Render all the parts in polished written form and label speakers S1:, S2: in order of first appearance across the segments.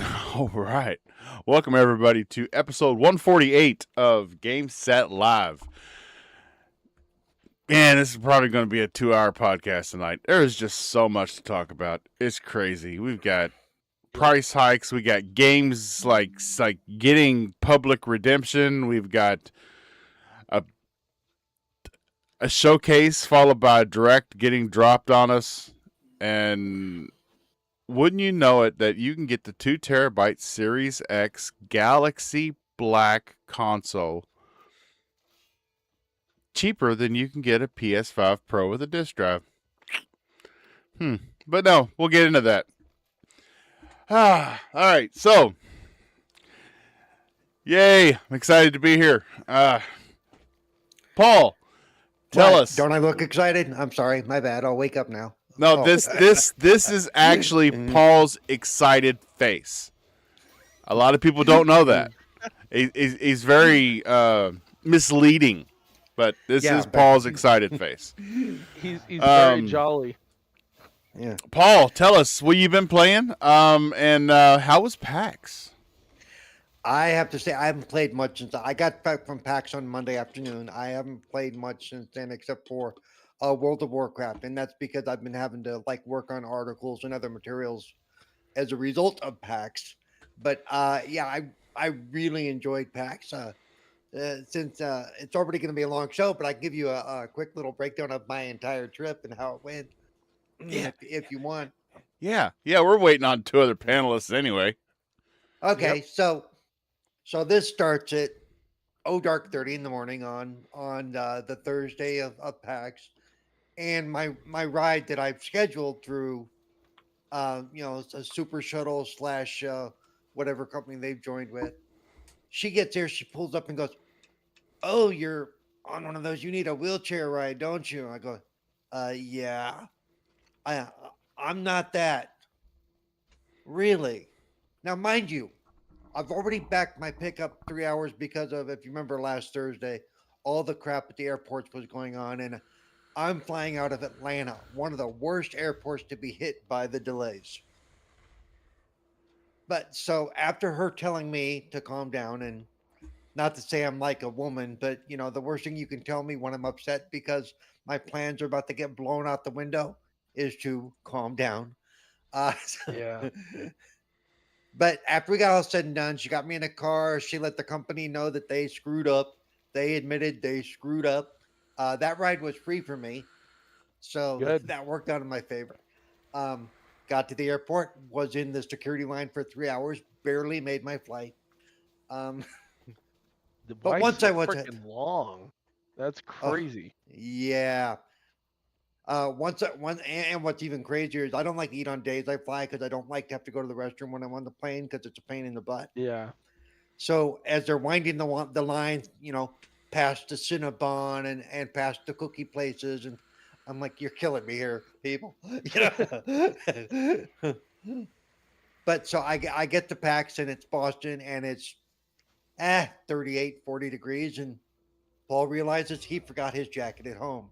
S1: All right. Welcome, everybody, to episode 148 of Game Set Live. Man, this is probably going to be a 2-hour podcast tonight. There is just so much to talk about. It's crazy. We've got price hikes. We got games like getting public redemption. We've got a, a showcase followed by a direct getting dropped on us. And wouldn't you know it that you can get the 2 terabyte Series X Galaxy Black console cheaper than you can get a PS5 Pro with a disc drive. But no, we'll get into that. All right, so yay! I'm excited to be here. Paul, tell
S2: What?
S1: us.
S2: Don't I look excited? I'm sorry, my bad. I'll wake up now.
S1: No,
S2: Oh.
S1: this is actually Paul's excited face. A lot of people don't know that. He's very misleading, but this
S2: Yeah,
S1: is
S2: but-
S1: Paul's excited face.
S3: He's very jolly.
S2: Yeah.
S1: Paul, tell us what you've been playing, and how was PAX?
S2: I have to say, I haven't played much since I got back from PAX on Monday afternoon. I haven't played much since then, except for World of Warcraft, and that's because I've been having to work on articles and other materials as a result of PAX. But yeah, I really enjoyed PAX. Since it's already going to be a long show, but I can give you a quick little breakdown of my entire trip and how it went,
S1: Yeah.
S2: if you want.
S1: Yeah, we're waiting on 2 other panelists anyway.
S2: Okay, so this starts at dark 30 in the morning on the Thursday of PAX, and my ride that I've scheduled through, it's a super shuttle slash whatever company they've joined with. She gets here, she pulls up and goes, "Oh, you're on one of those. You need a wheelchair ride, don't you?" I go, yeah. I'm not that. Really? Now, mind you, I've already backed my pickup 3 hours because of, if you remember last Thursday, all the crap at the airports was going on. And I'm flying out of Atlanta, one of the worst airports to be hit by the delays. But so after her telling me to calm down, and not to say I'm like a woman, but the worst thing you can tell me when I'm upset because my plans are about to get blown out the window is to calm down. Uh,
S3: Yeah.
S2: But after we got all said and done, she got me in a car. She let the company know that they screwed up. They admitted they screwed up. That ride was free for me. So
S3: Good.
S2: that worked out in my favor. Got to the airport, was in the security line for 3 hours, barely made my flight. Um,
S3: The
S2: But
S3: flights
S2: once I
S3: are
S2: was-
S3: freaking long. That's crazy.
S2: yeah. And what's even crazier is I don't like to eat on days I fly because I don't like to have to go to the restroom when I'm on the plane because it's a pain in the butt.
S3: Yeah.
S2: So as they're winding the line, past the Cinnabon and past the cookie places, and I'm like, you're killing me here, people. But so I get to PAX and it's Boston and it's 38, 40 degrees, and Paul realizes he forgot his jacket at home.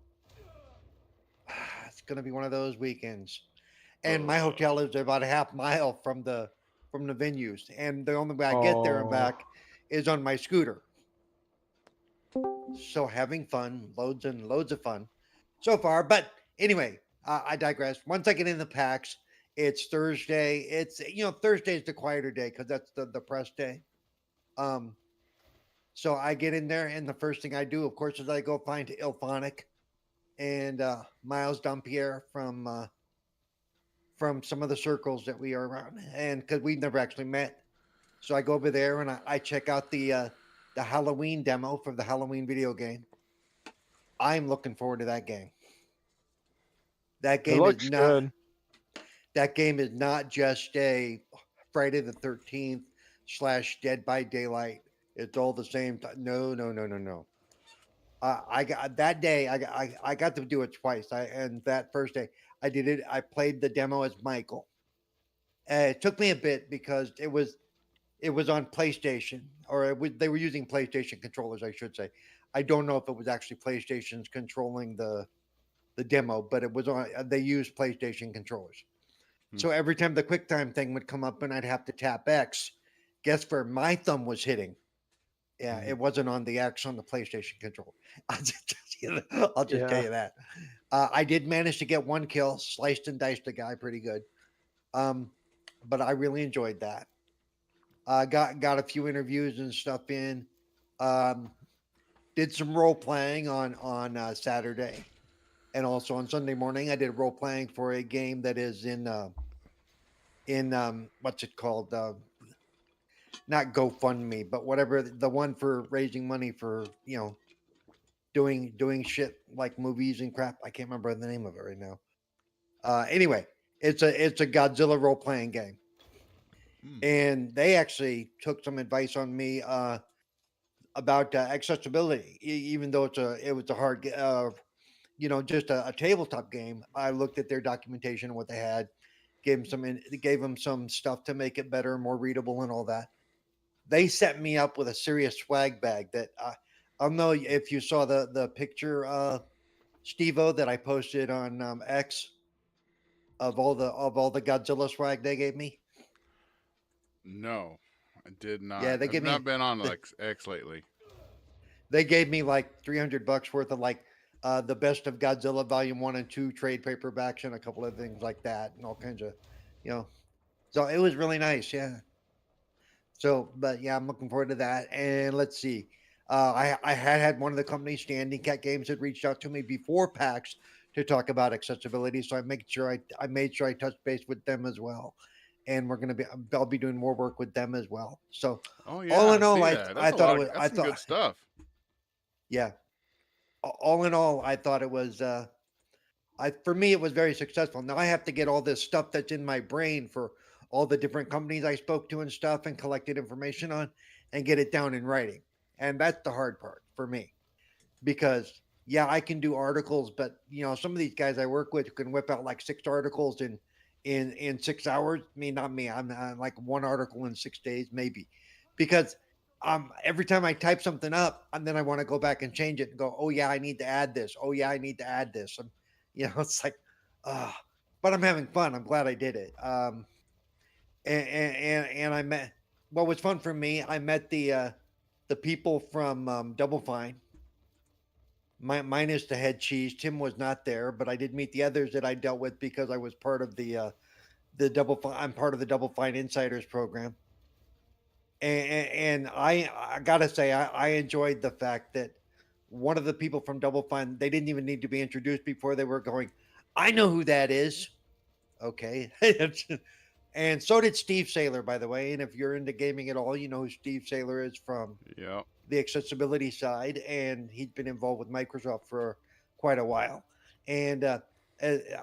S2: It's gonna be one of those weekends. And my hotel is about a half mile from the venues, and the only way I get there and
S3: Oh.
S2: back is on my scooter. So having fun, loads and loads of fun so far. But anyway, I digress. Once I get in the PAX, it's Thursday. It's Thursday is the quieter day because that's the press day. So I get in there, and the first thing I do, of course, is I go find Ilphonic and Miles Dompierre from some of the circles that we are around, and because we've never actually met. So I go over there and I check out the Halloween demo for the Halloween video game. I'm looking forward to that game. That
S3: It
S2: game
S3: looks
S2: is not.
S3: good.
S2: That game is not just a Friday the 13th / Dead by Daylight. It's all the same. No. I got that day. I got to do it twice. And that first day I did it. I played the demo as Michael. It took me a bit because it was on PlayStation, or they were using PlayStation controllers, I should say. I don't know if it was actually PlayStation's controlling the demo, but it was on. They used PlayStation controllers. So every time the QuickTime thing would come up and I'd have to tap X, guess where my thumb was hitting? Yeah,
S1: Mhm.
S2: it wasn't on the X on the PlayStation control. I'll just tell
S3: Yeah.
S2: you that. I did manage to get one kill, sliced and diced the guy pretty good. Um, but I really enjoyed that. Got a few interviews and stuff in. Um, did some role playing on Saturday, and also on Sunday morning. I did role playing for a game that is in what's it called? Not GoFundMe, but whatever the one for raising money for doing shit like movies and crap. I can't remember the name of it right now. Anyway, it's a Godzilla role playing game,
S1: Mm.
S2: and they actually took some advice on me about accessibility. Even though it was a hard, just a tabletop game. I looked at their documentation and what they had, gave them some stuff to make it better, more readable, and all that. They set me up with a serious swag bag that I don't know if you saw the picture, Stevo, that I posted on X of all the Godzilla swag they gave me.
S1: No, I did
S2: Yeah,
S1: not.
S2: they
S1: I've
S2: gave
S1: not
S2: me
S1: been on
S2: they,
S1: like X lately.
S2: they gave me like $300 worth of like the best of Godzilla Volume 1 and 2 trade paperbacks and a couple of things like that and all kinds of, you know. So it was really nice, yeah. So, but yeah, I'm looking forward to that. And let's see. I had one of the companies, Standing Cat Games, had reached out to me before PAX to talk about accessibility. So I made sure I touched base with them as well. And I'll be doing more work with them as well. So
S1: Oh
S2: all
S1: yeah, I
S2: in all,
S1: see that.
S2: I
S1: That's a
S2: thought it
S1: lot of
S2: was,
S1: that's some good stuff.
S2: yeah, all in all, I thought it was, for me, it was very successful. Now I have to get all this stuff that's in my brain for all the different companies I spoke to and stuff and collected information on and get it down in writing. And that's the hard part for me because yeah, I can do articles, but some of these guys I work with can whip out like 6 articles in 6 hours. Me, not me. I'm like one article in 6 days, maybe, because every time I type something up, and then I want to go back and change it and go, oh yeah, I need to add this. Oh yeah, I need to add this. It's like, uh, but I'm having fun. I'm glad I did it. And I met what was fun for me. I met the people from Double Fine. Minus the head cheese. Tim was not there, but I did meet the others that I dealt with because I was part of the Double Fine. I'm part of the Double Fine Insiders program, and I gotta say I enjoyed the fact that one of the people from Double Fine, they didn't even need to be introduced before they were going. I know who that is. Okay. And so did Steve Saylor, by the way. And if you're into gaming at all, you know who Steve Saylor is from
S1: Yeah.
S2: the accessibility side, and he's been involved with Microsoft for quite a while. And uh,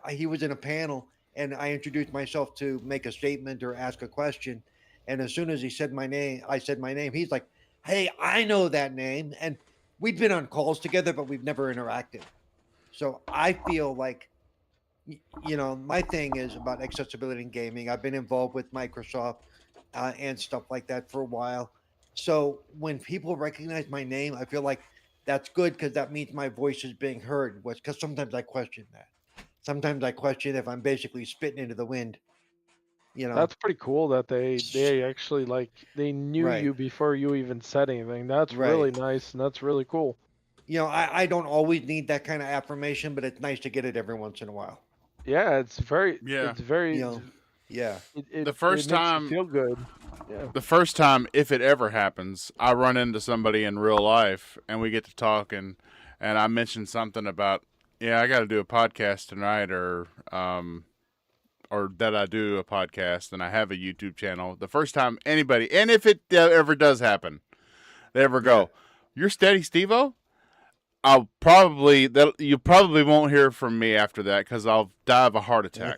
S2: he was in a panel, and I introduced myself to make a statement or ask a question. And as soon as he said my name, I said my name. He's like, "Hey, I know that name," and we've been on calls together, but we've never interacted. So I feel like my thing is about accessibility in gaming. I've been involved with Microsoft and stuff like that for a while. So when people recognize my name, I feel like that's good because that means my voice is being heard. Because sometimes I question that. Sometimes I question if I'm basically spitting into the wind. You know,
S3: That's pretty cool that they
S2: S-
S3: they actually they knew
S2: right,
S3: you before you even said anything. That's
S2: right.
S3: really nice and that's really cool.
S2: I don't always need that kind of affirmation, but it's nice to get it every once in a while.
S3: Yeah,
S1: Yeah.
S3: it's very
S2: You know, yeah,
S1: The
S3: it
S1: first
S3: makes you
S1: time
S3: feel good. Yeah.
S1: the first time, if it ever happens, I run into somebody in real life and we get to talking, and I mention something about, yeah, I got to do a podcast tonight, or that I do a podcast and I have a YouTube channel. The first time anybody, and if it ever does happen, they ever
S2: yeah.
S1: go, "You're Steady Steve-O?" You probably won't hear from me after that because I'll die of a heart attack.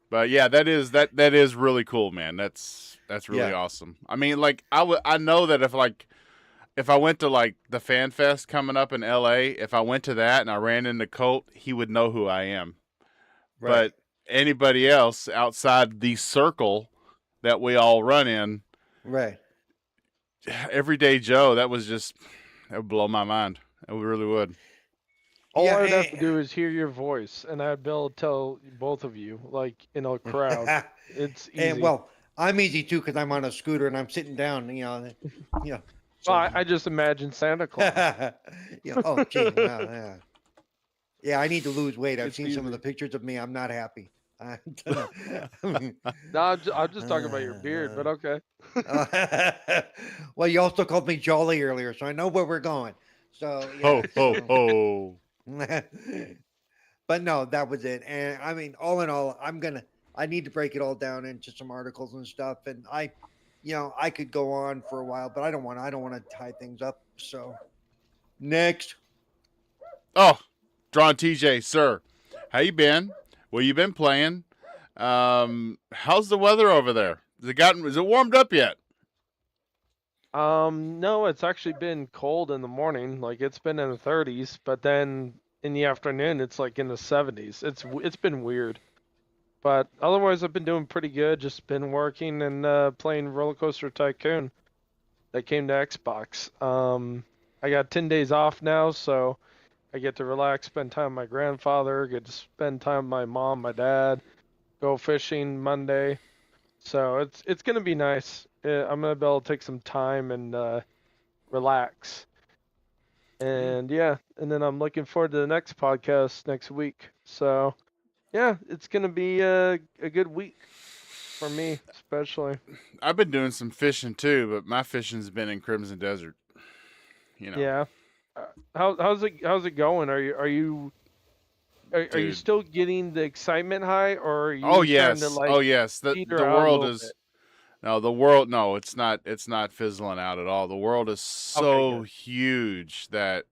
S1: But yeah, that is really cool, man. That's really
S2: Yeah.
S1: awesome. I mean, like I know that if I went to like the Fan Fest coming up in LA, if I went to that and I ran into Colt, he would know who I am.
S2: Right.
S1: But anybody else outside the circle that we all run in,
S2: Right.
S1: everyday Joe, that would blow my mind. It really would.
S3: All
S2: Yeah,
S3: I would have to
S2: and-
S3: do is hear your voice, and I'd be able to tell both of you, like in a crowd. It's easy.
S2: and well, I'm easy too because I'm on a scooter and I'm sitting down. You know.
S3: Well, I just imagine Santa Claus.
S2: Oh, gee, wow, yeah. Yeah, I need to lose weight. I've
S3: It's
S2: seen some of the
S3: easy.
S2: pictures of me. I'm not happy. I
S3: No, I'm just talking about your beard, but okay.
S2: well, you also called me jolly earlier, so I know where we're going. So
S1: Ho
S2: yeah,
S1: ho
S2: so
S1: ho!
S2: but no, that was it. And I mean, all in all, I need to break it all down into some articles and stuff. And I could go on for a while, but I don't want to tie things up. So next.
S1: Oh, Drawn TJ, sir, how you been? What you been playing? How's the weather over there? Is it warmed up yet?
S3: No, it's actually been cold in the morning. Like it's been in the 30s, but then in the afternoon it's like in the 70s. It's been weird. But otherwise I've been doing pretty good. Just been working and playing Roller Coaster Tycoon that came to Xbox. I got 10 days off now, so I get to relax, spend time with my grandfather, get to spend time with my mom, my dad, go fishing Monday. So it's gonna be nice. I'm gonna be able to take some time and relax. And yeah, and then I'm looking forward to the next podcast next week. So yeah, it's gonna be a good week for me, especially.
S1: I've been doing some fishing too, but my fishing's been in Crimson Desert.
S3: Yeah. How's it going? Are you
S1: Dude.
S3: still getting the excitement high, or are you
S1: Oh
S3: starting
S1: yes,
S3: to like
S1: oh yes. The
S3: peter
S1: the
S3: out a
S1: world
S3: little
S1: is
S3: bit?
S1: no, the world. No, it's not. It's not fizzling out at all. The world is
S3: Okay,
S1: so
S3: good.
S1: huge that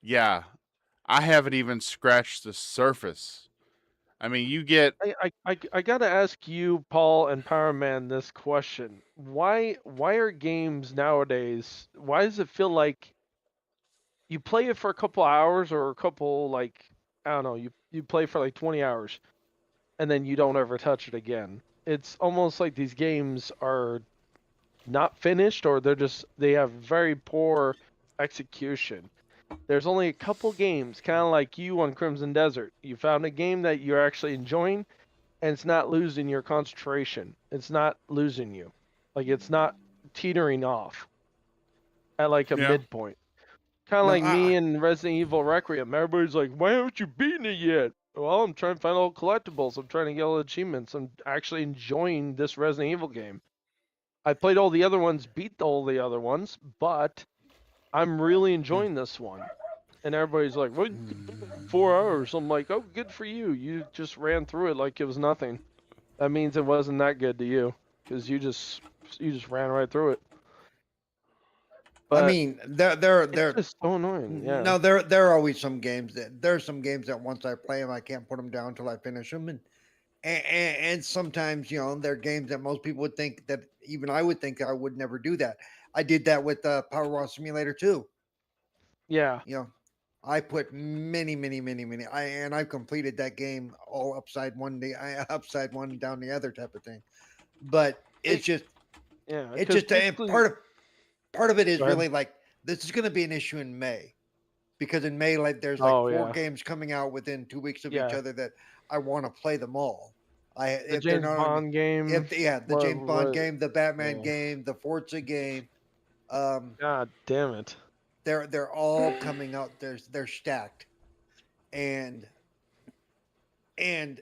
S1: yeah, I haven't even scratched the surface. I mean, you get
S3: I gotta ask you, Paul and Power Man, this question. Why are games nowadays, why does it feel like you play it for a couple hours or a couple like I don't know, you play for like 20 hours and then you don't ever touch it again. It's almost like these games are not finished or they have very poor execution. There's only a couple games, kind of like you on Crimson Desert. You found a game that you're actually enjoying and it's not losing your concentration. It's not losing you. Like it's not teetering off at like a
S1: yeah.
S3: midpoint. Kind of
S2: No,
S3: like me and Resident Evil Requiem. Everybody's like, "Why haven't you beaten it yet?" Well, I'm trying to find all the collectibles. I'm trying to get all the achievements. I'm actually enjoying this Resident Evil game. I played all the other ones, beat all the other ones, but I'm really enjoying this one. And everybody's like, "What? 4 hours?" I'm like, "Oh, good for you. You just ran through it like it was nothing. That means it wasn't that good to you, because you just ran right through it."
S2: I
S3: But
S2: mean,
S3: it's just so annoying. Yeah.
S2: no, there are always some games there's some games that once I play them, I can't put them down until I finish them, and sometimes they're games that most people would think that even I would think I would never do that. I did that with Power Wash Simulator 2.
S3: Yeah.
S2: I put many. I've completed that game all upside one day, upside one down the other type of thing. But it's just,
S3: Yeah.
S2: it's
S3: 'Cause
S2: just
S3: basically,
S2: part of it is
S3: go ahead.
S2: really like this is going to be an issue in May, because in May like there's like
S3: Oh
S2: 4
S3: yeah.
S2: games coming out within 2 weeks of each
S3: Yeah.
S2: other that I want to play them all.
S3: The
S2: If they're
S3: James
S2: not
S3: Bond game.
S2: the James Bond
S3: What?
S2: game, the Batman
S3: Yeah.
S2: game, the Forza game, um,
S3: God damn it.
S2: they're all coming out. They're stacked, and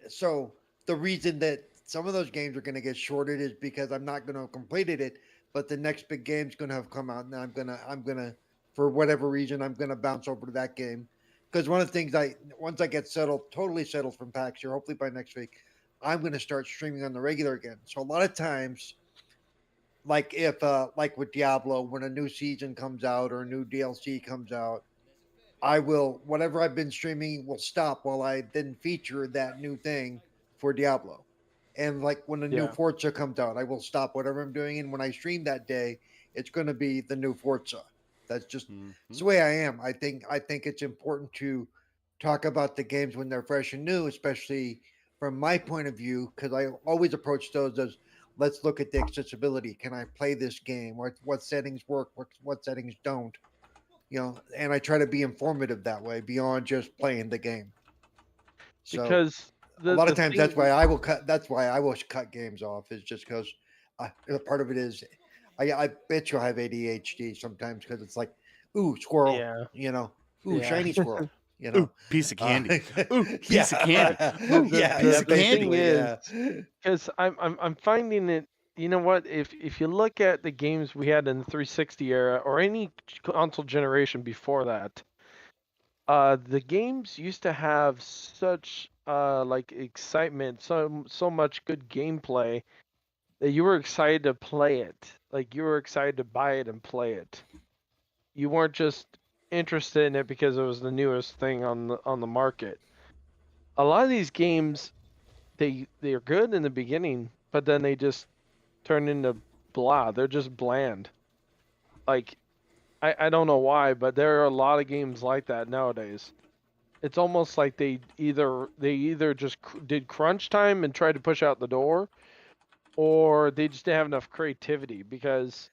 S2: so the reason that some of those games are going to get shorted is because I'm not going to have completed it, but the next big game's going to have come out, and I'm gonna for whatever reason I'm going to bounce over to that game, because one of the things once I get totally settled from PAX here, hopefully by next week, I'm going to start streaming on the regular again. So a lot of times, like if like with Diablo, when a new season comes out or a new DLC comes out, I will whatever I've been streaming will stop while I then feature that new thing for Diablo. And like when the new
S3: Yeah.
S2: Forza comes out, I will stop whatever I'm doing, and when I stream that day, it's going to be the new Forza. That's just it's the way I am. I think it's important to talk about the games when they're fresh and new, especially from my point of view, because I always approach those as let's look at the accessibility. Can I play this game? What settings work? What settings don't? and I try to be informative that way beyond just playing the game. So
S3: Because
S2: a lot
S3: the
S2: of times
S3: thing,
S2: that's why I will cut games off, is just because part of it is I bet you I have ADHD sometimes, because it's like, ooh, squirrel,
S3: yeah,
S2: ooh,
S3: yeah.
S2: shiny squirrel,
S1: Ooh, piece of
S2: uh,
S1: candy. Ooh, piece of candy.
S2: yeah,
S1: Ooh,
S2: yeah,
S1: piece
S2: yeah,
S1: of
S3: The
S1: candy.
S3: thing
S2: basically,
S3: is,
S2: yeah.
S3: because I'm finding it. You know what? If you look at the games we had in the 360 era or any console generation before that, the games used to have such like excitement, so much good gameplay that you were excited to play it. Like you were excited to buy it and play it. You weren't just interested in it because it was the newest thing on the market. A lot of these games, they are good in the beginning, but then they just turn into blah. They're just bland. Like I don't know why, but there are a lot of games like that nowadays. It's almost like they either just did crunch time and tried to push out the door, or they just didn't have enough creativity because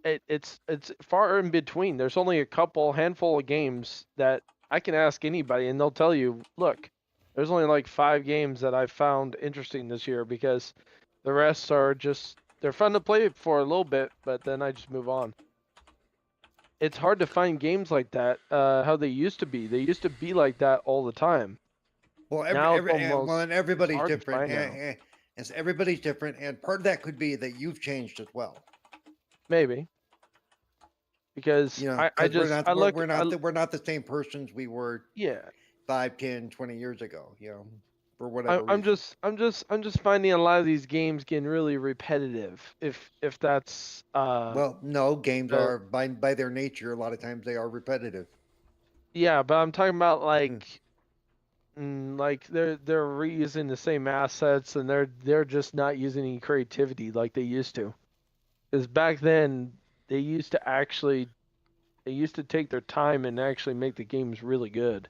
S3: it's far in between. There's only a handful of games that I can ask anybody and they'll tell you, look, there's only like 5 games that I found interesting this year because the rest are just they're fun to play for a little bit, but then I just move on. It's hard to find games like that, how they used to be. They used to be like that all the time.
S2: Well,
S3: Now it's
S2: and
S3: it's
S2: everybody's
S3: hard to
S2: different,
S3: find now.
S2: and everybody's different, and part of that could be that you've changed as well.
S3: Maybe because I
S2: Because
S3: just I look
S2: we're not the same persons we were
S3: yeah
S2: 5, 10, 20 years ago. For whatever
S3: I'm
S2: reason.
S3: just finding a lot of these games getting really repetitive. If that's
S2: Well, no, games
S3: the
S2: are by their nature. A lot of times they are repetitive.
S3: yeah, but I'm talking about
S2: Mm.
S3: like they're reusing the same assets and they're just not using any creativity like they used to. Because back then they used to actually they used to take their time and actually make the games really good.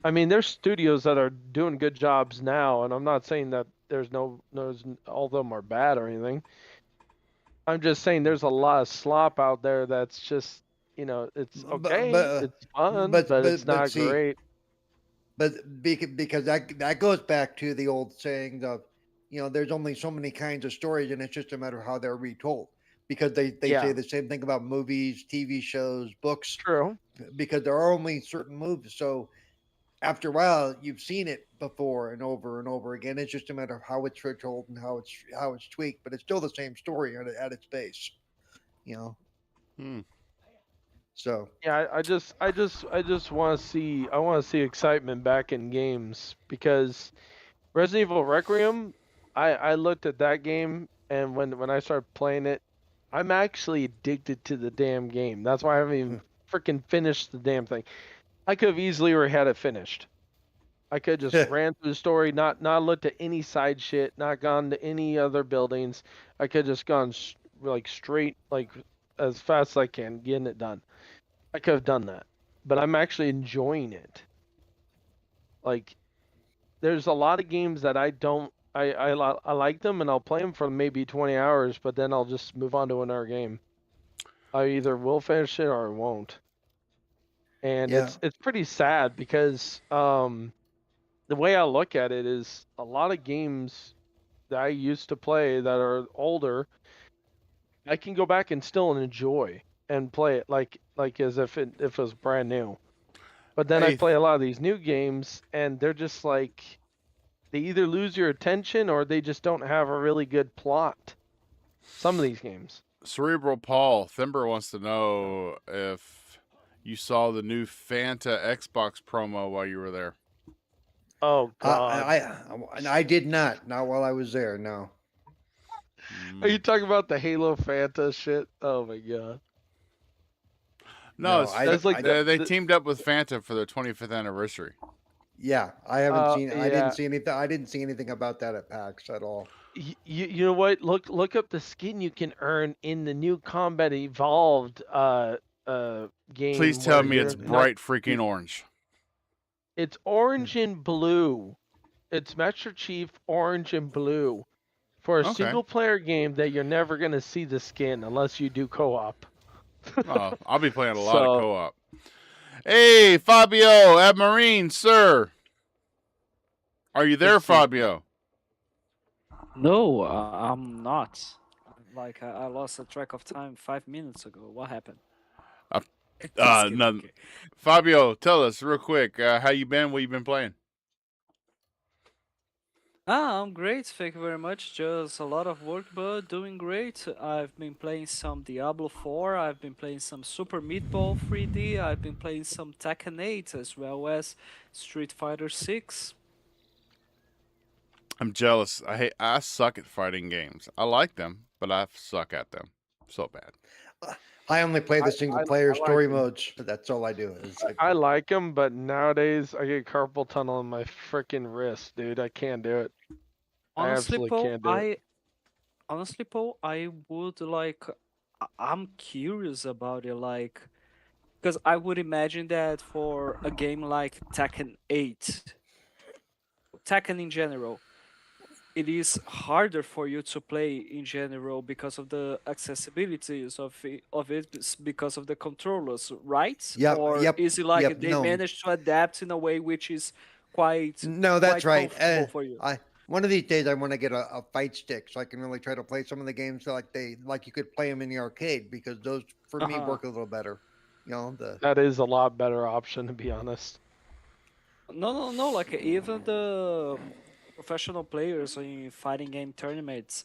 S3: I mean, there's studios that are doing good jobs now, and I'm not saying that there's all of them are bad or anything. I'm just saying there's a lot of slop out there that's just, it's
S2: But
S3: okay, it's fun, but it's
S2: but
S3: not
S2: see,
S3: great.
S2: because that goes back to the old saying of, there's only so many kinds of stories, and it's just a matter of how they're retold. Because they say
S3: Yeah,
S2: the same thing about movies, TV shows, books,
S3: true.
S2: because there are only certain movies. So after a while, you've seen it before and over again. It's just a matter of how it's retold and how it's tweaked, but it's still the same story at its base. You know,
S1: Hmm.
S2: so
S3: Yeah, I just want to see excitement back in games because Resident Evil Requiem, I looked at that game and when I started playing it, I'm actually addicted to the damn game. That's why I haven't even freaking finished the damn thing. I could have easily already had it finished. I could just ran through the story, not looked at any side shit, not gone to any other buildings. I could just gone like straight, like as fast as I can, getting it done. I could have done that, but I'm actually enjoying it. Like there's a lot of games that I don't. I like them and I'll play them for maybe 20 hours, but then I'll just move on to another game. I either will finish it or I won't. And
S2: yeah.
S3: it's pretty sad because the way I look at it is a lot of games that I used to play that are older, I can go back and still enjoy and play it like as if it was brand new. But then I
S1: Hey,
S3: play a lot of these new games and they're just like they either lose your attention or they just don't have a really good plot. Some of these games.
S1: Cerebral Paul Thimber wants to know if you saw the new Fanta Xbox promo while you were there.
S3: Oh God.
S2: I did not while I was there. No.
S3: Are you
S1: Mm.
S3: talking about the Halo Fanta shit? Oh my God.
S1: No,
S2: No,
S1: it's
S3: That's like
S1: they
S3: the
S1: teamed up with Fanta for their 25th anniversary.
S2: yeah, I haven't seen. I didn't
S3: yeah.
S2: see anything. I didn't see anything about that at PAX at all.
S3: You know what? Look up the skin you can earn in the new Combat Evolved
S1: Please
S3: game
S1: tell
S3: where
S1: me
S3: you're
S1: it's
S3: not
S1: bright freaking orange.
S3: it's orange and blue. It's Master Chief orange and blue for a
S1: Okay.
S3: single player game that you're never gonna see the skin unless you do co-op.
S1: Oh, I'll be playing a lot of
S3: So
S1: co-op. Hey, Fabio at Marine, sir. Are you there,
S3: let's see.
S1: Fabio?
S4: No, I'm not. Like I lost a track of time 5 minutes ago. What happened?
S1: Uh,
S4: Just kidding.
S1: None.
S4: Okay.
S1: Fabio, tell us real quick how you been? What you been playing?
S4: I'm great. Thank you very much. Just a lot of work, but doing great. I've been playing some Diablo 4. I've been playing some Super Meat Boy 3D. I've been playing some Tekken 8 as well as Street Fighter 6.
S1: I'm jealous. I suck at fighting games. I like them, but I suck at them so bad.
S2: I only play the single player
S3: I like
S2: story
S3: 'em.
S2: modes. That's all I do. It's like,
S3: I like them, but nowadays I get carpal tunnel in my freaking wrist, dude. I can't do it. I
S4: Honestly,
S3: absolutely
S4: Paul,
S3: can't do it.
S4: I would like. I'm curious about it, like, because I would imagine that for a game like Tekken 8, Tekken in general, it is harder for you to play in general because of the accessibilities of it because of the controllers, right?
S2: yep,
S4: Or
S2: yep,
S4: is it like
S2: yep.
S4: they
S2: No,
S4: managed to adapt in a way which is quite
S2: no, that's
S4: quite
S2: right.
S4: comfortable for you?
S2: I one of these days I want to get a fight stick so I can really try to play some of the games like you could play them in the arcade because those for me
S4: Uh-huh.
S2: work a little better. You know the
S3: That is a lot better option, to be honest.
S4: No. Like even the professional players in fighting game tournaments,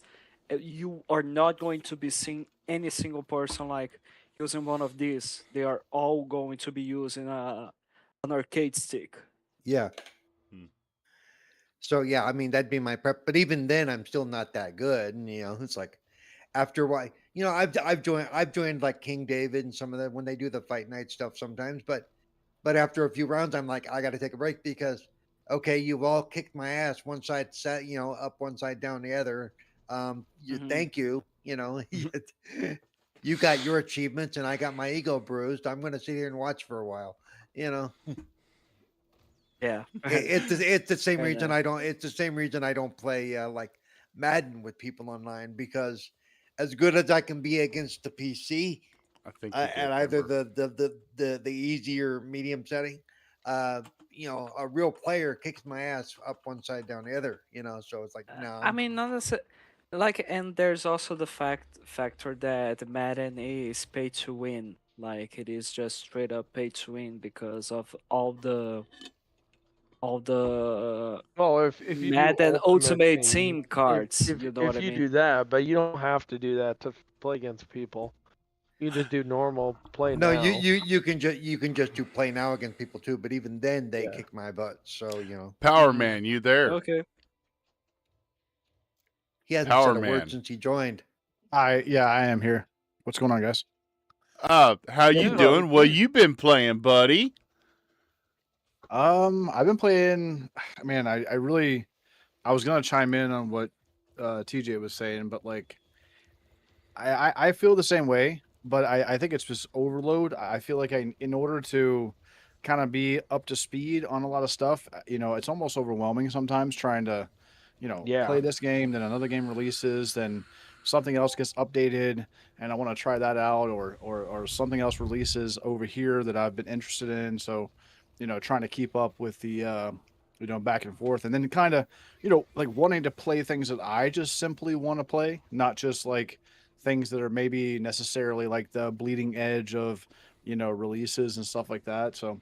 S4: you are not going to be seeing any single person like using one of these. They are all going to be using an arcade stick.
S2: yeah.
S1: Hmm.
S2: So yeah, I mean that'd be my prep. But even then, I'm still not that good. And it's like after why I've joined like King David and some of the when they do the fight night stuff sometimes. But after a few rounds, I'm like I got to take a break because okay, you've all kicked my ass one side set up one side down the other.
S4: Hmm.
S2: Thank you. You got your achievements and I got my ego bruised. I'm going to sit here and watch for a while. You know.
S4: Yeah.
S2: It's the same
S4: And
S2: reason I don't. It's the same reason I don't play like Madden with people online because as good as I can be against the PC
S1: I think you
S2: at
S1: did.
S2: either
S1: Pepper.
S2: the easier medium setting, uh, a real player kicks my ass up one side down the other. So it's like no,
S4: I mean, not necessarily. Like, and there's also the factor that Madden is pay to win. Like, it is just straight up pay to win because of all the
S3: Well, if you do
S4: Madden Ultimate
S3: Team,
S4: Team cards.
S3: if
S4: You know
S3: if
S4: what I
S3: you
S4: mean?
S3: do that, but you don't have to do that to play against people. You just do normal play
S2: no.
S3: now.
S2: You can just do play now against people too. But even then, they
S3: Yeah.
S2: kick my butt. So
S1: Power
S4: Mhm.
S1: Man, you there?
S4: Okay.
S2: he hasn't
S1: Power
S2: said a word
S1: Man.
S2: since he joined.
S5: I am here. What's going on, guys?
S1: How you
S4: Yeah.
S1: doing? What you been playing, buddy?
S5: I've been playing. Man, I was gonna chime in on what TJ was saying, but like, I feel the same way, but I think it's just overload. I feel like in order to kind of be up to speed on a lot of stuff, it's almost overwhelming sometimes trying to,
S3: Yeah.
S5: play this game, then another game releases, then something else gets updated, and I want to try that out, or something else releases over here that I've been interested in. So, trying to keep up with the, back and forth, and then kind of, like wanting to play things that I just simply want to play, not just like things that are maybe necessarily like the bleeding edge of, releases and stuff like that. So,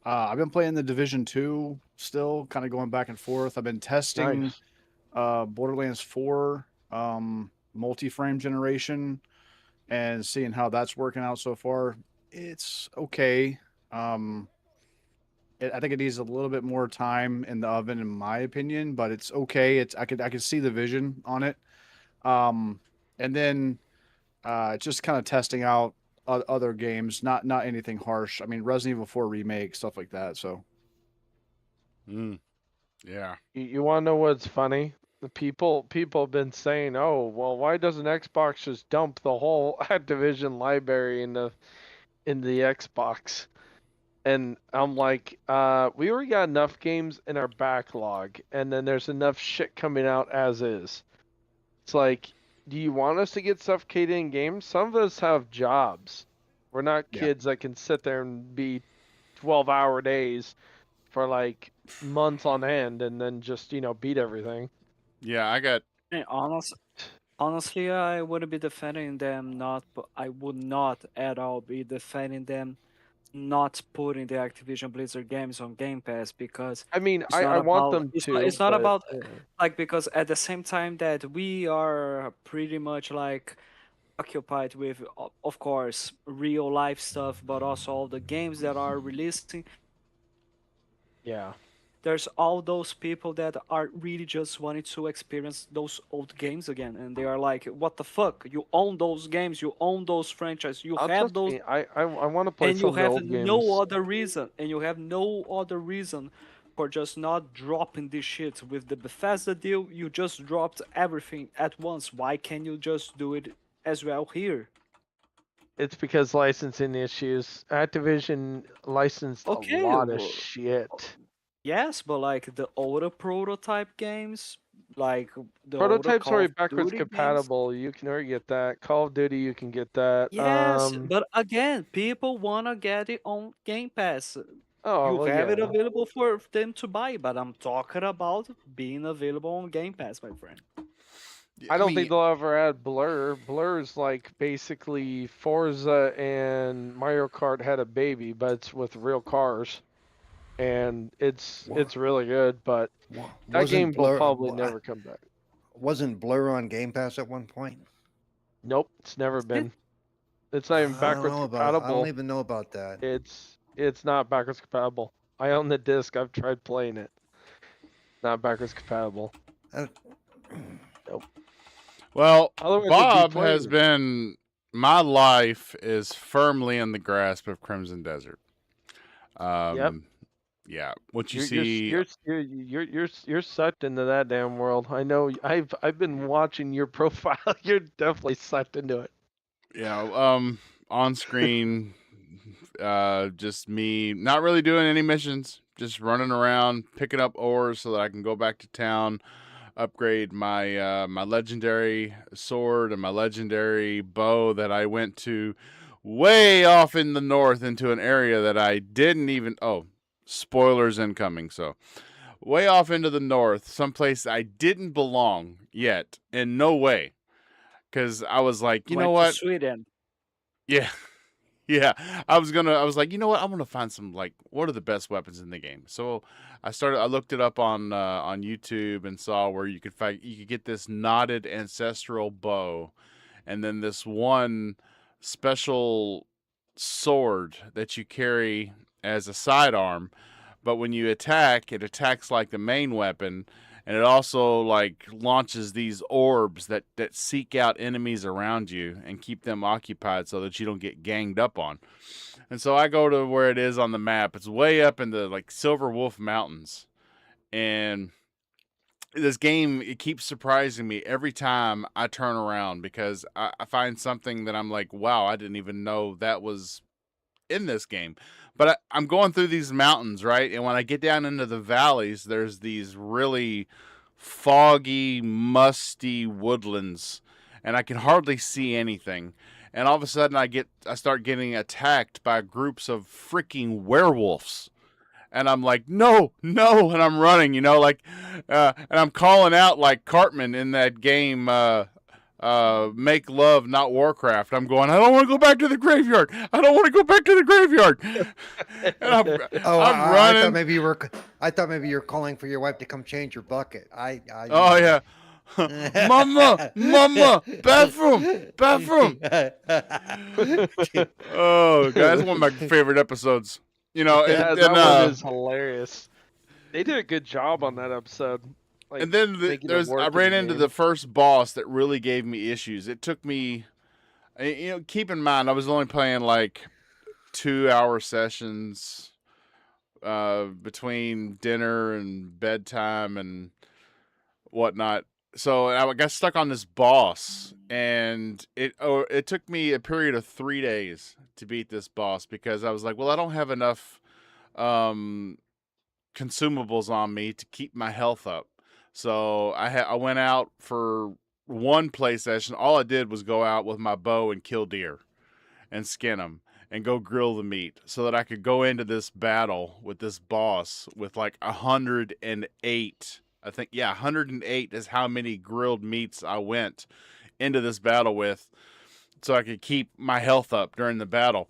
S5: I've been playing the Division 2 still, kind of going back and forth. I've been testing
S3: Nice.
S5: Borderlands 4 multi-frame generation and seeing how that's working out so far. It's okay. I think it needs a little bit more time in the oven, in my opinion, but it's okay. I could see the vision on it. And then just kind of testing out other games, not anything harsh. I mean, Resident Evil 4 remake, stuff like that. So
S1: Yeah.
S3: You want to know what's funny? The people have been saying, "Oh, well, why doesn't Xbox just dump the whole Activision library in the Xbox?" And I'm like, we already got enough games in our backlog, and then there's enough shit coming out as is. It's like, do you want us to get suffocated in games? Some of us have jobs. We're not
S5: Yeah.
S3: kids that can sit there and be 12-hour days for like months on end and then just, beat everything.
S1: Yeah, I got
S4: Hey, honestly, I wouldn't be defending them. I would not at all be defending them not putting the Activision Blizzard games on Game Pass because
S3: I mean,
S4: it's
S3: I
S4: not
S3: want
S4: about
S3: them to,
S4: it's not
S3: but
S4: about like because at the same time that we are pretty much like occupied with of course real life stuff, but also all the games that are releasing.
S3: yeah.
S4: There's all those people that are really just wanting to experience those old games again, and they are like, "What the fuck? You own those games, you own those franchises, you have
S3: Trust
S4: those,
S3: me, I want to play
S4: and
S3: some
S4: you
S3: of the
S4: have
S3: old
S4: no
S3: games.
S4: other reason, for just not dropping this shit with the Bethesda deal. You just dropped everything at once. Why can't you just do it as well here?"
S3: It's because licensing issues. Activision licensed a
S4: Okay,
S3: lot of
S4: well,
S3: shit.
S4: yes, but like the older prototype games, like the older
S3: Prototype's
S4: Call
S3: already
S4: of
S3: backwards
S4: Duty games.
S3: compatible. You can already get that. Call of Duty, you can get that.
S4: Yes, but again, people wanna get it on Game Pass.
S3: Oh,
S4: You
S3: well,
S4: have it
S3: yeah.
S4: available for them to buy, but I'm talking about being available on Game Pass, my friend.
S3: I don't think
S1: mean,
S3: they'll ever add Blur. Blur's like basically Forza and Mario Kart had a baby, but it's with real cars, and it's really good. But that game will probably never come back.
S2: Wasn't Blur on Game Pass at one point?
S3: Nope, it's never been. It's not even
S2: I don't
S3: backwards
S2: know about. I don't
S3: compatible.
S2: even know about that.
S3: It's not backwards compatible. I own the disc. I've tried playing it. Not backwards compatible.
S1: well,
S3: Otherwise, it'd be
S1: Bob has
S3: playing-
S1: been. My life is firmly in the grasp of Crimson Desert. Yeah. What you see,
S3: You're sucked into that damn world. I know. I've been watching your profile. You're definitely sucked into it.
S1: on screen, just me not really doing any missions, just running around picking up ores so that I can go back to town, upgrade my my legendary sword and my legendary bow that I went to way off in the north into an area that I didn't even. Oh, spoilers incoming. So way off into the north, someplace I didn't belong yet, in no way. Because I was like, you know
S4: Went to
S1: what?
S4: Sweden.
S1: Yeah. Yeah. I was like, you know what? I'm gonna find some, like, what are the best weapons in the game? So I looked it up on YouTube and saw where you could get this knotted ancestral bow and then this one special sword that you carry as a sidearm, but when you attack, it attacks like the main weapon, and it also like launches these orbs that seek out enemies around you and keep them occupied so that you don't get ganged up on. And so I go to where it is on the map. It's way up in the like Silver Wolf Mountains, and this game, it keeps surprising me every time I turn around because I find something that I'm like, wow, I didn't even know that was in this game. But I'm going through these mountains, right? And when I get down into the valleys, there's these really foggy, musty woodlands, and I can hardly see anything. And all of a sudden, I start getting attacked by groups of freaking werewolves. And I'm like, no, no, and I'm running, and I'm calling out like Cartman in that game, Make Love, Not Warcraft. I'm going, I don't want to go back to the graveyard. I don't want to go back to the graveyard. And I'm running.
S2: I thought maybe you're calling for your wife to come change your bucket.
S1: Oh yeah. Mama, bathroom. Oh, guys, one of my favorite episodes.
S3: Yeah, that one is hilarious. They did a good job on that episode. Like,
S1: and then I ran into the first boss that really gave me issues. It took me, keep in mind, I was only playing like 2-hour sessions between dinner and bedtime and whatnot. So I got stuck on this boss, and it took me a period of 3 days to beat this boss because I was like, well, I don't have enough consumables on me to keep my health up. So I went out for one play session. All I did was go out with my bow and kill deer and skin them. and go grill the meat so that I could go into this battle with this boss with like 108. I think, yeah, 108 is how many grilled meats I went into this battle with so I could keep my health up during the battle.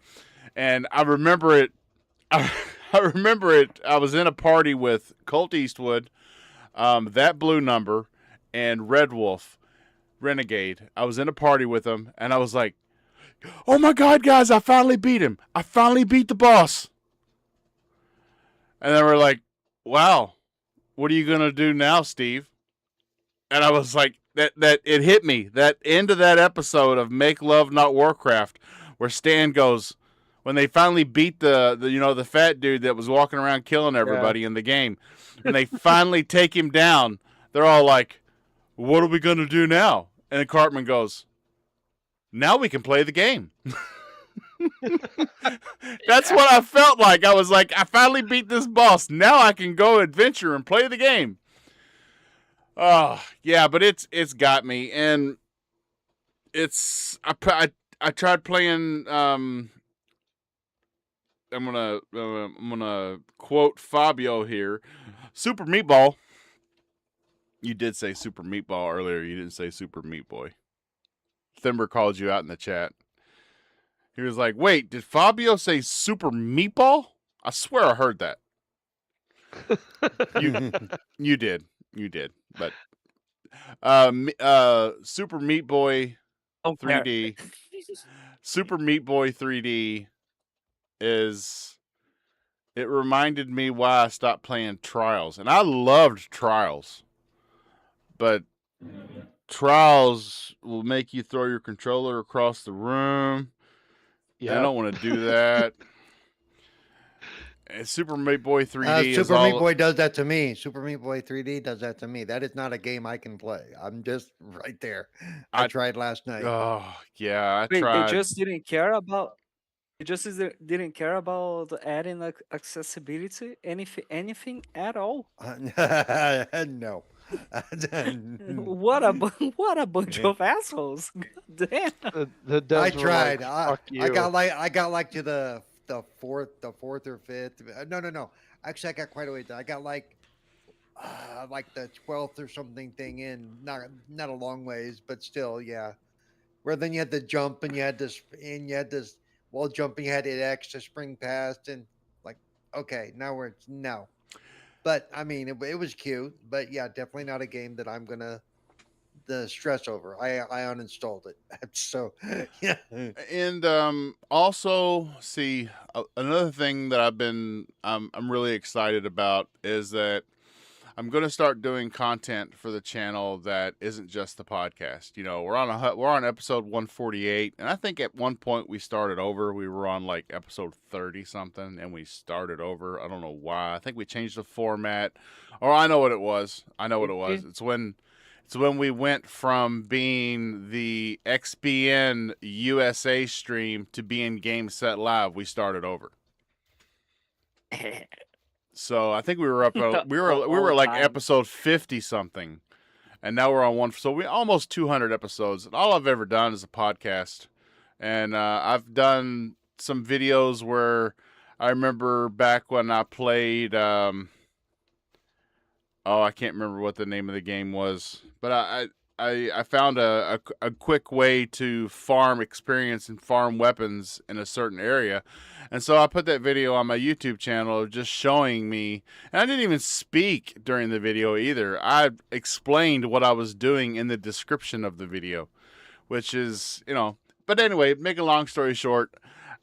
S1: And I remember it. I remember it. I was in a party with Colt Eastwood, that Blue Number, and Red Wolf Renegade. I was in a party with them, and I was like, "Oh my God, guys! I finally beat him! I finally beat the boss!" And they were like, "Wow, what are you gonna do now, Steve?" And I was like, "That it hit me. That end of that episode of Make Love Not Warcraft, where Stan goes." When they finally beat the fat dude that was walking around killing everybody in the game, and they finally take him down, they're all like, "What are we gonna do now?" And then Cartman goes, "Now we can play the game." That's what I felt like. I was like, I finally beat this boss. Now I can go adventure and play the game. Oh yeah, but it's got me, and I tried playing. I'm gonna quote Fabio here. Super Meatball. You did say Super Meatball earlier. You didn't say Super Meat Boy. Thimber called you out in the chat. He was like, "Wait, did Fabio say Super Meatball? I swear I heard that." You did. But Super Meat Boy 3D. Super Meat Boy 3D it reminded me why I stopped playing Trials. And I loved Trials. But Trials will make you throw your controller across the room. Yeah, I don't want to do that. And Super Meat Boy 3D
S2: Super Meat Boy does that to me. Super Meat Boy 3D does that to me. That is not a game I can play. I'm just right there. I tried last night.
S1: Oh, yeah, I
S4: Wait,
S1: tried.
S4: they just didn't care about. They just didn't care about adding like accessibility, anything at all.
S2: No.
S4: What a bunch of assholes! God damn.
S3: The devs
S2: I
S3: were
S2: tried.
S3: Like, "Fuck you."
S2: I got like to the fourth or fifth. No. Actually, I got quite a way. I got like the 12th or something thing in. Not a long ways, but still, yeah. Where then you had to jump and you had this while jumping you had it X to spring past and like okay, now no. But I mean, it was cute. But yeah, definitely not a game that I'm gonna stress over. I uninstalled it. So yeah.
S1: And also, see, another thing that I'm really excited about is that I'm going to start doing content for the channel that isn't just the podcast. You know, we're on episode 148, and I think at one point we started over. We were on like episode 30 something, and we started over. I don't know why. I think we changed the format, or I know what it was. It's when we went from being the XBN USA stream to being Game Set Live. We started over. So I think we were up. We were like episode 50 something, and now we're on one. So we almost 200 episodes. And all I've ever done is a podcast, and I've done some videos where I remember back when I played. I can't remember what the name of the game was, but I found a quick way to farm experience and farm weapons in a certain area. And so I put that video on my YouTube channel just showing me, and I didn't even speak during the video either. I explained what I was doing in the description of the video, which is, but anyway, make a long story short,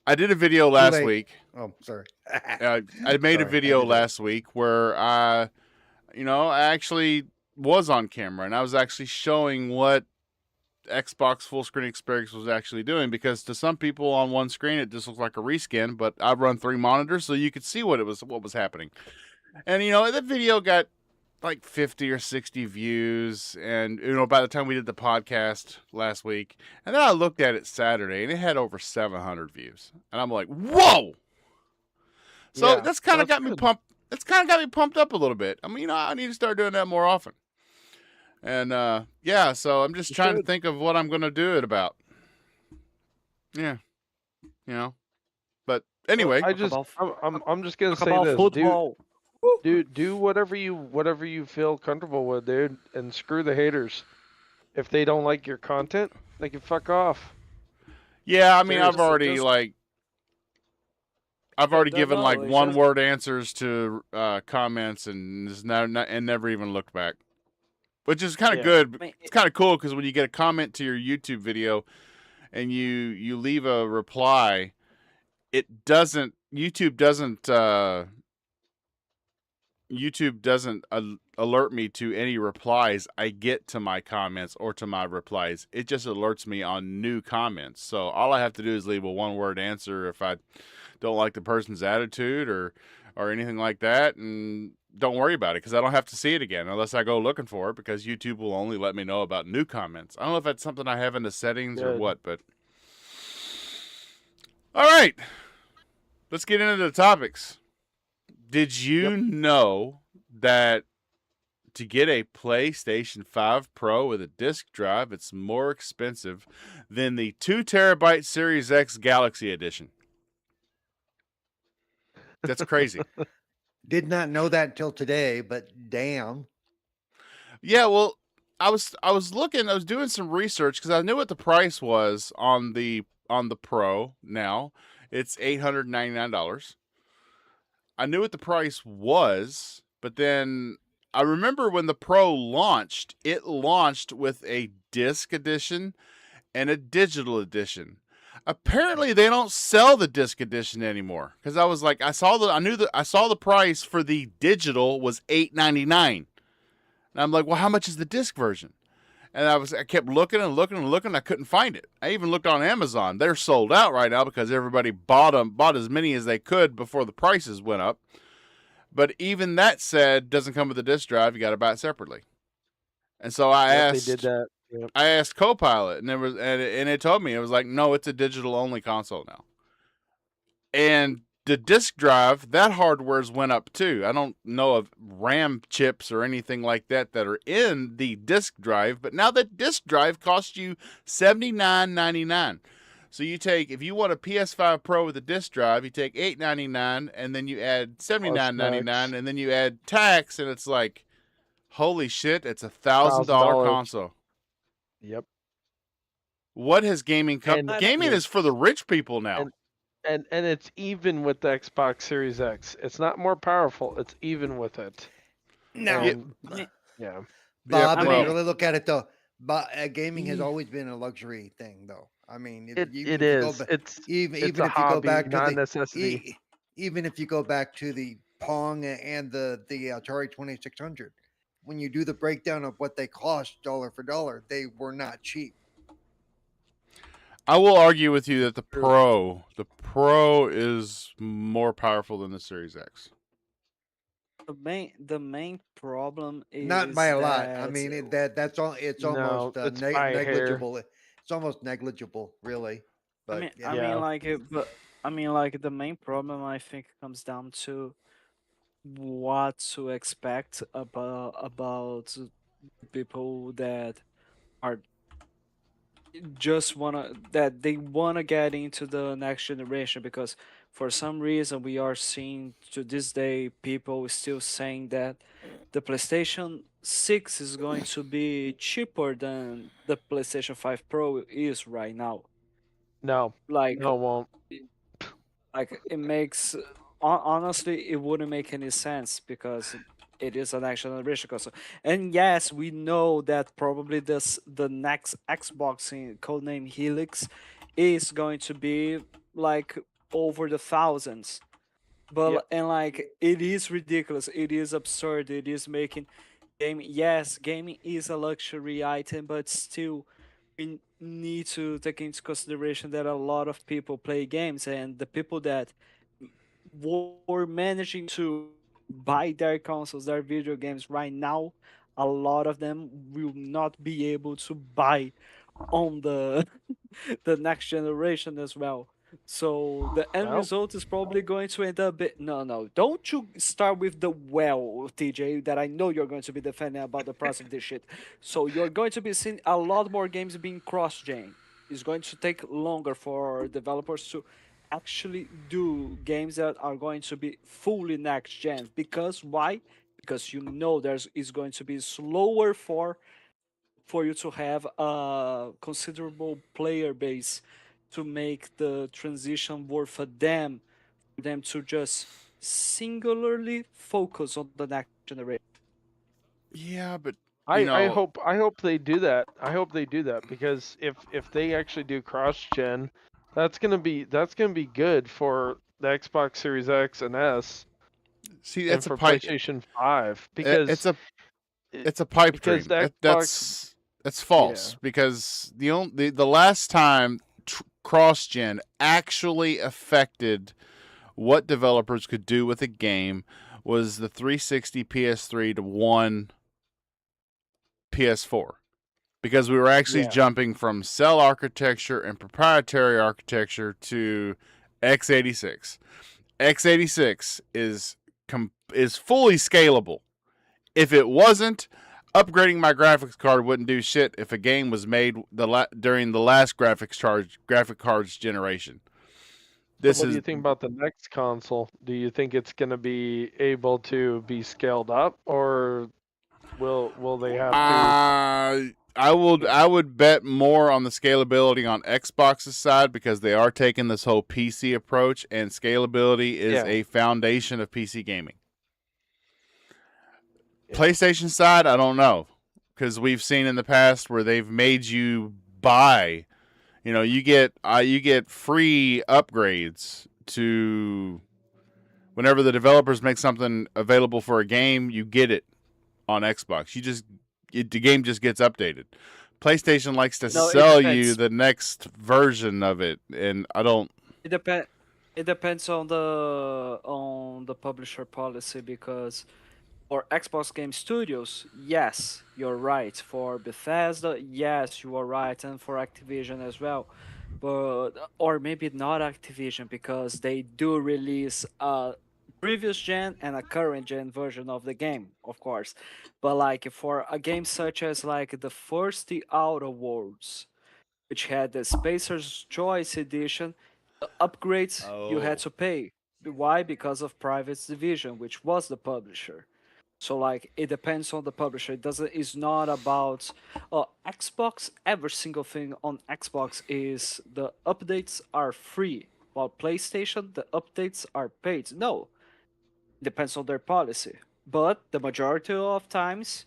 S1: I did a video last week.
S2: Oh, sorry.
S1: I made a video last week where I actually was on camera and I was actually showing what Xbox full screen experience was actually doing, because to some people on one screen it just looks like a reskin, but I run 3 monitors so you could see what was happening. And that video got like 50 or 60 views, and by the time we did the podcast last week, and then I looked at it Saturday and it had over 700 views, and I'm like, whoa. So that's kind of got me pumped. It's kind of got me pumped up a little bit. I mean, I need to start doing that more often. And so I'm just trying to think of what I'm going to do it about. Yeah. Anyway,
S3: I
S4: Talk
S3: just
S4: about
S3: I'm just gonna
S4: talk
S3: say
S4: about
S3: this,
S4: football.
S3: do whatever you feel comfortable with, dude, and screw the haters. If they don't like your content, they can fuck off.
S1: yeah, I mean, I've
S3: Seriously.
S1: already
S4: Just
S1: like I've already
S4: don't
S1: given like
S4: know. It's
S1: one
S4: just
S1: word answers to comments and and never even looked back, which is kind of
S3: Yeah.
S1: good.
S4: I mean,
S1: It's kind of cool because when you get a comment to your YouTube video and you leave a reply, it doesn't YouTube doesn't alert me to any replies I get to my comments or to my replies. It just alerts me on new comments. So all I have to do is leave a one-word answer if I don't like the person's attitude or anything like that, and don't worry about it because I don't have to see it again unless I go looking for it because YouTube will only let me know about new comments. I don't know if that's something I have in the settings or
S3: Good.
S1: what, but all right. Let's get into the topics. Did you know that to get a PlayStation 5 Pro with a disc drive, it's more expensive than the 2 terabyte Series X Galaxy Edition? That's crazy.
S2: Did not know that until today, but damn.
S1: Yeah, well, I was looking, I was doing some research because I knew what the price was on the Pro. Now it's $899. I knew what the price was, but then I remember when the Pro launched, it launched with a disc edition and a digital edition. Apparently they don't sell the disc edition anymore because I was like I saw the price for the digital was $899. And I'm like, "Well, how much is the disc version?" And I kept looking and looking and looking. I couldn't find it. I even looked on Amazon. They're sold out right now because everybody bought as many as they could before the prices went up. But even that said, doesn't come with a disc drive. You got to buy it separately. And so
S3: Yep, they did that. Yep.
S1: I asked Copilot, and it told me it was like, no, it's a digital only console now. And the disk drive, that hardware's went up too. I don't know of RAM chips or anything like that that are in the disk drive, but now that disk drive costs you $79.99. So you take, if you want a PS5 Pro with a disk drive, you take $899 and then you add $79.99 and then you add tax, and it's like, holy shit, it's $1,000
S3: $1,000.
S1: console.
S3: Yep.
S1: What has gaming come?
S3: And-
S1: Gaming is for the rich people now.
S3: And it's even with the Xbox Series X. It's not more powerful. It's even with it.
S2: Now,
S3: And- yeah.
S2: Bob, if
S1: well-
S2: you really look at it though, but gaming has always been a luxury thing, though. I mean,
S3: It
S2: even
S3: it
S2: if you go
S3: is.
S2: back-
S3: It's
S2: even
S3: it's
S2: even
S3: a
S2: if you go
S3: hobby,
S2: back to
S3: not a
S2: the
S3: necessity.
S2: even if you go back to the Pong and the Atari 2600, when you do the breakdown of what they cost dollar for dollar, they were not cheap.
S1: I will argue with you that the Pro is more powerful than the Series X.
S4: the main problem is
S2: Not by a lot. I
S4: that
S2: mean, that's all. It's
S3: No,
S2: almost
S3: it's by a hair.
S2: negligible. It's almost negligible, really. But
S4: I
S2: yeah.
S3: Yeah.
S4: mean, like, I mean, like, the main problem I think comes down to what to expect about people that are just they wanna get into the next generation, because for some reason we are seeing to this day people still saying that the PlayStation 6 is going to be cheaper than the PlayStation 5 Pro is right now.
S3: No,
S4: Like,
S3: no, it won't.
S4: it makes honestly, it wouldn't make any sense because it is an next generation console. And yes, we know that probably the next Xbox, in codename Helix, is going to be like over the thousands. But
S3: Yep.
S4: and like, it is ridiculous, it is absurd, it is making gaming. Yes, gaming is a luxury item, but still we need to take into consideration that a lot of people play games, and the people that were managing to buy their consoles, their video games right now, a lot of them will not be able to buy on the the next generation as well. So the end
S3: Well-
S4: result is probably going to end up no, don't you start with the TJ, that I know you're going to be defending about the price of this shit. So you're going to be seeing a lot more games being cross-gen. It's going to take longer for developers to actually do games that are going to be fully next gen. Because why? Because there's is going to be slower for you to have a considerable player base to make the transition worth for them to just singularly focus on the next generation.
S1: Yeah, but
S3: I hope they do that. I hope they do that because if they actually do cross gen, that's gonna be good for the Xbox Series X and S
S1: see,
S3: and
S1: that's a
S3: for
S1: pipe.
S3: PlayStation 5
S1: It's
S3: because
S1: a it's a pipe
S3: because
S1: dream.
S3: the Xbox
S1: That's false because the last time cross gen actually affected what developers could do with a game was the 360 PS3 to one PS4 because we were actually
S3: yeah
S1: jumping from cell architecture and proprietary architecture to x86. x86 is fully scalable. If it wasn't, upgrading my graphics card wouldn't do shit if a game was made during the last graphic cards generation. This
S3: what do
S1: is
S3: you think about the next console? Do you think it's gonna be able to be scaled up or will they have to
S1: I would bet more on the scalability on Xbox's side because they are taking this whole PC approach, and scalability is
S3: Yeah.
S1: a foundation of PC gaming.
S3: Yeah.
S1: PlayStation side, I don't know, because we've seen in the past where they've made you buy. You get free upgrades to whenever the developers make something available for a game, you get it on Xbox. The game just gets updated. PlayStation likes to
S4: No, it
S1: sell you
S4: depends.
S1: the next version of it, and I don't.
S4: It depend. It depends on the publisher policy because for Xbox Game Studios, yes, you're right. For Bethesda, yes, you are right, and for Activision as well. But or maybe not Activision because they do release a previous gen and a current gen version of the game, of course. But like for a game such as like the first The Outer Worlds, which had the Spacer's Choice Edition, the upgrades you had
S1: Oh.
S4: to pay. Why? Because of Private's Division, which was the publisher. So like it depends on the publisher. It doesn't. It's not about Xbox. Every single thing on Xbox is the updates are free, while PlayStation the updates are paid. No, it depends on their policy. But the majority of times,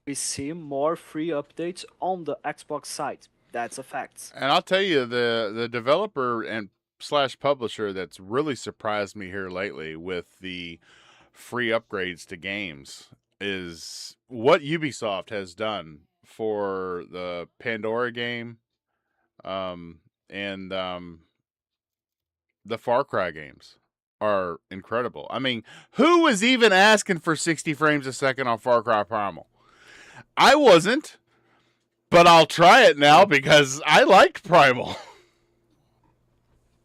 S4: we see more free updates on the Xbox side. That's a fact.
S1: And I'll tell you, the developer and slash publisher that's really surprised me here lately with the free upgrades to games is what Ubisoft has done for the Pandora game, and the Far Cry games are incredible. I mean, who was even asking for 60 frames a second on Far Cry Primal? I wasn't, but I'll try it now because I liked Primal.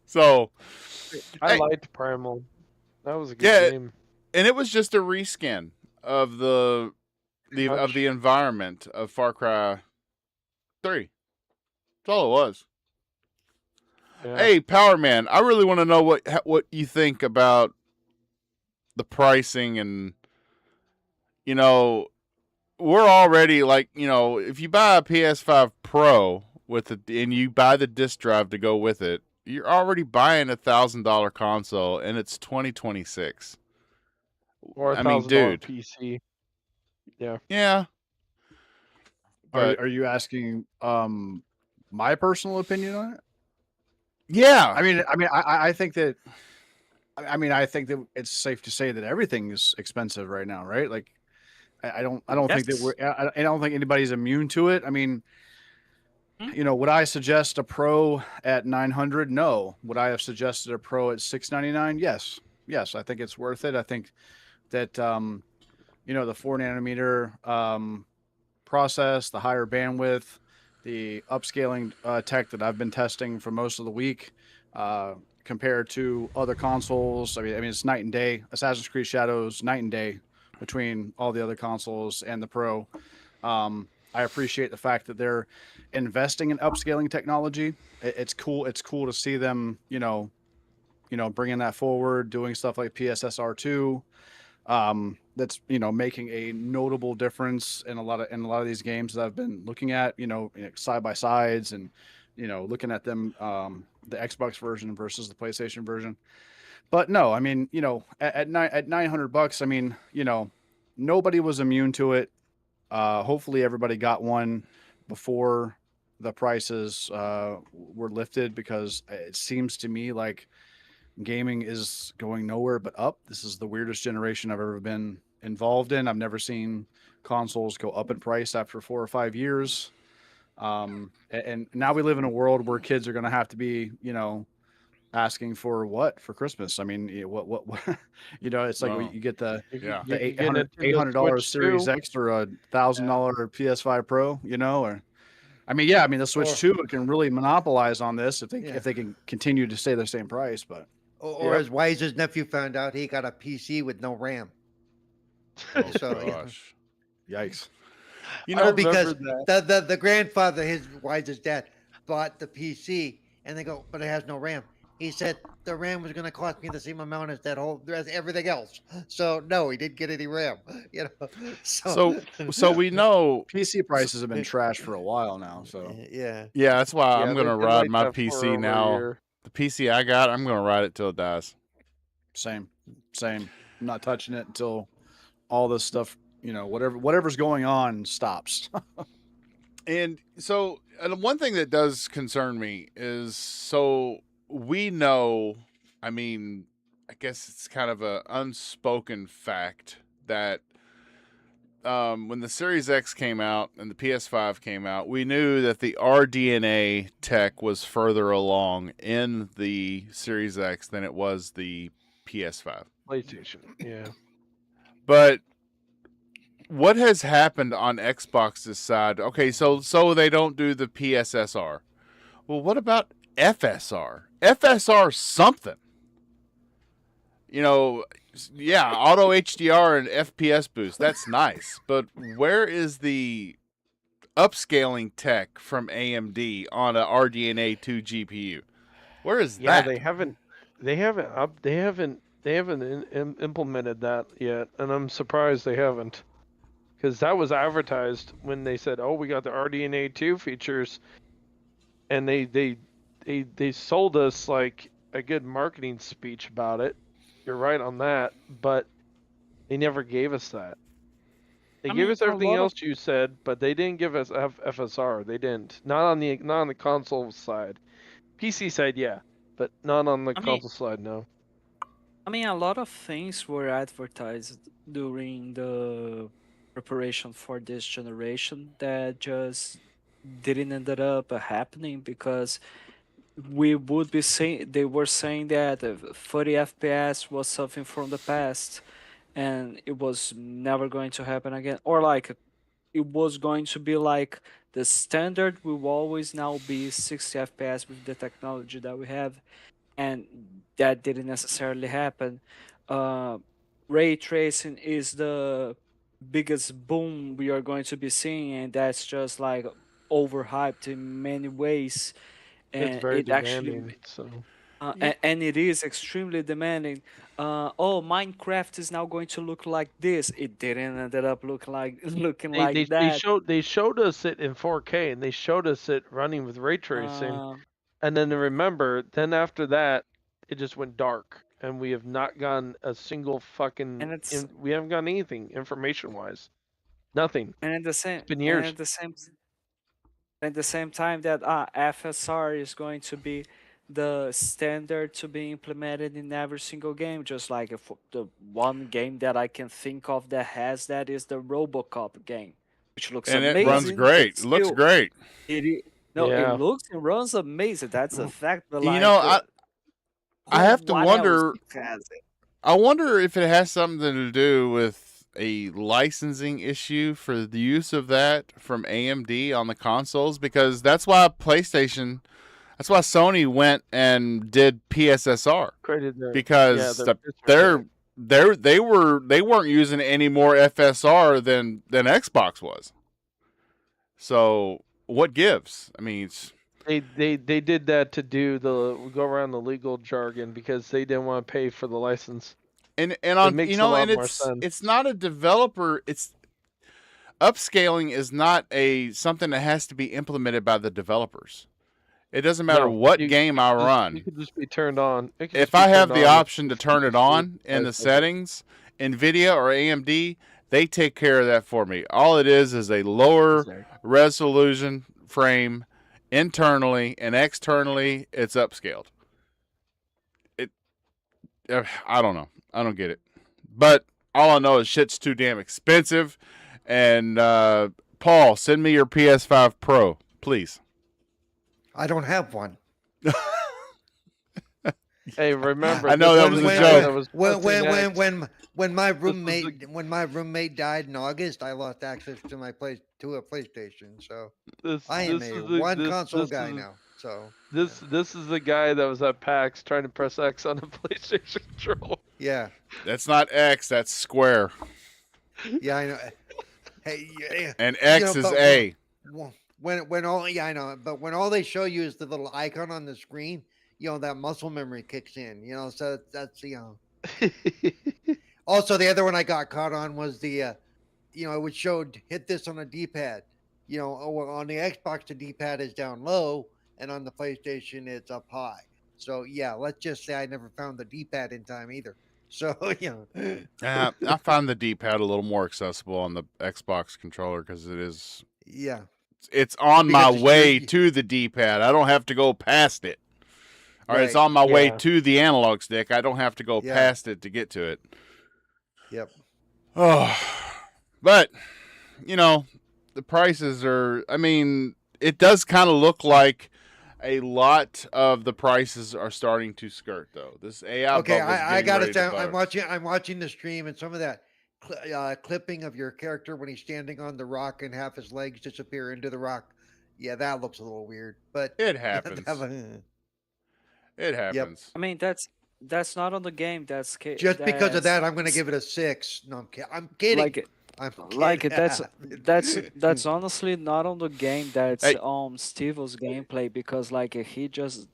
S1: So,
S3: I
S1: hey,
S3: liked Primal. That was a good
S1: Yeah,
S3: game.
S1: and it was just a reskin of the
S3: Much.
S1: environment of Far Cry 3. That's all it was.
S3: Yeah.
S1: Hey, Power Man, I really want to know what you think about the pricing, and we're already like, if you buy a PS5 Pro with it and you buy the disc drive to go with it, you're already buying $1,000 console, and it's 2026.
S3: Or
S1: I mean,
S3: $1,000
S1: dude,
S3: PC. Yeah.
S1: yeah, but
S5: Are you asking my personal opinion on it?
S1: yeah,
S5: I think that. I think that it's safe to say that everything is expensive right now, right? Like, I don't think that
S4: Yes.
S5: I don't think anybody's immune to it. I mean,
S4: Hmm?
S5: would I suggest a Pro at 900? No. Would I have suggested a Pro at 699? Yes. Yes, I think it's worth it. I think that the 4 nanometer process, the higher bandwidth, the upscaling tech that I've been testing for most of the week, compared to other consoles. I mean, it's night and day. Assassin's Creed Shadows, night and day between all the other consoles and the Pro. I appreciate the fact that they're investing in upscaling technology. It's cool. It's cool to see them, bringing that forward, doing stuff like PSSR 2. That's making a notable difference in a lot of these games that I've been looking at, side by sides, and looking at them, the Xbox version versus the PlayStation version. But no, I mean, at $900, I mean, nobody was immune to it. Hopefully everybody got one before the prices were lifted, because it seems to me like gaming is going nowhere but up. This is the weirdest generation I've ever been involved in. I've never seen consoles go up in price after 4 or 5 years. And now we live in a world where kids are going to have to be, asking for what for Christmas. I mean, what it's like
S1: Wow.
S5: you get the
S1: Yeah.
S3: You
S5: the
S3: can get
S5: $800
S3: Switch
S5: Series
S3: 2.
S5: X or a $1,000 PS5 Pro, or I mean, yeah, I mean the Switch
S2: Or-
S5: 2 can really monopolize on this if
S2: Yeah.
S5: they can continue to stay the same price. But
S2: Or
S3: Yep.
S2: as Wise's nephew found out, he got a PC with no RAM.
S1: Oh,
S2: So, yeah.
S1: gosh.
S5: yikes.
S1: You
S3: I
S1: know,
S2: No, because
S3: remember that.
S2: the grandfather, his Wise's dad, bought the PC, and they go, but it has no RAM. He said the RAM was going to cost me the same amount as as everything else. So no, he didn't get any RAM.
S1: so we know.
S5: PC prices have been trashed for a while now, so
S2: yeah.
S1: Yeah, that's why
S3: Yeah,
S1: I'm
S3: they've
S1: gonna
S3: been
S1: ride
S3: like
S1: my
S3: that for
S1: PC
S3: over a
S1: now.
S3: year.
S1: The PC I got, I'm gonna ride it till it dies.
S5: same. I'm not touching it until all this stuff, whatever's going on stops.
S1: And so, and one thing that does concern me is, so we know, I mean, I guess it's kind of a unspoken fact that when the Series X came out and the PS5 came out, we knew that the RDNA tech was further along in the Series X than it was the PS5.
S3: PlayStation. Yeah.
S1: But what has happened on Xbox's side? Okay, so they don't do the PSSR. Well, what about FSR? FSR something. Yeah, auto HDR and FPS boost. That's nice. But where is the upscaling tech from AMD on a RDNA 2 GPU? Where is
S3: Yeah,
S1: that?
S3: they haven't implemented that yet, and I'm surprised they haven't, because that was advertised when they said, "Oh, we got the RDNA 2 features," and they sold us like a good marketing speech about it. You're right on that, but they never gave us that. They
S4: I
S3: gave
S4: mean,
S3: us
S4: a
S3: everything
S4: lot of-
S3: else you said, but they didn't give us FSR. They didn't. Not on the console side. PC side, yeah, but not on the
S4: I mean-
S3: console side. No.
S4: I mean, a lot of things were advertised during the preparation for this generation that just didn't ended up happening, because we would be saying they were saying that 30 FPS was something from the past, and it was never going to happen again, or like it was going to be like the standard will always now be 60 FPS with the technology that we have, and that didn't necessarily happen. Ray tracing is the biggest boom we are going to be seeing, and that's just like overhyped in many ways. And
S3: It's very
S4: it actually
S3: demanding. So
S4: and it is extremely demanding. Oh, Minecraft is now going to look like this. It didn't ended up looking like
S3: they
S4: that.
S3: showed us it in 4K, and they showed us it running with ray tracing.
S4: Uh,
S3: And then remember, then after that, it just went dark, and we have not gotten a single fucking.
S4: And it's-
S3: We haven't gotten anything information wise. Nothing.
S4: and at the same
S3: been
S4: and
S3: years.
S4: at the same time that FSR is going to be the standard to be implemented in every single game, just like if the one game that I can think of that has that is the RoboCop game, which looks
S1: And
S4: amazing.
S1: it runs great.
S4: but
S1: It looks
S4: still,
S1: great.
S4: No,
S3: Yeah.
S4: it looks and runs amazing. That's a fact. But
S1: You
S4: like,
S1: know, I have to
S4: what
S1: wonder-
S4: else has it?
S1: I wonder if it has something to do with a licensing issue for the use of that from AMD on the consoles, because that's why Sony went and did PSSR,
S3: Created their,
S1: because they weren't using any more FSR than Xbox was. So what gives? I mean,
S3: They did that to do go around the legal jargon because they didn't want to pay for the license.
S1: And
S3: It
S1: on
S3: makes
S1: you
S3: a
S1: know,
S3: lot
S1: and
S3: more sense.
S1: it's not a developer. It's upscaling is not a something that has to be implemented by the developers. It doesn't matter
S3: No,
S1: what
S3: you
S1: game
S3: could
S1: I
S3: just-
S1: run.
S3: You could just be turned on. It could
S1: If
S3: just be
S1: I have
S3: turned
S1: the
S3: on with
S1: option to turn it
S3: PC
S1: on in the
S3: devices.
S1: settings, NVIDIA or AMD, they take care of that for me. All it is a lower resolution frame internally, and externally it's upscaled. I don't know. I don't get it. But all I know is shit's too damn expensive. And Paul, send me your PS5 Pro, please.
S2: I don't have one.
S3: Hey, remember?
S1: I know
S3: this
S1: that
S3: is
S1: was
S3: the
S1: a
S3: guy
S1: joke.
S3: that was pressing X.
S2: When my
S3: was
S2: roommate died in August, I lost access to a PlayStation. So I am
S3: This
S2: a
S3: is the
S2: one
S3: this
S2: console
S3: this
S2: guy
S3: is
S2: now. So
S3: this is the guy that was at PAX trying to press X on a PlayStation controller.
S2: yeah,
S1: That's not X, that's square.
S2: yeah, I know. Hey, yeah,
S1: And X
S2: know,
S1: is
S2: but
S1: A.
S2: when all I know, but when all they show you is the little icon on the screen, that muscle memory kicks in. So that's Also, the other one I got caught on was it would show hit this on a D-pad. On the Xbox the D-pad is down low, and on the PlayStation it's up high. So yeah, let's just say I never found the D-pad in time either. So
S1: I find the D-pad a little more accessible on the Xbox controller because
S2: yeah,
S1: it's on my
S2: Because it's
S1: way
S2: your-
S1: to the D-pad. I don't have to go past it. All right, it's
S2: Right.
S1: on my way
S3: Yeah.
S1: to the analog stick. I don't have to go
S2: Yeah.
S1: past it to get to it.
S2: yep.
S1: Oh, but the prices are. I mean, it does kind of look like a lot of the prices are starting to skirt, though. This AI
S2: Okay,
S1: bubble's
S2: I
S1: getting
S2: gotta
S1: ready to
S2: say, I'm
S1: burst.
S2: watching the stream, and some of that clipping of your character when he's standing on the rock and half his legs disappear into the rock. Yeah, that looks a little weird, but
S1: It happens. It happens.
S4: I mean, that's not on the game.
S2: just because of
S4: that's
S2: that, I'm gonna give it a 6. No, I'm kidding.
S4: like
S2: I'm
S4: like
S2: kidding.
S4: that's honestly not on the game. That's
S1: Hey.
S4: Stevo's gameplay because like his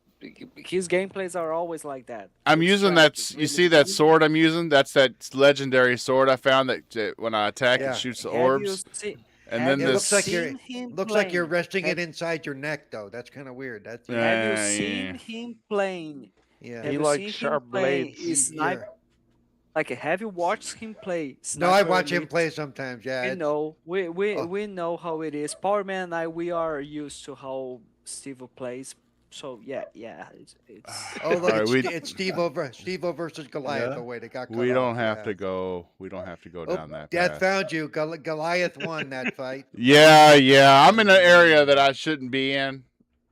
S4: gameplays are always like that.
S1: I'm
S4: It's
S1: using
S4: trash.
S1: that.
S4: It's
S1: You
S4: really
S1: see that
S4: good.
S1: sword I'm using? That's that legendary sword I found that when I attack,
S2: Yeah.
S1: it shoots the
S4: Have you
S1: orbs.
S4: see-
S1: And
S4: have
S1: then
S2: It
S4: you
S2: looks like
S1: this.
S2: you're-
S4: seen him
S2: Looks like you're
S4: playing?
S2: resting
S4: Have,
S2: it inside your neck, though. That's kind of weird. That's
S1: Yeah.
S4: have you
S1: yeah.
S4: seen him playing?
S2: yeah.
S4: Have
S3: He
S4: you
S3: likes
S4: seen him
S3: sharp
S4: playing
S3: blades.
S4: sniper? Like, have you watched him play
S2: No, I
S4: Sniper
S2: watch him
S4: Elite?
S2: play sometimes. Yeah.
S4: We
S2: it's-
S4: know,
S2: Oh.
S4: we know how it is. Power Man and I, we are used to how Steve plays. So yeah, it's
S2: Oh, look,
S1: Alright,
S2: it's Steve-O versus Goliath.
S5: Yeah.
S2: Oh wait, it got cut
S1: We don't
S2: off,
S1: have
S2: yeah.
S1: to go. We don't have to go
S2: Oh,
S1: down that
S2: Dad
S1: path.
S2: found you. Goliath won that fight.
S1: Yeah. I'm in an area that I shouldn't be in.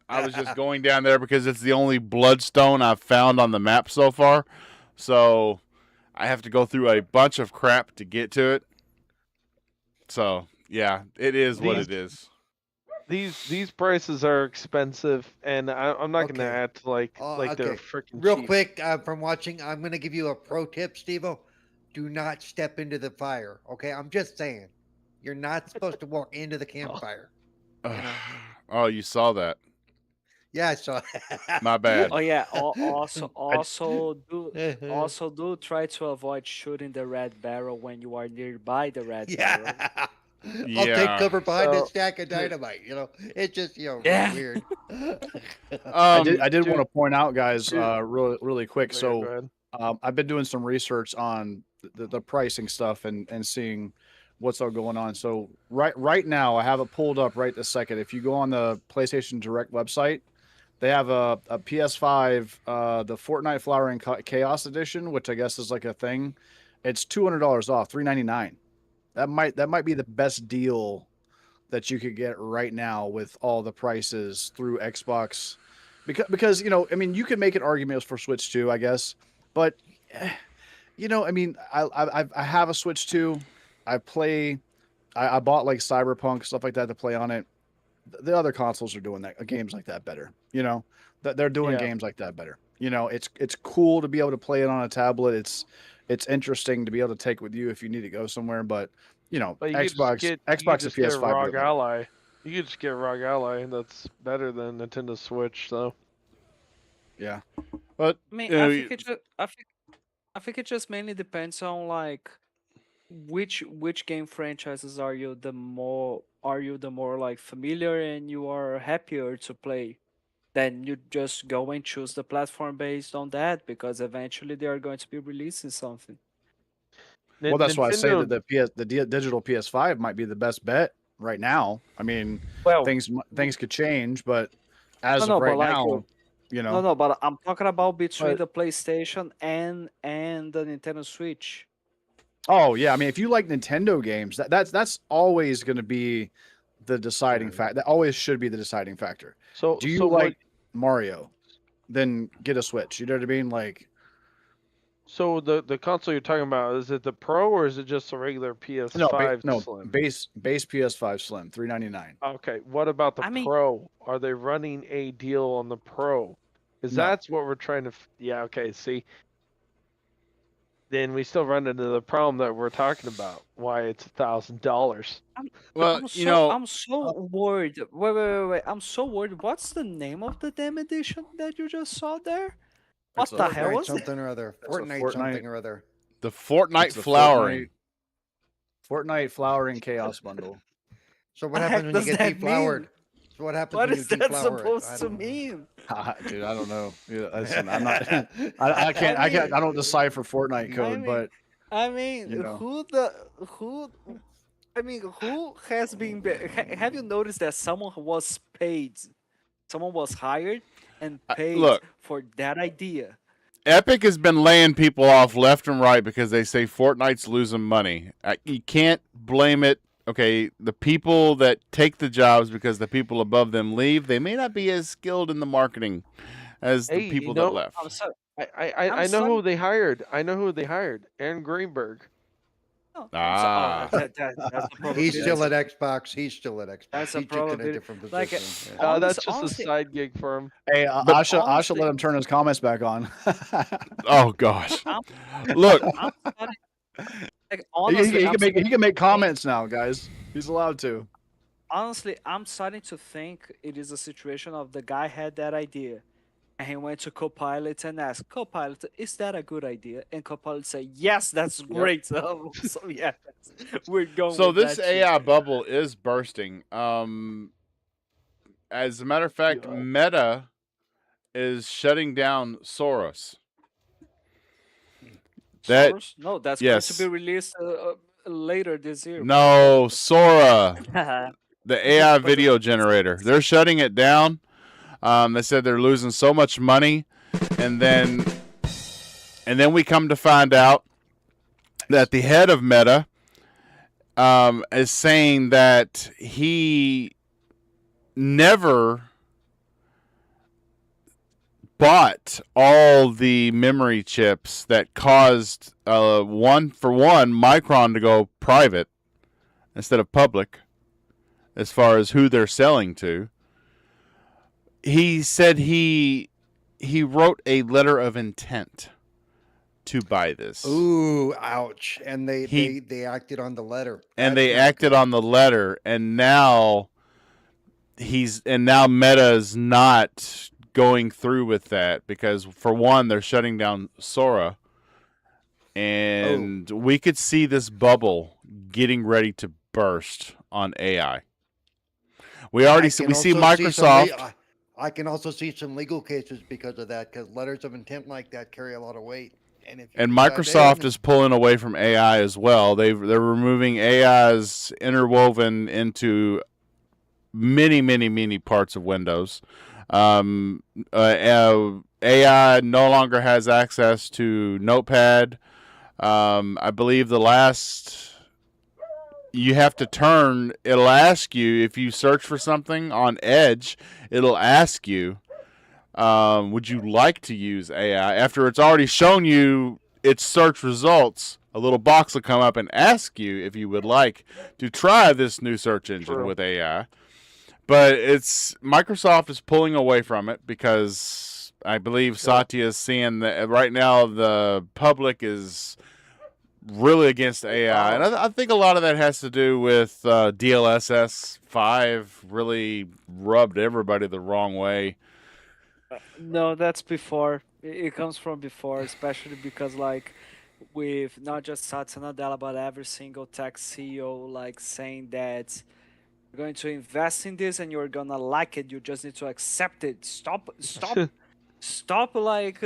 S1: I was just going down there because it's the only bloodstone I've found on the map so far. So I have to go through a bunch of crap to get to it. So yeah, it is what
S3: These-
S1: it is.
S3: These prices are expensive, and I'm not gonna
S2: Okay.
S3: act like they're
S2: Okay.
S3: freaking
S2: Real
S3: cheap.
S2: quick, from watching, I'm going to give you a pro tip, Steve-O. Do not step into the fire. Okay, I'm just saying. You're not supposed to walk into the campfire.
S1: Oh, you saw that.
S2: Yeah, I saw.
S1: My bad.
S4: oh yeah. Also do try to avoid shooting the red barrel when you are nearby the red barrel.
S2: Yeah. I'll
S1: Yeah.
S2: take cover behind a
S3: So-
S2: stack of dynamite. It's just
S4: Yeah.
S2: weird.
S5: I did
S3: dude-
S5: want to point out, guys,
S3: dude.
S5: really quick.
S3: Oh, yeah,
S5: So
S3: go ahead.
S5: I've been doing some research on the pricing stuff and seeing what's all going on. So right now, I have it pulled up right this second. If you go on the PlayStation Direct website, they have a PS5, the Fortnite Flowering Chaos Edition, which I guess is like a thing. It's $200 off, $399. That might be the best deal that you could get right now with all the prices through Xbox, because I mean, you can make an argument for Switch 2, I guess, but I mean, I have a Switch 2. I bought like Cyberpunk, stuff like that to play on it. The other consoles are doing games like that better. They're doing
S3: Yeah.
S5: games like that better. It's cool to be able to play it on a tablet. It's interesting to be able to take with you if you need to go somewhere. But
S3: But you could just
S5: Xbox
S3: get,
S5: and
S3: you could just get a
S5: PS5.
S3: ROG
S5: do it.
S3: Ally. You could just get ROG Ally, that's better than Nintendo Switch, so.
S5: Yeah.
S1: But
S4: I mean,
S1: you know,
S4: I think it just mainly depends on like which game franchises are you the more like familiar and you are happier to play. Then you just go and choose the platform based on that because eventually they are going to be releasing something.
S5: Well, that's why I say that
S3: Nintendo,
S5: the digital PS5 might be the best bet right now. I mean,
S4: Well,
S5: things could change, but as
S4: no,
S5: of
S4: no, but
S5: right
S4: like
S5: now, you know.
S4: no, but I'm talking about between
S5: But
S4: the PlayStation and the Nintendo Switch.
S5: oh yeah, I mean, if you like Nintendo games, that's always going to be the deciding fact. That always should be the deciding factor.
S3: so
S5: Do you
S3: so
S5: like
S3: what?
S5: Mario? Then get a Switch. You know what I mean? Like,
S3: So the console you're talking about, is it the Pro or is it just a regular PS5
S5: no,
S3: Slim?
S5: base PS5 Slim, $399.
S3: Okay, what about the
S4: I mean,
S3: Pro? Are they running a deal on the Pro? Because
S5: No.
S3: that's what we're trying to. Yeah, okay. See, then we still run into the problem that we're talking about. Why it's $1,000?
S1: well,
S4: I'm
S1: you
S4: so
S1: know,
S4: I'm so worried. Wait. I'm so worried. What's the name of the damn edition that you just saw there? What
S5: It's a
S4: the hell
S2: Fortnite
S4: was it?
S2: something or other.
S5: That's a
S2: Fortnite something or other.
S1: the Fortnite
S5: It's the
S1: flowering.
S5: Fortnite Flowering Chaos Bundle.
S2: So
S4: The
S2: what
S4: heck
S2: happens when you
S4: does
S2: get
S4: that
S2: deflowered?
S4: mean?
S2: So what happens
S4: What
S2: when you
S4: is that
S2: deflower it?
S4: supposed
S2: I
S4: to
S2: don't know.
S4: mean?
S5: Dude, I don't know. Yeah, listen, I'm not. I can't. I don't decipher Fortnite code,
S4: mean-
S5: but
S4: I mean,
S5: You know.
S4: who? I mean, who has been? Have you noticed that someone was paid? Someone was hired and paid
S1: look.
S4: for that idea.
S1: Epic has been laying people off left and right because they say Fortnite's losing money. You can't blame it. Okay, the people that take the jobs because the people above them leave, they may not be as skilled in the marketing as the
S3: Hey,
S1: people that left.
S4: I'm sorry.
S3: I know who they hired. I know who they hired. Aaron Greenberg.
S4: No,
S1: Ah.
S4: that's the problem.
S2: He's still at Xbox. He's still at Xbox.
S4: That's a
S2: He's just in a
S4: probability.
S2: different
S4: Like,
S2: position.
S3: That's just
S4: honestly,
S3: a side gig for him.
S5: hey,
S1: But
S5: I should
S4: honestly-
S5: let him turn his comments back on.
S1: Oh gosh.
S4: I'm-
S1: Look,
S4: I'm starting, like, honestly,
S5: he can make comments now, guys. He's allowed to.
S4: honestly, I'm starting to think it is a situation of the guy had that idea, and he went to Copilot and asked Copilot, "Is that a good idea?" And Copilot said, "Yes, that's great." So yeah, we're going.
S1: so
S4: with
S1: this
S4: that shit.
S1: AI bubble is bursting. As a matter of fact,
S3: Yeah.
S1: Meta is shutting down Soros. That
S4: Source? No, that's
S1: yes.
S4: going to be released later this year.
S1: No, Sora,
S4: but-
S1: the AI video generator. They're shutting it down. They said they're losing so much money, and then we come to find out that the head of Meta is saying that he never bought all the memory chips that caused Micron to go private instead of public as far as who they're selling to. He said he wrote a letter of intent to buy this.
S2: Ooh, ouch! And they
S1: He-
S2: they acted on the letter.
S1: And
S2: That's
S1: they
S2: not
S1: acted
S2: good.
S1: on the letter, and now Meta's not going through with that because for one, they're shutting down Sora, and we could see this bubble getting ready to burst on AI. We
S2: I
S1: already
S2: can
S1: we see
S2: also some
S1: Microsoft.
S2: I can also see some legal cases because of that, because letters of intent like that carry a lot of weight. And if you
S1: And
S2: decide,
S1: Microsoft
S2: "Hey,
S1: is pulling away from AI as well. They're removing AI's interwoven into many parts of Windows. AI no longer has access to Notepad. I believe you have to turn. It'll ask you if you search for something on Edge. It'll ask you, would you like to use AI? After it's already shown you its search results, a little box will come up and ask you if you would like to try this new search engine
S3: True.
S1: with AI. But Microsoft is pulling away from it because I believe Satya is seeing that right now the public is really against AI, and I think a lot of that has to do with DLSS 5 really rubbed everybody the wrong way.
S4: No, that's before. It comes from before, especially because like with not just Satya Nadella but every single tech CEO like saying that you're going to invest in this and you're gonna like it. You just need to accept it. Stop like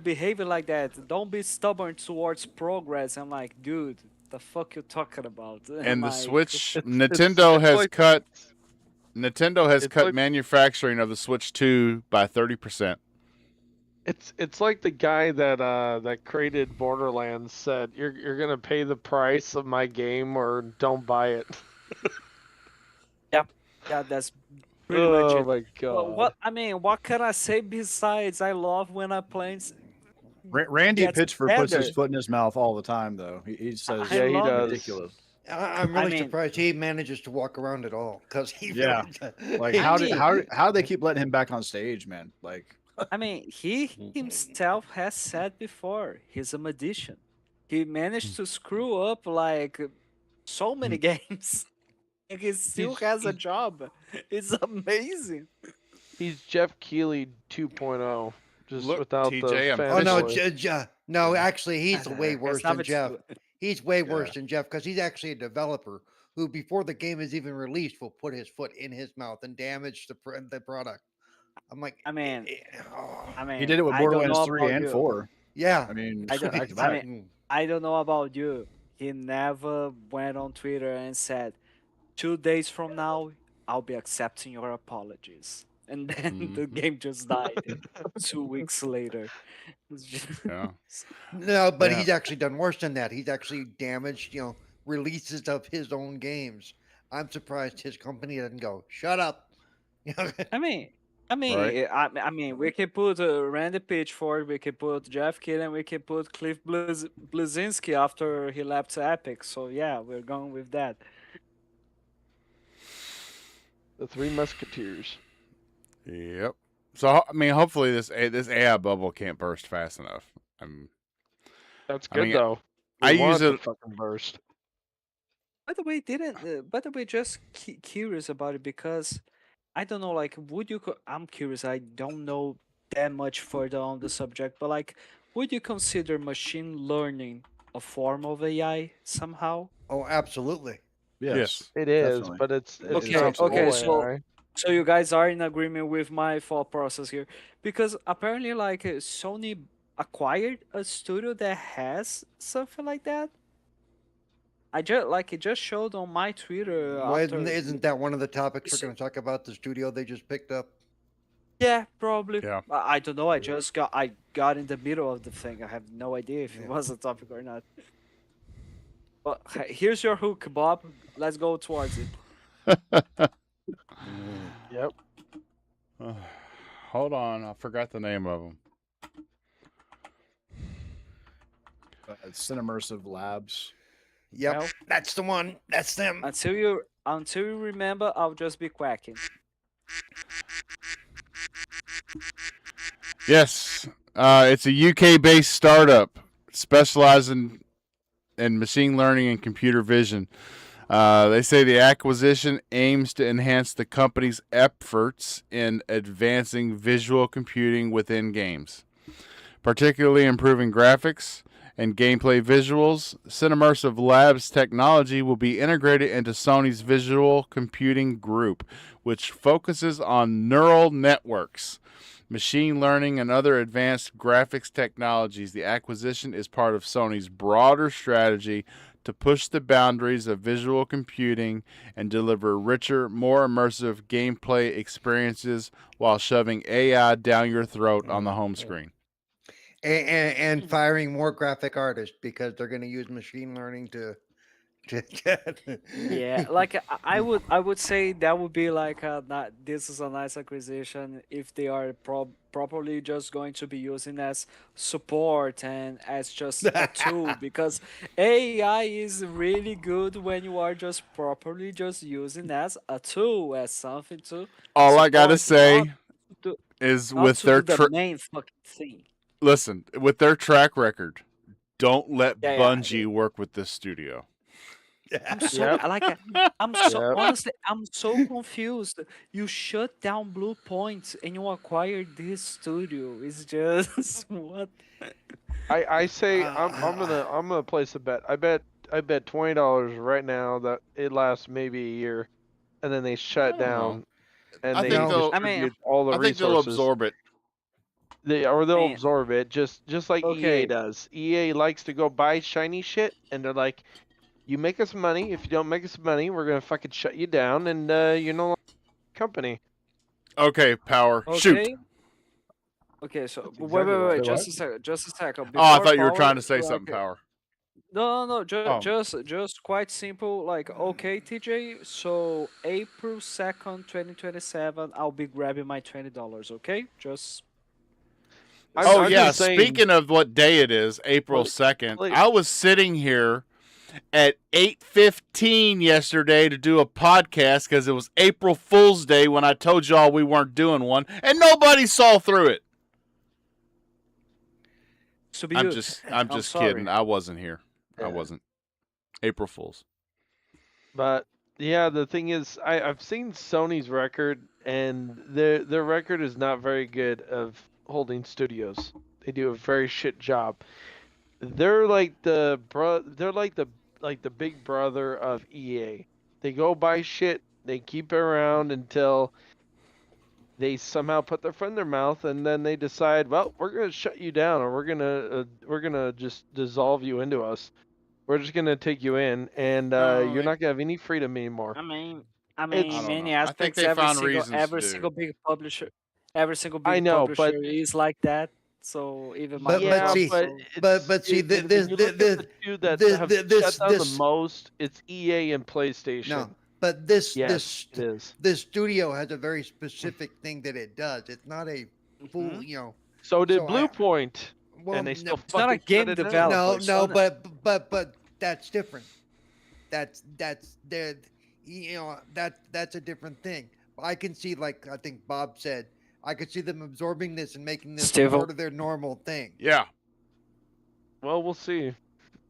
S4: behaving like that. Don't be stubborn towards progress. I'm like, dude, the fuck you talking about?
S1: And the
S4: Like,
S1: Switch,
S3: It's-
S1: Nintendo
S3: it's
S1: has
S3: like-
S1: cut. Nintendo has
S3: It's
S1: cut
S3: like-
S1: manufacturing of the Switch 2 by 30%.
S3: It's like the guy that created Borderlands said, "You're gonna pay the price of my game or don't buy it."
S4: yeah, that's pretty much
S3: Oh
S4: it.
S3: my
S4: Well,
S3: god!
S4: what I mean, what can I say besides I love when I play?
S5: Randy
S4: Gets
S5: Pitchford puts his
S4: better.
S5: foot in his mouth all the time, though. He says
S4: I
S3: Yeah, he
S4: love it.
S3: does.
S5: ridiculous.
S2: I'm
S4: I
S2: really
S4: mean-
S2: surprised he manages to walk around at all because he
S5: Yeah.
S2: really
S5: Like
S4: I
S5: how
S4: mean-
S5: how do they keep letting him back on stage, man? Like
S4: I mean, he himself has said before he's a magician. He managed to screw up like so many games, and he still has a job. It's amazing.
S3: He's Jeff Keighley 2.0, just
S1: Look,
S3: without
S1: TJ,
S3: the
S1: I'm
S2: Oh no,
S3: fanboy.
S2: no! Actually, he's way
S4: That's
S2: worse
S4: not
S2: than
S4: what
S2: Jeff.
S4: you-
S2: He's way worse than Jeff because he's actually a developer who, before the game is even released, will put his foot in his mouth and damage the product. I'm like,
S4: I mean,
S2: oh,
S4: I mean,
S5: he did it with
S4: I don't
S5: Borderlands
S4: know
S5: 3
S4: about
S5: and
S4: you.
S5: 4.
S2: yeah.
S5: I mean,
S4: I don't-
S5: back to
S4: I
S5: back.
S4: mean, I don't know about you. He never went on Twitter and said, 2 days from now, I'll be accepting your apologies. And then the game just died 2 weeks later. It's just-
S1: Yeah.
S2: No, but
S5: Yeah.
S2: he's actually done worse than that. He's actually damaged, releases of his own games. I'm surprised his company doesn't go, shut up. You know,
S4: I mean,
S1: Right.
S4: I mean, we can put Randy Pitchford, we can put Jeff Keighley, and we can put Cliff Bleszinski after he left Epic. So yeah, we're going with that.
S3: The Three Musketeers.
S1: Yep. So I mean, hopefully this AI bubble can't burst fast enough.
S3: That's
S1: I
S3: good
S1: mean,
S3: though.
S1: I
S3: We want
S1: use
S3: it to
S1: it-
S3: fucking burst.
S4: By the way, just curious about it because I don't know. Like, I'm curious. I don't know that much further on the subject, but like, would you consider machine learning a form of AI somehow?
S2: oh, absolutely.
S5: Yes.
S3: It is,
S5: definitely.
S3: but it's
S4: Okay,
S3: not
S4: okay,
S3: full
S4: so-
S3: AI.
S4: So you guys are in agreement with my thought process here, because apparently, like, Sony acquired a studio that has something like that. It just showed on my Twitter.
S2: Well,
S4: after-
S2: isn't that one of the topics
S4: So-
S2: we're going to talk about? The studio they just picked up.
S4: Yeah, probably.
S1: Yeah.
S4: I don't know. I got in the middle of the thing. I have no idea if it
S2: Yeah.
S4: was a topic or not. But here's your hook, Bob. Let's go towards it.
S3: Yep.
S1: Hold on, I forgot the name of them.
S5: It's Cinemmersive Labs.
S2: Yep,
S4: Well-
S2: that's the one. That's them.
S4: Until you remember, I'll just be quacking.
S1: Yes, it's a UK-based startup specializing in machine learning and computer vision. They say the acquisition aims to enhance the company's efforts in advancing visual computing within games, particularly improving graphics and gameplay visuals. Cinemmersive Labs technology will be integrated into Sony's visual computing group, which focuses on neural networks, machine learning, and other advanced graphics technologies. The acquisition is part of Sony's broader strategy to push the boundaries of visual computing and deliver richer, more immersive gameplay experiences while shoving AI down your throat on the home screen.
S2: And firing more graphic artists because they're going to use machine learning to
S4: Yeah, like I would say that would be like this is a nice acquisition if they are properly just going to be using as support and as just a tool, because AI is really good when you are just properly just using as a tool, as something to
S1: All I gotta
S4: support,
S1: say
S4: not to-
S1: is
S4: not
S1: with
S4: to
S1: their
S4: do the main fucking thing.
S1: listen, with their track record, don't let
S4: Yeah,
S1: Bungie work with this studio.
S4: I'm so
S3: Yep.
S4: I like I'm so
S3: Yep.
S4: honestly I'm so confused. You shut down Blue Point and you acquired this studio. It's just what?
S3: I say I'm
S2: Uh,
S3: gonna place a bet. I bet $20 right now that it lasts maybe a year, and then they
S4: I
S3: shut
S4: don't know.
S3: down and
S1: I
S3: they
S1: think
S2: No.
S1: they'll.
S4: I mean,
S3: distribute all the
S1: I think they'll
S3: resources.
S1: absorb it.
S3: They'll
S4: man,
S3: absorb it just like EA
S4: okay.
S3: does. EA likes to go buy shiny shit, and they're like, "You make us money. If you don't make us money, we're gonna fucking shut you down, and you're no longer a company."
S1: Okay, Power. Shoot.
S4: Okay. Okay, so
S3: That's
S4: wait,
S3: exactly
S4: wait,
S3: what.
S4: wait,
S5: Say what?
S4: just a second.
S1: Oh, I
S4: Before
S1: thought you were
S4: Power,
S1: trying to say
S4: like,
S1: something, Power.
S4: no,
S5: Oh,
S4: just quite simple. Like, okay, TJ. So April 2nd, 2027, I'll be grabbing my $20. Okay, just
S3: I'm
S1: Oh
S3: I'm
S1: yeah.
S3: just saying.
S1: Speaking of what day it is, April
S3: Play,
S1: 2nd.
S3: play,
S1: I was sitting here at 8:15 yesterday to do a podcast because it was April Fool's Day when I told y'all we weren't doing one, and nobody saw through it.
S4: to be
S1: I'm
S4: you.
S1: just
S4: I'm
S1: kidding.
S4: sorry.
S1: I wasn't here. I
S3: Yeah.
S1: wasn't. April Fools.
S3: But yeah, the thing is, I've seen Sony's record, and their record is not very good of holding studios. They do a very shit job. They're like they're like the big brother of EA. They go buy shit, they keep it around until they somehow put their foot in their mouth, and then they decide, well, we're gonna shut you down, or we're gonna just dissolve you into us. We're just gonna take you in, and
S1: No,
S3: you're not gonna have any freedom anymore.
S4: I mean, I mean,
S1: I
S3: It's
S4: in
S1: don't know.
S4: many
S1: I think
S4: aspects,
S1: they found reasons to
S4: every
S1: do.
S4: single big publisher, every single
S3: I
S4: big
S3: know, but
S4: publisher is like that. So even
S2: But
S3: yeah,
S2: see,
S3: but
S4: Microsoft. So
S2: but see,
S3: when you look at the two that have shut down the most, it's EA and PlayStation.
S2: no, but this
S3: Yes, it is.
S2: this studio has a very specific thing that it does. It's not a full,
S4: Mhm.
S2: you know.
S3: So did
S2: So
S3: Blue
S2: I
S3: Point,
S2: well,
S3: and they
S2: no,
S3: still
S4: it's not a
S3: fucking
S4: game
S3: shut it down.
S4: developer.
S2: no,
S4: It's
S2: no,
S4: not
S2: but that's different. That's the you know that's a different thing. I can see, like I think Bob said, I could see them absorbing this and making this
S4: Steve.
S2: part of their normal thing
S1: Yeah.
S3: Well, we'll see.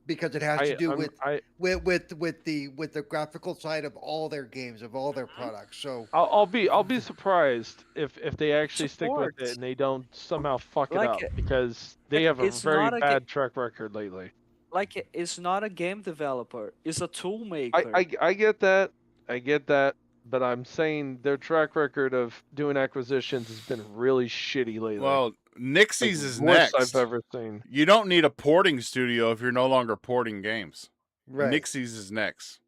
S2: because it has to do with
S3: I
S2: the graphical side of all their games, of all their products. So
S3: I'll be surprised if they actually stick with
S4: Support.
S3: it and they don't somehow fuck it
S4: Like
S3: up,
S4: it-
S3: because they
S4: like
S3: have a
S4: it's
S3: very
S4: not a
S3: bad track record lately.
S4: like it's not a game developer. It's a tool
S3: I,
S4: maker.
S3: I get that. I get that. But I'm saying their track record of doing acquisitions has been really shitty lately.
S1: Well,
S3: Like,
S1: Nixies is
S3: worst
S1: next.
S3: I've ever seen.
S1: You don't need a porting studio if you're no longer porting games.
S2: right.
S1: Nixies is next.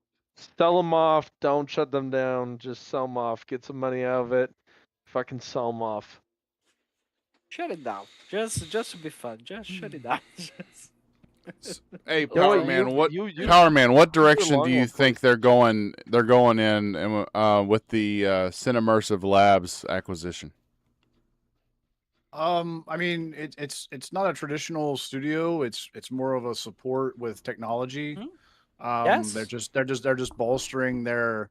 S3: Sell them off. Don't shut them down. Just sell them off. Get some money out of it. Fucking sell them off.
S4: Shut it down. Just to be fun. Just shut it down.
S1: Hey,
S3: You know
S1: Power
S3: what,
S1: Man, what
S3: you
S1: Power Man? What
S3: you're
S1: direction
S3: long
S1: do you
S3: on
S1: think they're going? They're going in with the Cinemmersive Labs acquisition.
S5: I mean, it's not a traditional studio. It's more of a support with technology.
S4: Yes.
S5: They're just bolstering their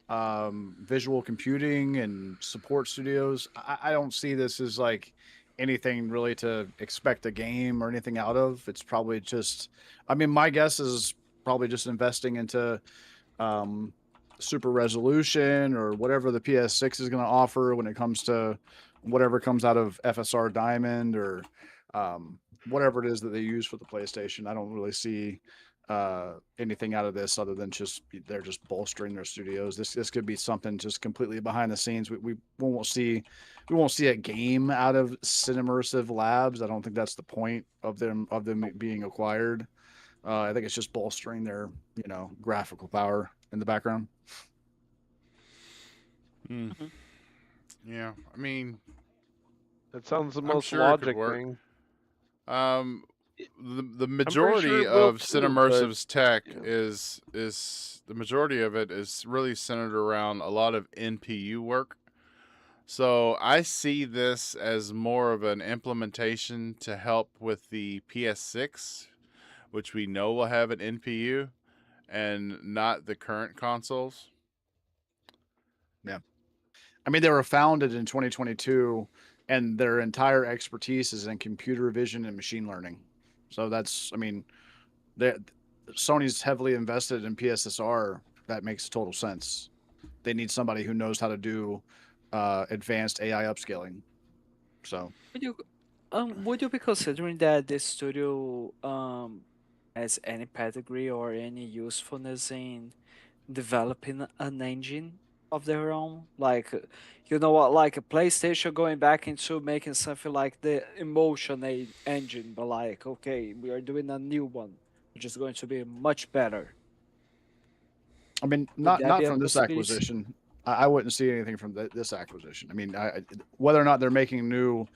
S5: visual computing and support studios. I don't see this as like anything really to expect a game or anything out of. It's probably just, I mean, my guess is probably just investing into super resolution or whatever the PS6 is going to offer when it comes to whatever comes out of FSR Diamond or whatever it is that they use for the PlayStation. I don't really see anything out of this other than just they're just bolstering their studios. This could be something just completely behind the scenes. We won't see a game out of Cinemmersive Labs. I don't think that's the point of them being acquired. I think it's just bolstering their graphical power in the background.
S4: Mm-hmm.
S1: Yeah, I mean,
S3: That sounds the
S1: I'm
S3: most
S1: sure it could
S3: logic
S1: work.
S3: thing.
S1: The majority
S3: sure it will
S1: of
S3: too, but-
S1: Cinemmersive's tech
S3: yeah.
S1: is the majority of it is really centered around a lot of NPU work. So I see this as more of an implementation to help with the PS6, which we know will have an NPU, and not the current consoles.
S5: I mean, they were founded in 2022, and their entire expertise is in computer vision and machine learning. So that's, I mean, Sony's heavily invested in PSSR. That makes total sense. They need somebody who knows how to do advanced AI upscaling. So
S4: would you be considering that the studio has any pedigree or any usefulness in developing an engine of their own? Like, you know what, like a PlayStation going back into making something like the Emotion engine, but like, okay, we are doing a new one, which is going to be much better.
S5: I mean,
S4: Would that
S5: not
S4: be a
S5: from this
S4: possibility?
S5: acquisition. I wouldn't see anything from this acquisition. I mean, whether or not they're making new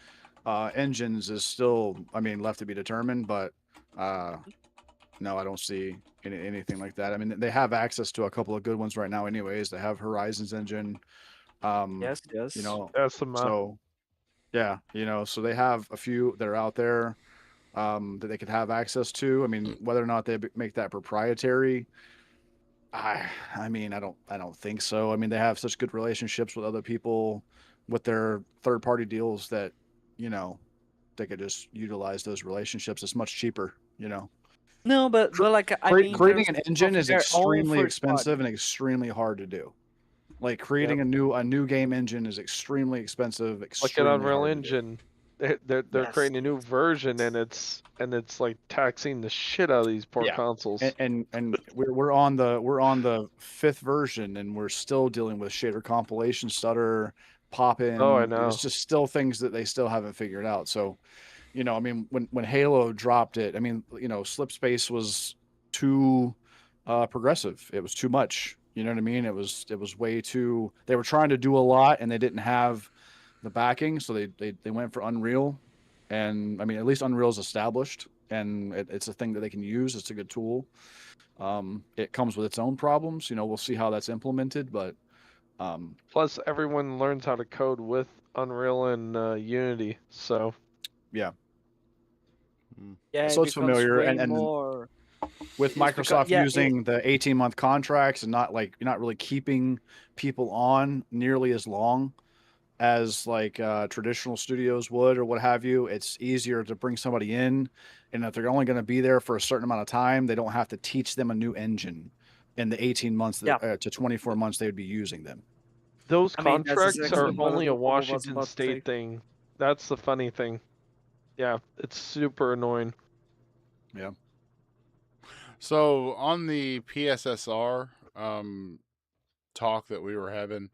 S5: engines is still, I mean, left to be determined. But no, I don't see anything like that. I mean, they have access to a couple of good ones right now, anyways. They have Horizon's engine.
S4: Yes,
S5: You
S4: yes.
S5: know,
S3: That's the
S5: so yeah, so they have a few that are out there that they could have access to. I mean, whether or not they make that proprietary, I mean, I don't think so. I mean, they have such good relationships with other people with their third party deals that, they could just utilize those relationships. It's much cheaper.
S4: No, but like I mean, in
S5: Creating
S4: terms
S5: an engine
S4: of
S5: is
S4: their own
S5: extremely
S4: third
S5: expensive
S4: party.
S5: and extremely hard to do. Like creating a new game engine is extremely expensive,
S3: Look at
S5: extremely
S3: Unreal
S5: hard to do.
S3: Engine. They're
S4: Yes.
S3: creating a new version, and it's like taxing the shit out of these poor
S5: Yeah.
S3: consoles.
S5: And we're on the fifth version, and we're still dealing with shader compilation stutter, pop in.
S3: Oh, I know.
S5: It's just still things that they still haven't figured out. So, I mean, when Halo dropped it, I mean, slip space was too progressive. It was too much. You know what I mean? It was way too. They were trying to do a lot, and they didn't have the backing, so they went for Unreal. And I mean, at least Unreal's established, and it's a thing that they can use. It's a good tool. It comes with its own problems. We'll see how that's implemented, but
S3: Plus, everyone learns how to code with Unreal and Unity. So
S5: yeah.
S4: Yeah,
S5: So
S4: it
S5: it's
S4: becomes
S5: familiar,
S4: way
S5: and
S4: more.
S5: with
S4: It's
S5: Microsoft
S4: yeah,
S5: using the 18-month contracts and not like you're not really keeping people on nearly as long as like traditional studios would or what have you. It's easier to bring somebody in, and if they're only going to be there for a certain amount of time, they don't have to teach them a new engine in the 18 months to 24 months they would be using them.
S3: those
S4: I mean, that's
S3: contracts
S4: exactly
S3: are
S4: what
S3: only a
S4: I was
S3: Washington
S4: about to
S3: State
S4: say.
S3: thing. That's the funny thing. Yeah, it's super annoying.
S5: Yeah.
S1: So on the PSSR talk that we were having,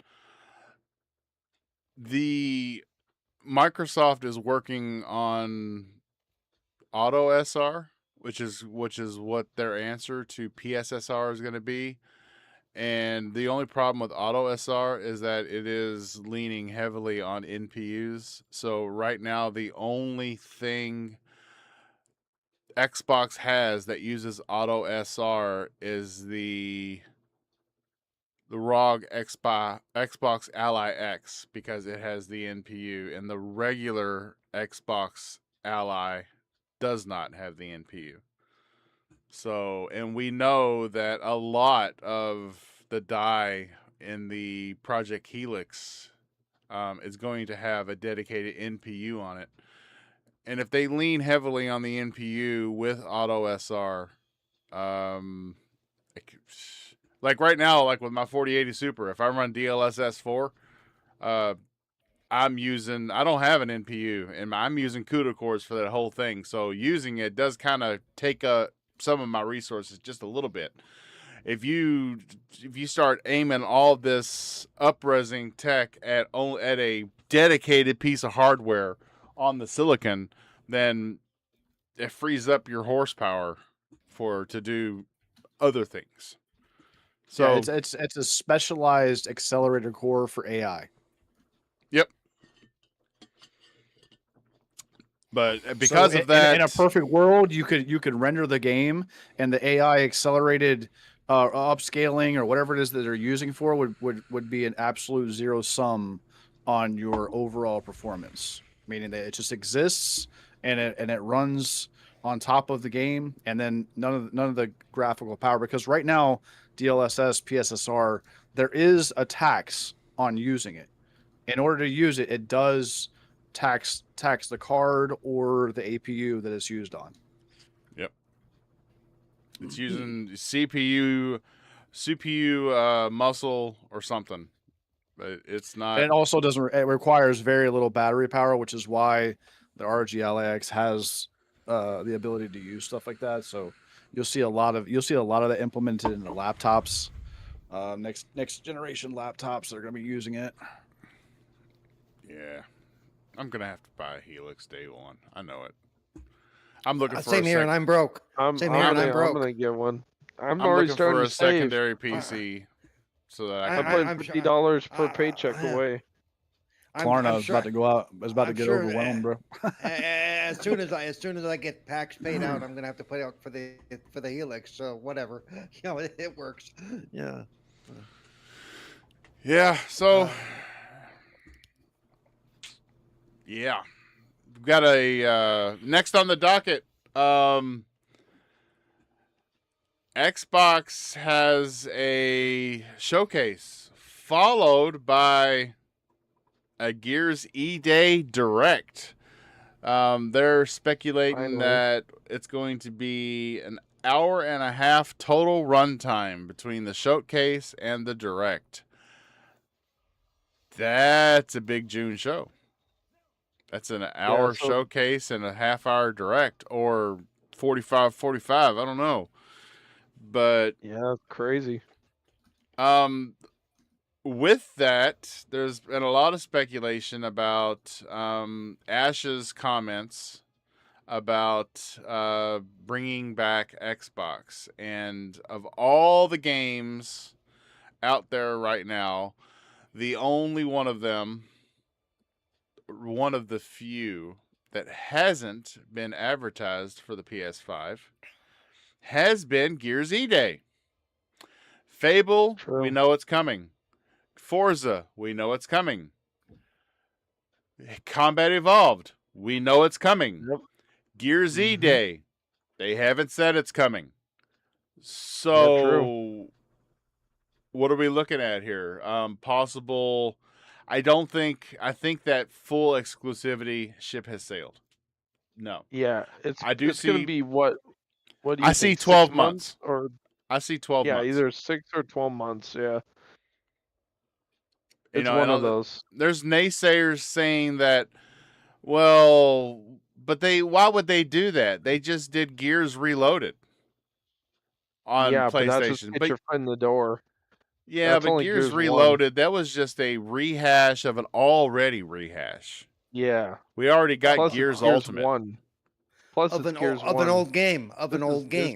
S1: the Microsoft is working on Auto SR, which is what their answer to PSSR is going to be. And the only problem with Auto SR is that it is leaning heavily on NPUs. So right now, the only thing Xbox has that uses Auto SR is the ROG Xbox Ally X, because it has the NPU, and the regular Xbox Ally does not have the NPU. So, and we know that a lot of the die in the Project Helix is going to have a dedicated NPU on it. And if they lean heavily on the NPU with Auto SR, like right now, like with my 4080 Super, if I run DLSS 4, I don't have an NPU, and I'm using CUDA cores for that whole thing. So using it does kind of take some of my resources just a little bit. If you start aiming all this up-resing tech at a dedicated piece of hardware on the silicon, then it frees up your horsepower to do other things. So
S5: yeah, it's a specialized accelerator core for AI.
S1: Yep. But because of that,
S5: in a perfect world, you could render the game, and the AI accelerated upscaling or whatever it is that they're using for would be an absolute zero sum on your overall performance. Meaning that it just exists and it runs on top of the game, and then none of the graphical power, because right now DLSS PSSR, there is a tax on using it. In order to use it, it does tax the card or the APU that it's used on.
S1: Yep. It's using CPU muscle or something, but it's not.
S5: And it also doesn't. It requires very little battery power, which is why the RG LAX has the ability to use stuff like that. So you'll see a lot of that implemented in the laptops. Next generation laptops that are going to be using it.
S1: Yeah, I'm gonna have to buy a Helix day one. I know it. I'm looking for
S2: Same
S1: a
S2: here, and I'm broke.
S3: I'm
S2: Same here, and I'm
S3: I'm
S2: broke.
S3: gonna get one. I'm
S1: I'm
S3: already
S1: looking
S3: starting
S1: for a
S3: to save.
S1: secondary PC so that I
S3: I'm
S1: can.
S3: putting
S2: I'm sure-
S3: $50 per
S2: I-
S3: paycheck
S2: I-
S3: away.
S5: Klarna is
S2: sure-
S5: about to go out. Is about to
S2: I'm
S5: get
S2: sure,
S5: overwhelmed, bro.
S2: as soon as I get packs paid out, I'm gonna have to put out for the Helix. So whatever, it works. Yeah.
S1: Yeah. So.
S2: Uh,
S1: Yeah. We've got a next on the docket. Xbox has a showcase followed by a Gears E-Day Direct. They're speculating
S3: Finally.
S1: that it's going to be an hour and a half total runtime between the showcase and the Direct. That's a big June show. That's an hour
S3: so-
S1: showcase and a half-hour Direct, or 45. I don't know. But
S3: Yeah, it's crazy.
S1: with that, there's been a lot of speculation about Ash's comments about bringing back Xbox. And of all the games out there right now, the only one of them, one of the few that hasn't been advertised for the PS5, has been Gears E-Day. Fable,
S3: True.
S1: we know it's coming. Forza, we know it's coming. Combat Evolved, we know it's coming.
S3: Yep.
S1: Gears
S3: Mhm.
S1: E-Day, they haven't said it's coming.
S3: Yeah,
S1: So, what are we looking at here? Possible. I think that full exclusivity ship has sailed. No.
S3: Yeah,
S1: I do
S3: it's gonna
S1: see-
S3: be what do you
S1: I see
S3: think,
S1: 12
S3: 6
S1: months.
S3: or
S1: I see 12
S3: yeah,
S1: months.
S3: either 6 or 12 months. Yeah,
S1: You
S3: it's
S1: know,
S3: one
S1: and
S3: of those.
S1: There's naysayers saying that, well, but why would they do that? They just did Gears Reloaded on
S3: Yeah, but that's just
S1: PlayStation.
S3: get
S1: But
S3: your foot in the door.
S1: yeah,
S3: that's
S1: but
S3: only
S1: Gears
S3: Gears 1.
S1: Reloaded, that was just a rehash of an already rehash.
S3: Yeah.
S1: We already got
S3: Plus
S1: Gears
S3: it's Gears
S1: Ultimate.
S3: 1. Plus
S2: of
S3: it's
S2: an
S3: Gears
S2: of
S3: 1.
S2: an old game,
S3: This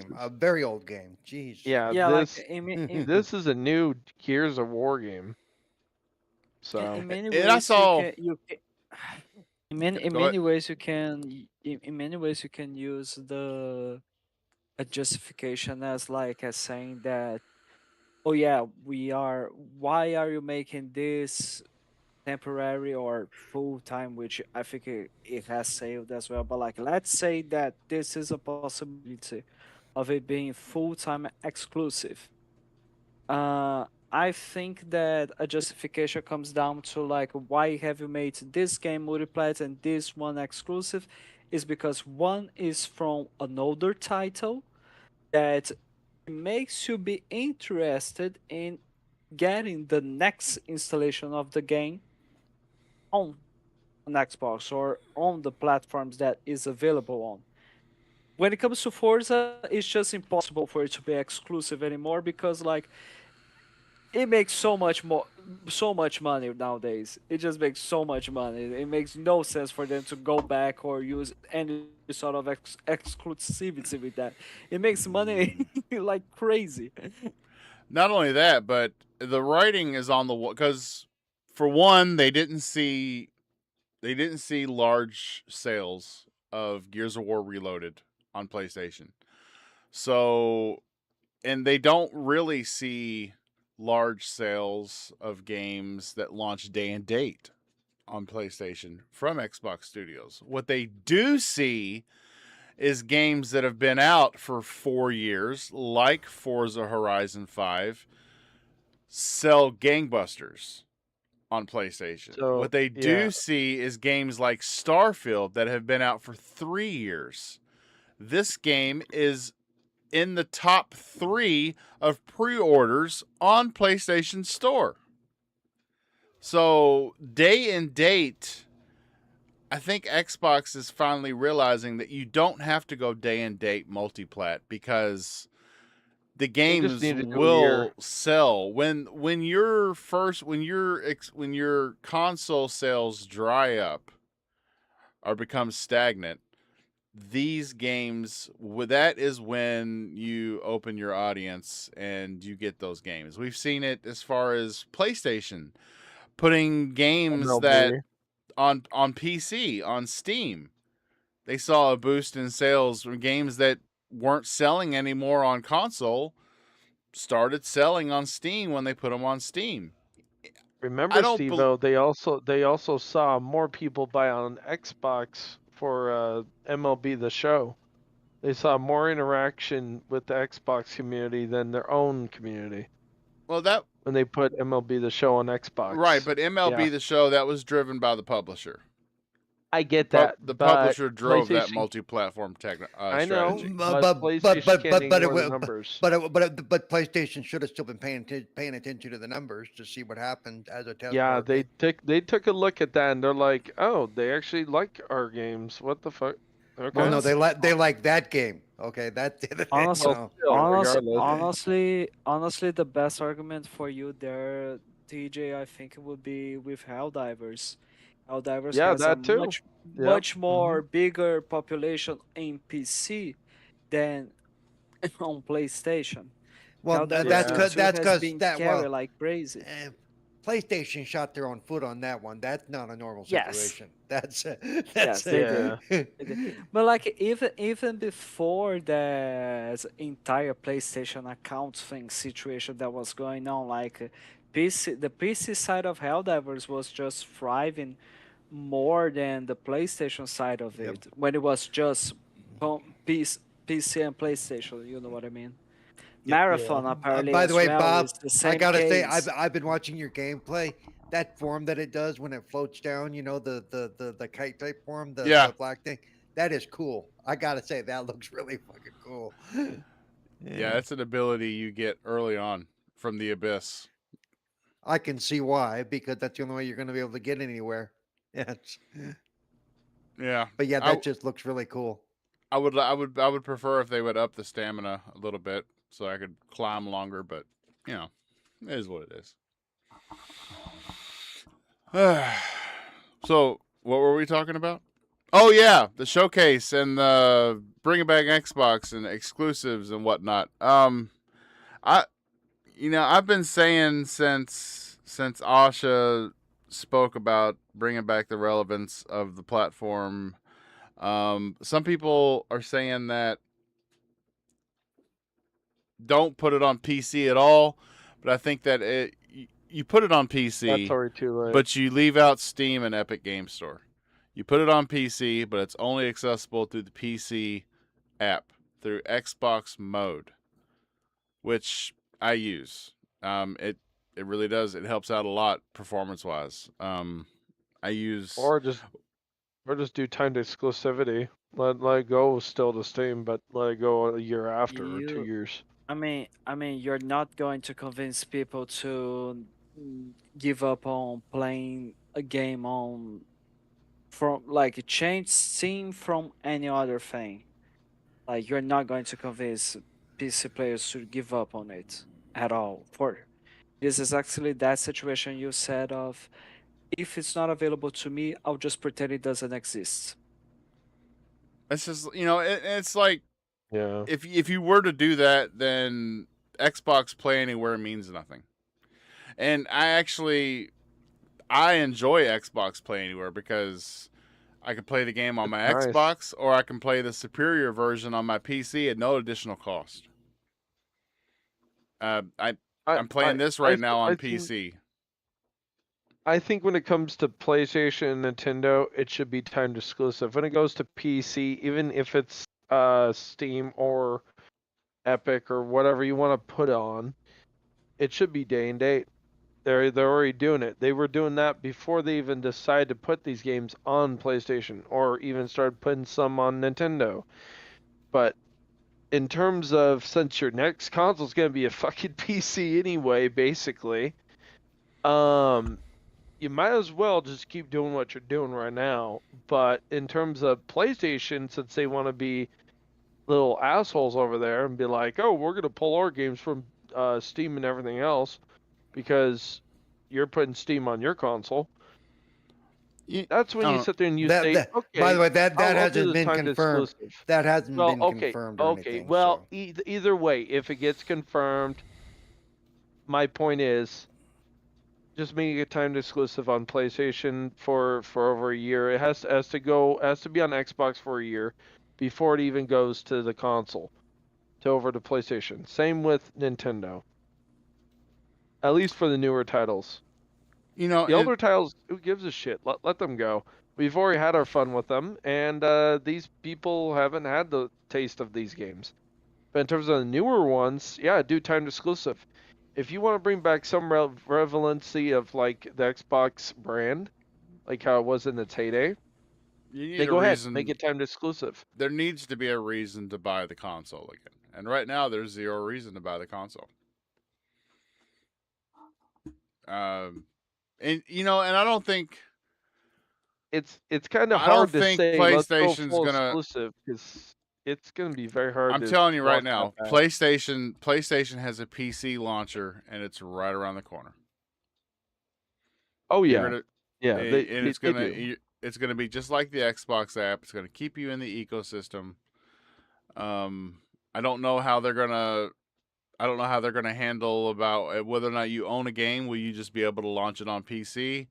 S3: is-
S2: a very old game. Jeez.
S3: Yeah,
S4: Yeah,
S3: this
S4: like in
S3: this is a new Gears of War game. So
S4: in many
S1: And I
S4: ways
S1: saw-
S4: you can in
S1: Go
S4: many ways you can in many ways you can use a justification as saying that, oh yeah, why are you making this temporary or full time, which I think it has saved as well. But let's say that this is a possibility of it being full time exclusive. I think that a justification comes down to why have you made this game multiplayer and this one exclusive, is because one is from an older title that makes you be interested in getting the next installation of the game on an Xbox or on the platforms that is available on. When it comes to Forza, it's just impossible for it to be exclusive anymore because it makes so much money nowadays. It just makes so much money. It makes no sense for them to go back or use any sort of exclusivity with that. It makes money like crazy.
S1: Not only that, but the writing is on the wall because, for one, they didn't see large sales of Gears of War Reloaded on PlayStation. So, and they don't really see large sales of games that launch day and date on PlayStation from Xbox Studios. What they do see is games that have been out for 4 years, like Forza Horizon 5, sell gangbusters on PlayStation.
S3: So,
S1: What they
S3: yeah.
S1: do see is games like Starfield that have been out for 3 years. This game is in the top 3 of pre-orders on PlayStation Store. So day and date, I think Xbox is finally realizing that you don't have to go day and date multiplat because the games
S3: need to do a
S1: will
S3: year.
S1: sell when your console sales dry up or become stagnant. These games, that is when you open your audience and you get those games. We've seen it as far as PlayStation putting games that
S3: MLB.
S1: on PC on Steam. They saw a boost in sales from games that weren't selling anymore on console started selling on Steam when they put them on Steam.
S3: Remember,
S1: don't
S3: Steve?
S1: bel-
S3: They also saw more people buy on Xbox for MLB The Show. They saw more interaction with the Xbox community than their own community
S1: Well, that
S3: when they put MLB The Show on Xbox.
S1: right, but MLB
S3: Yeah.
S1: The Show that was driven by the publisher.
S3: I get that.
S1: The
S3: but
S1: publisher drove that
S3: PlayStation-
S1: multi-platform
S3: I know,
S1: strategy.
S3: but PlayStation can't ignore the numbers.
S2: But PlayStation should have still been paying attention to the numbers to see what happened as a test.
S3: Yeah,
S2: market.
S3: they took a look at that and they're like, oh, they actually like our games. What the fuck? Okay.
S2: Well, no, they like that game. Okay, that
S4: Honestly,
S2: no.
S4: honestly, the best argument for you there, TJ, I think it would be with Helldivers. Helldivers
S3: Yeah,
S4: has
S3: that
S4: a
S3: too.
S4: much
S3: Yep.
S4: much more bigger population in PC than on PlayStation.
S2: Well,
S4: Helldivers
S2: that's
S4: 2
S2: because
S4: has
S2: because
S4: been
S2: that
S4: carried
S2: well,
S4: like crazy.
S2: PlayStation shot their own foot on that one. That's not a normal
S4: Yes.
S2: situation. That's
S4: Yes, they
S3: Yeah.
S4: But like even before the entire PlayStation account thing situation that was going on, like the PC side of Helldivers was just thriving more than the PlayStation side of
S2: Yep.
S4: it when it was just PC and PlayStation. You know what I mean? Marathon apparently.
S2: By the
S4: as
S2: way,
S4: well
S2: Bob,
S4: is the same
S2: I gotta say,
S4: case.
S2: I've been watching your gameplay. That form that it does when it floats down, you know, the kite type form,
S1: Yeah.
S2: the black thing. That is cool. I gotta say, that looks really fucking cool.
S1: Yeah, that's an ability you get early on from the Abyss.
S2: I can see why, because that's the only way you're going to be able to get anywhere. Yes.
S1: Yeah,
S2: But yeah,
S1: I-
S2: that just looks really cool.
S1: I would prefer if they would up the stamina a little bit so I could climb longer, but you know, it is what it is. So, what were we talking about? Oh yeah, the showcase and the bringing back Xbox and exclusives and whatnot. I've been saying since Asha spoke about bringing back the relevance of the platform. Some people are saying that don't put it on PC at all, but I think that you put it on PC.
S3: That's already too late.
S1: But you leave out Steam and Epic Game Store. You put it on PC, but it's only accessible through the PC app, through Xbox Mode, which I use. It really does. It helps out a lot performance-wise. I use...
S3: Or just do timed exclusivity. Let it go still to Steam, but let it go a year after or 2 years.
S4: I mean, you're not going to convince people to give up on playing a game from like change Steam from any other thing. Like you're not going to convince PC players to give up on it at all. For this is actually that situation you said of if it's not available to me, I'll just pretend it doesn't exist.
S1: It's just, it's like,
S3: Yeah.
S1: if you were to do that, then Xbox Play Anywhere means nothing. And I enjoy Xbox Play Anywhere because I can play the game on my
S3: It's nice.
S1: Xbox, or I can play the superior version on my PC at no additional cost. I'm playing this right now on PC.
S3: I think when it comes to PlayStation and Nintendo, it should be timed exclusive. When it goes to PC, even if it's Steam or Epic or whatever you want to put on, it should be day and date. They're already doing it. They were doing that before they even decided to put these games on PlayStation or even started putting some on Nintendo. But in terms of, since your next console is going to be a fucking PC anyway, basically, you might as well just keep doing what you're doing right now. But in terms of PlayStation, since they want to be little assholes over there and be like, oh, we're going to pull our games from Steam and everything else because you're putting Steam on your console. That's when you sit there and you say, okay.
S2: By the way, that
S3: I'll do
S2: hasn't
S3: the
S2: been
S3: timed
S2: confirmed.
S3: exclusive.
S2: That hasn't
S3: Well,
S2: been
S3: okay,
S2: confirmed or
S3: okay.
S2: anything.
S3: Well,
S2: so.
S3: either way, if it gets confirmed, my point is, just making it timed exclusive on PlayStation for over a year. It has to be on Xbox for a year before it even goes to the console, to over to PlayStation. Same with Nintendo. At least for the newer titles.
S1: You know,
S3: The older titles, who gives a shit? Let them go. We've already had our fun with them, and these people haven't had the taste of these games. But in terms of the newer ones, yeah, do timed exclusive. If you want to bring back some relevancy of like the Xbox brand, like how it was in its heyday,
S1: you
S3: then
S1: need
S3: go
S1: a
S3: ahead,
S1: reason.
S3: make it timed exclusive.
S1: There needs to be a reason to buy the console again, and right now there's zero reason to buy the console. And you know, and I don't think
S3: It's kind of
S1: I don't
S3: hard to
S1: think
S3: say let's go
S1: PlayStation's
S3: full
S1: gonna.
S3: exclusive because it's gonna be very hard.
S1: I'm
S3: to
S1: telling you right
S3: walk
S1: now,
S3: that back.
S1: PlayStation has a PC launcher, and it's right around the corner.
S3: Oh
S1: You're
S3: yeah,
S1: gonna,
S3: yeah.
S1: and it's
S3: they
S1: gonna
S3: do.
S1: it's gonna be just like the Xbox app. It's gonna keep you in the ecosystem. I don't know how they're gonna. I don't know how they're gonna handle about whether or not you own a game. Will you just be able to launch it on PC?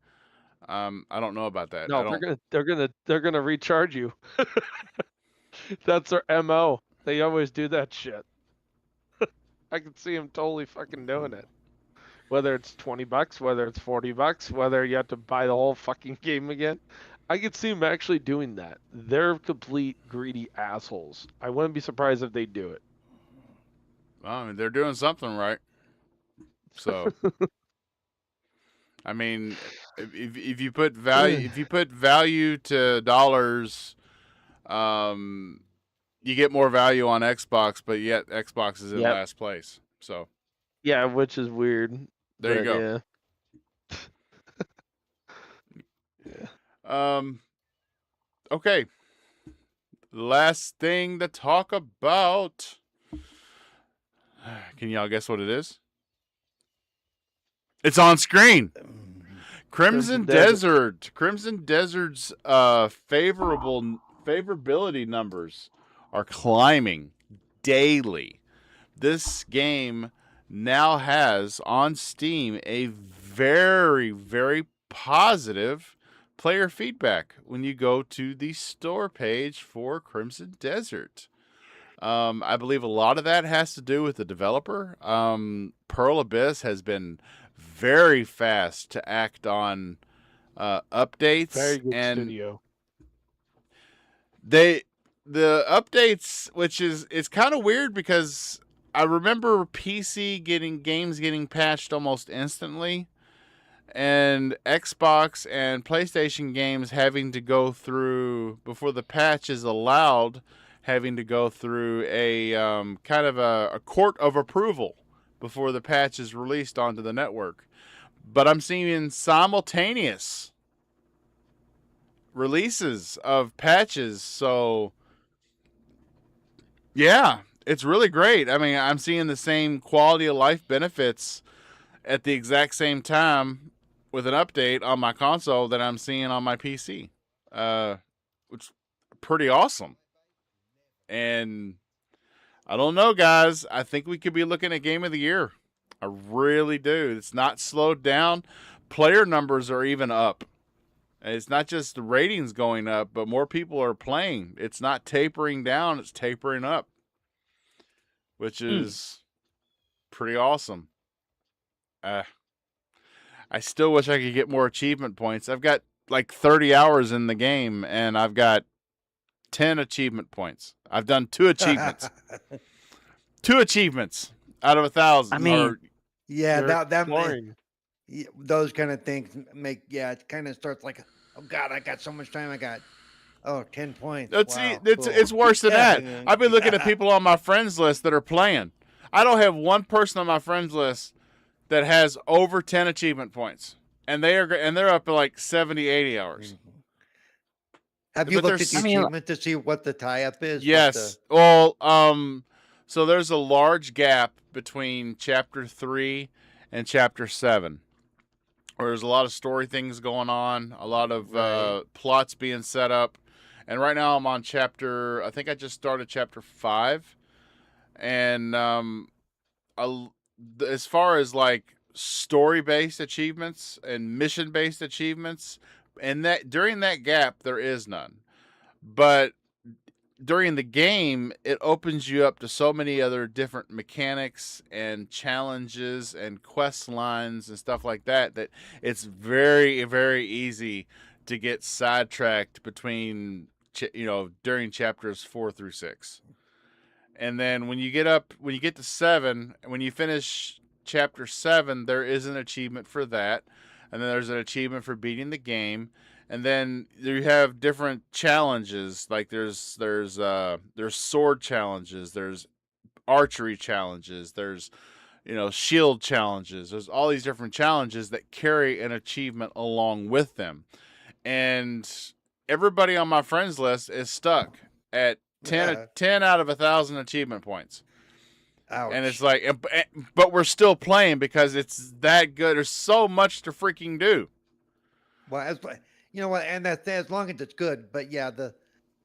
S1: I don't know about that. I
S3: No,
S1: don't.
S3: they're gonna recharge you. That's their MO. They always do that shit. I can see them totally fucking doing it. Whether it's $20, whether it's $40, whether you have to buy the whole fucking game again. I could see them actually doing that. They're complete greedy assholes. I wouldn't be surprised if they do it.
S1: I mean, they're doing something right. So, I mean, if you put value to dollars, you get more value on Xbox, but yet Xbox is in
S3: Yep.
S1: last place. So
S3: Yeah, which is weird.
S1: there you
S3: but
S1: go.
S3: Yeah.
S1: Okay. Last thing to talk about. Can y'all guess what it is? It's on screen. Crimson Desert. Crimson Desert's favorability numbers are climbing daily. This game now has on Steam a very, very positive player feedback when you go to the store page for Crimson Desert. I believe a lot of that has to do with the developer. Pearl Abyss has been very fast to act on updates.
S3: Very good
S1: and
S3: studio.
S1: the updates, which is it's kind of weird because I remember PC games getting patched almost instantly, and Xbox and PlayStation games having to go through before the patch is allowed, having to go through a kind of a court of approval before the patch is released onto the network. But I'm seeing simultaneous releases of patches, so yeah, it's really great. I mean, I'm seeing the same quality of life benefits at the exact same time with an update on my console that I'm seeing on my PC, which is pretty awesome. And I don't know, guys. I think we could be looking at Game of the Year. I really do. It's not slowed down. Player numbers are even up. It's not just the ratings going up, but more people are playing. It's not tapering down, it's tapering up, which is pretty awesome. I still wish I could get more achievement points. I've got like 30 hours in the game, and I've got 10 achievement points. I've done 2 achievements. 2 achievements out of 1,000.
S4: I mean,
S2: yeah,
S3: They're
S2: that
S3: exploring.
S2: those kind of things make it kind of starts like, oh God, I got so much time. I got Oh, 10 points.
S1: It's
S2: Wow,
S1: it's
S2: cool.
S1: it's worse than
S2: Yeah,
S1: that. I've been looking at people on my friends list that are playing. I don't have one person on my friends list that has over 10 achievement points, and they're up to like 70, 80 hours.
S2: Have you
S1: But
S2: looked
S1: there's-
S2: at the
S4: I mean,
S2: achievement to see what the tie-up is?
S1: Yes. Well, so there's a large gap between chapter 3 and chapter 7. Where there's a lot of story things going on, a lot of
S2: Right.
S1: plots being set up. And right now I'm on I think I just started chapter 5. And as far as like story-based achievements and mission-based achievements, and that during that gap there is none. But during the game, it opens you up to so many other different mechanics and challenges and quest lines and stuff like that that it's very, very easy to get sidetracked between, during chapters 4 through 6. And then when you get to 7, when you finish chapter 7, there is an achievement for that. And then there's an achievement for beating the game. And then you have different challenges, like there's sword challenges, there's archery challenges, there's shield challenges. There's all these different challenges that carry an achievement along with them. And everybody on my friends list is stuck at 10 out of 1,000 achievement points.
S2: Ouch.
S1: And it's like, but we're still playing because it's that good. There's so much to freaking do.
S2: Well, you know what, and that's as long as it's good. But yeah,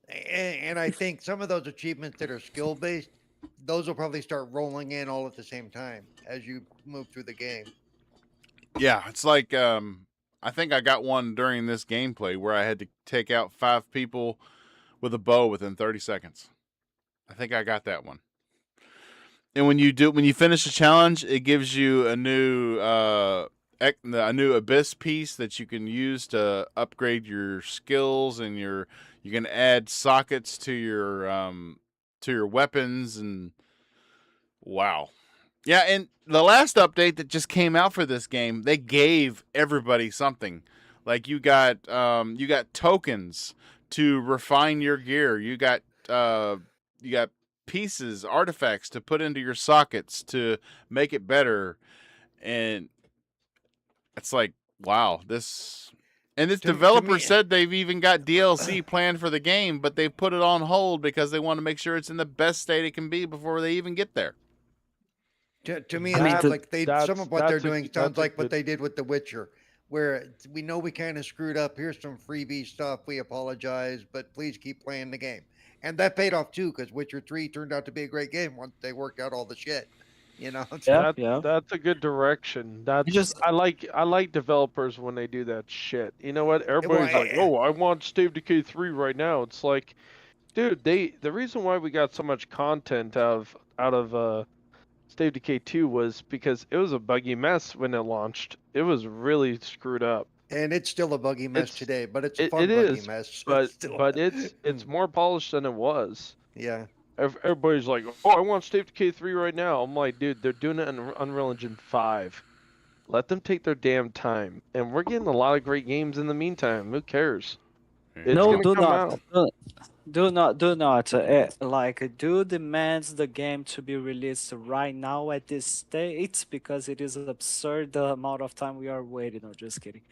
S2: and I think some of those achievements that are skill based, those will probably start rolling in all at the same time as you move through the game.
S1: Yeah, it's like I think I got one during this gameplay where I had to take out 5 people with a bow within 30 seconds. I think I got that one. And when you finish a challenge, it gives you a new abyss piece that you can use to upgrade your skills, and you can add sockets to your weapons, and wow. Yeah, and the last update that just came out for this game, they gave everybody something. Like you got tokens to refine your gear. You got pieces, artifacts to put into your sockets to make it better. And it's like, wow, this developer
S2: me-
S1: said they've even got DLC planned for the game, but they put it on hold because they want to make sure it's in the best state it can be before they even get there.
S2: To me,
S4: I
S2: it
S4: mean,
S2: sounds
S4: the-
S2: like some of what they're doing sounds like what they did with The Witcher, where we know we kind of screwed up. Here's some freebie stuff. We apologize, but please keep playing the game. And that paid off too, because Witcher 3 turned out to be a great game once they worked out all the shit. So,
S4: Yeah.
S3: That's a good direction.
S4: just-
S3: I like developers when they do that shit. You know what? Everybody's like,
S2: I-
S3: "Oh, I want State of Decay 3 right now." It's like, dude, the reason why we got so much content out of State of Decay 2 was because it was a buggy mess when it launched. It was really screwed up.
S2: and it's still a buggy mess
S3: It's-
S2: today, but it's a
S3: It
S2: fun buggy
S3: is,
S2: mess.
S3: but
S2: still.
S3: it's more polished than it was.
S2: Yeah.
S3: Everybody's like, "Oh, I want State of Decay 3 right now." I'm like, dude, they're doing it in Unreal Engine 5. Let them take their damn time. And we're getting a lot of great games in the meantime. Who cares? It's
S4: No,
S3: gonna
S4: do
S3: come
S4: not.
S3: out.
S4: Do not. Do demands the game to be released right now at this state because it is absurd the amount of time we are waiting. No, just kidding.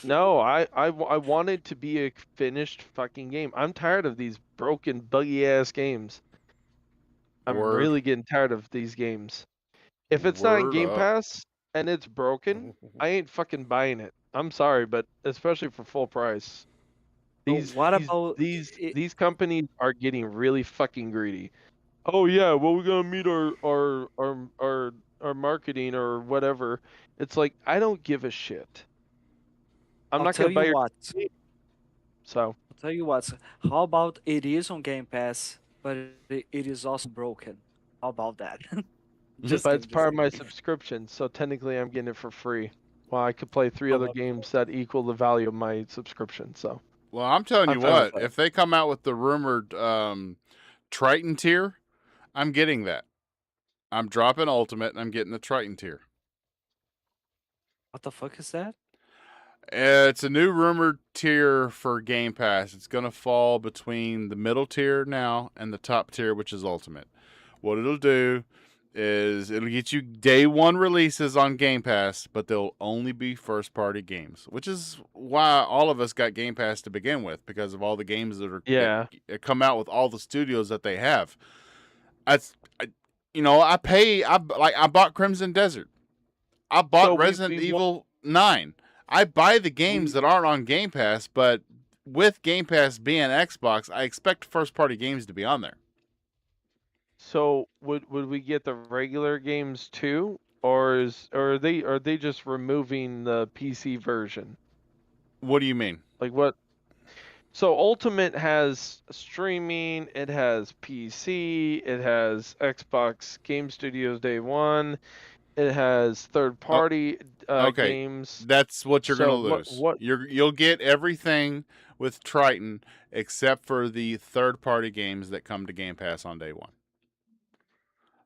S3: No, I want it to be a finished fucking game. I'm tired of these broken, buggy ass games. I'm
S1: Word.
S3: really getting tired of these games. If it's not in
S1: Word
S3: Game
S1: up.
S3: Pass and it's broken, I ain't fucking buying it. I'm sorry, but especially for full price.
S4: What about
S3: These companies are getting really fucking greedy. Oh yeah, well we're gonna meet our marketing or whatever. It's like I don't give a shit. I'm
S4: I'll
S3: not
S4: tell
S3: gonna buy
S4: you
S3: your
S4: what.
S3: so
S4: I'll tell you what. How about it is on Game Pass, but it is also broken? How about that? Just
S3: but it's
S4: kidding,
S3: part of
S4: just
S3: my
S4: kidding.
S3: subscription, so technically I'm getting it for free. Well, I could play 3 other
S4: Oh.
S3: games that equal the value of my subscription. So
S1: Well, I'm telling you
S3: I'm fine with
S1: what,
S3: that.
S1: if they come out with the rumored Triton tier, I'm getting that. I'm dropping Ultimate and I'm getting the Triton tier.
S4: What the fuck is that?
S1: It's a new rumored tier for Game Pass. It's going to fall between the middle tier now and the top tier, which is Ultimate. What it'll do is it'll get you day one releases on Game Pass, but they'll only be first party games, which is why all of us got Game Pass to begin with, because of all the games that are
S3: Yeah.
S1: that come out with all the studios that they have. I bought Crimson Desert. I bought
S3: So
S1: Resident Evil 9. I buy the games that aren't on Game Pass, but with Game Pass being Xbox, I expect first party games to be on there.
S3: So would we get the regular games too, or are they just removing the PC version?
S1: What do you mean?
S3: Like what? So Ultimate has streaming, it has PC, it has Xbox Game Studios Day One, it has third party
S1: okay.
S3: games.
S1: That's what you're
S3: So
S1: gonna
S3: what-
S1: lose.
S3: what-
S1: You'll get everything with Triton except for the third party games that come to Game Pass on day one.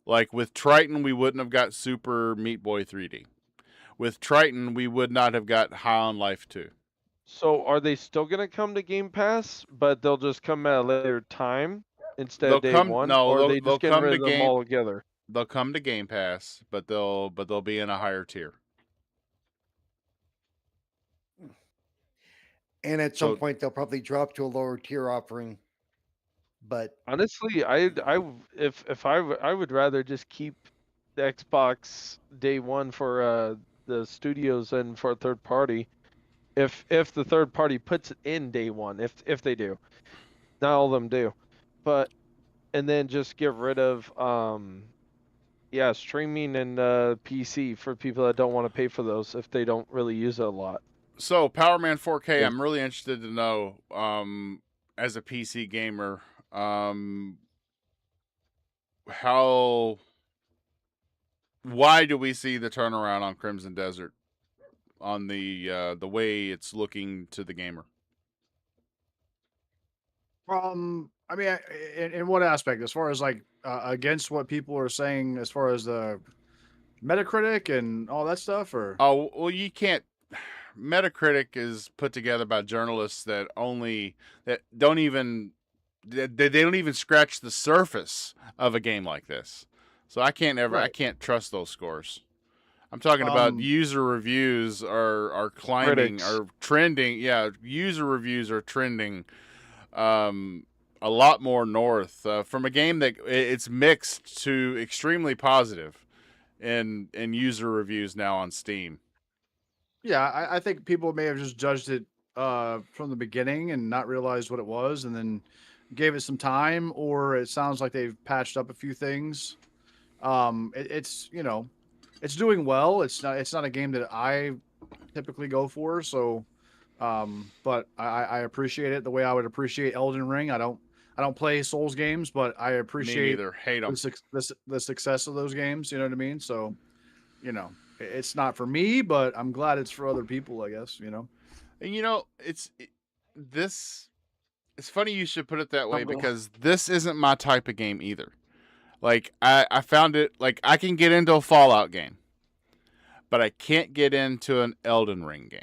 S1: Like with Triton, we wouldn't have got Super Meat Boy 3D. With Triton, we would not have got High on Life 2.
S3: So are they still gonna come to Game Pass, but they'll just come at a later time instead
S1: They'll
S3: of day
S1: come-
S3: one?
S1: no,
S3: or
S1: they'll-
S3: are they
S1: they'll
S3: just getting
S1: come
S3: rid
S1: to
S3: of them
S1: Game-
S3: all together?
S1: They'll come to Game Pass, but they'll be in a higher tier.
S2: And at some
S1: So-
S2: point, they'll probably drop to a lower tier offering. But
S3: Honestly, I would rather just keep the Xbox Day One for the studios and for third party. If the third party puts it in Day One, if they do, not all of them do, but and then just get rid of streaming and PC for people that don't want to pay for those if they don't really use it a lot.
S1: So, Power Man 4K,
S3: Yeah.
S1: I'm really interested to know, as a PC gamer, why do we see the turnaround on Crimson Desert on the way it's looking to the gamer?
S5: I mean, in what aspect? As far as like against what people are saying, as far as the Metacritic and all that stuff, or
S1: Oh, well, you can't. Metacritic is put together by journalists that don't even scratch the surface of a game like this. So I
S5: Right.
S1: can't trust those scores. I'm talking about
S5: Um,
S1: user reviews are climbing,
S3: Critics.
S1: are trending. Yeah, user reviews are trending a lot more north from a game that it's mixed to extremely positive in user reviews now on Steam.
S5: yeah, I think people may have just judged it from the beginning and not realized what it was, and then gave it some time, or it sounds like they've patched up a few things. It's it's doing well. It's not a game that I typically go for, so but I appreciate it the way I would appreciate Elden Ring. I don't play Souls games, but I
S1: Me
S5: appreciate
S1: neither. Hate them.
S5: the success of those games. You know what I mean? So, it's not for me, but I'm glad it's for other people. I guess
S1: And it's funny you should put it that way,
S4: I'm gl-
S1: because this isn't my type of game either. Like I found it, like I can get into a Fallout game, but I can't get into an Elden Ring game.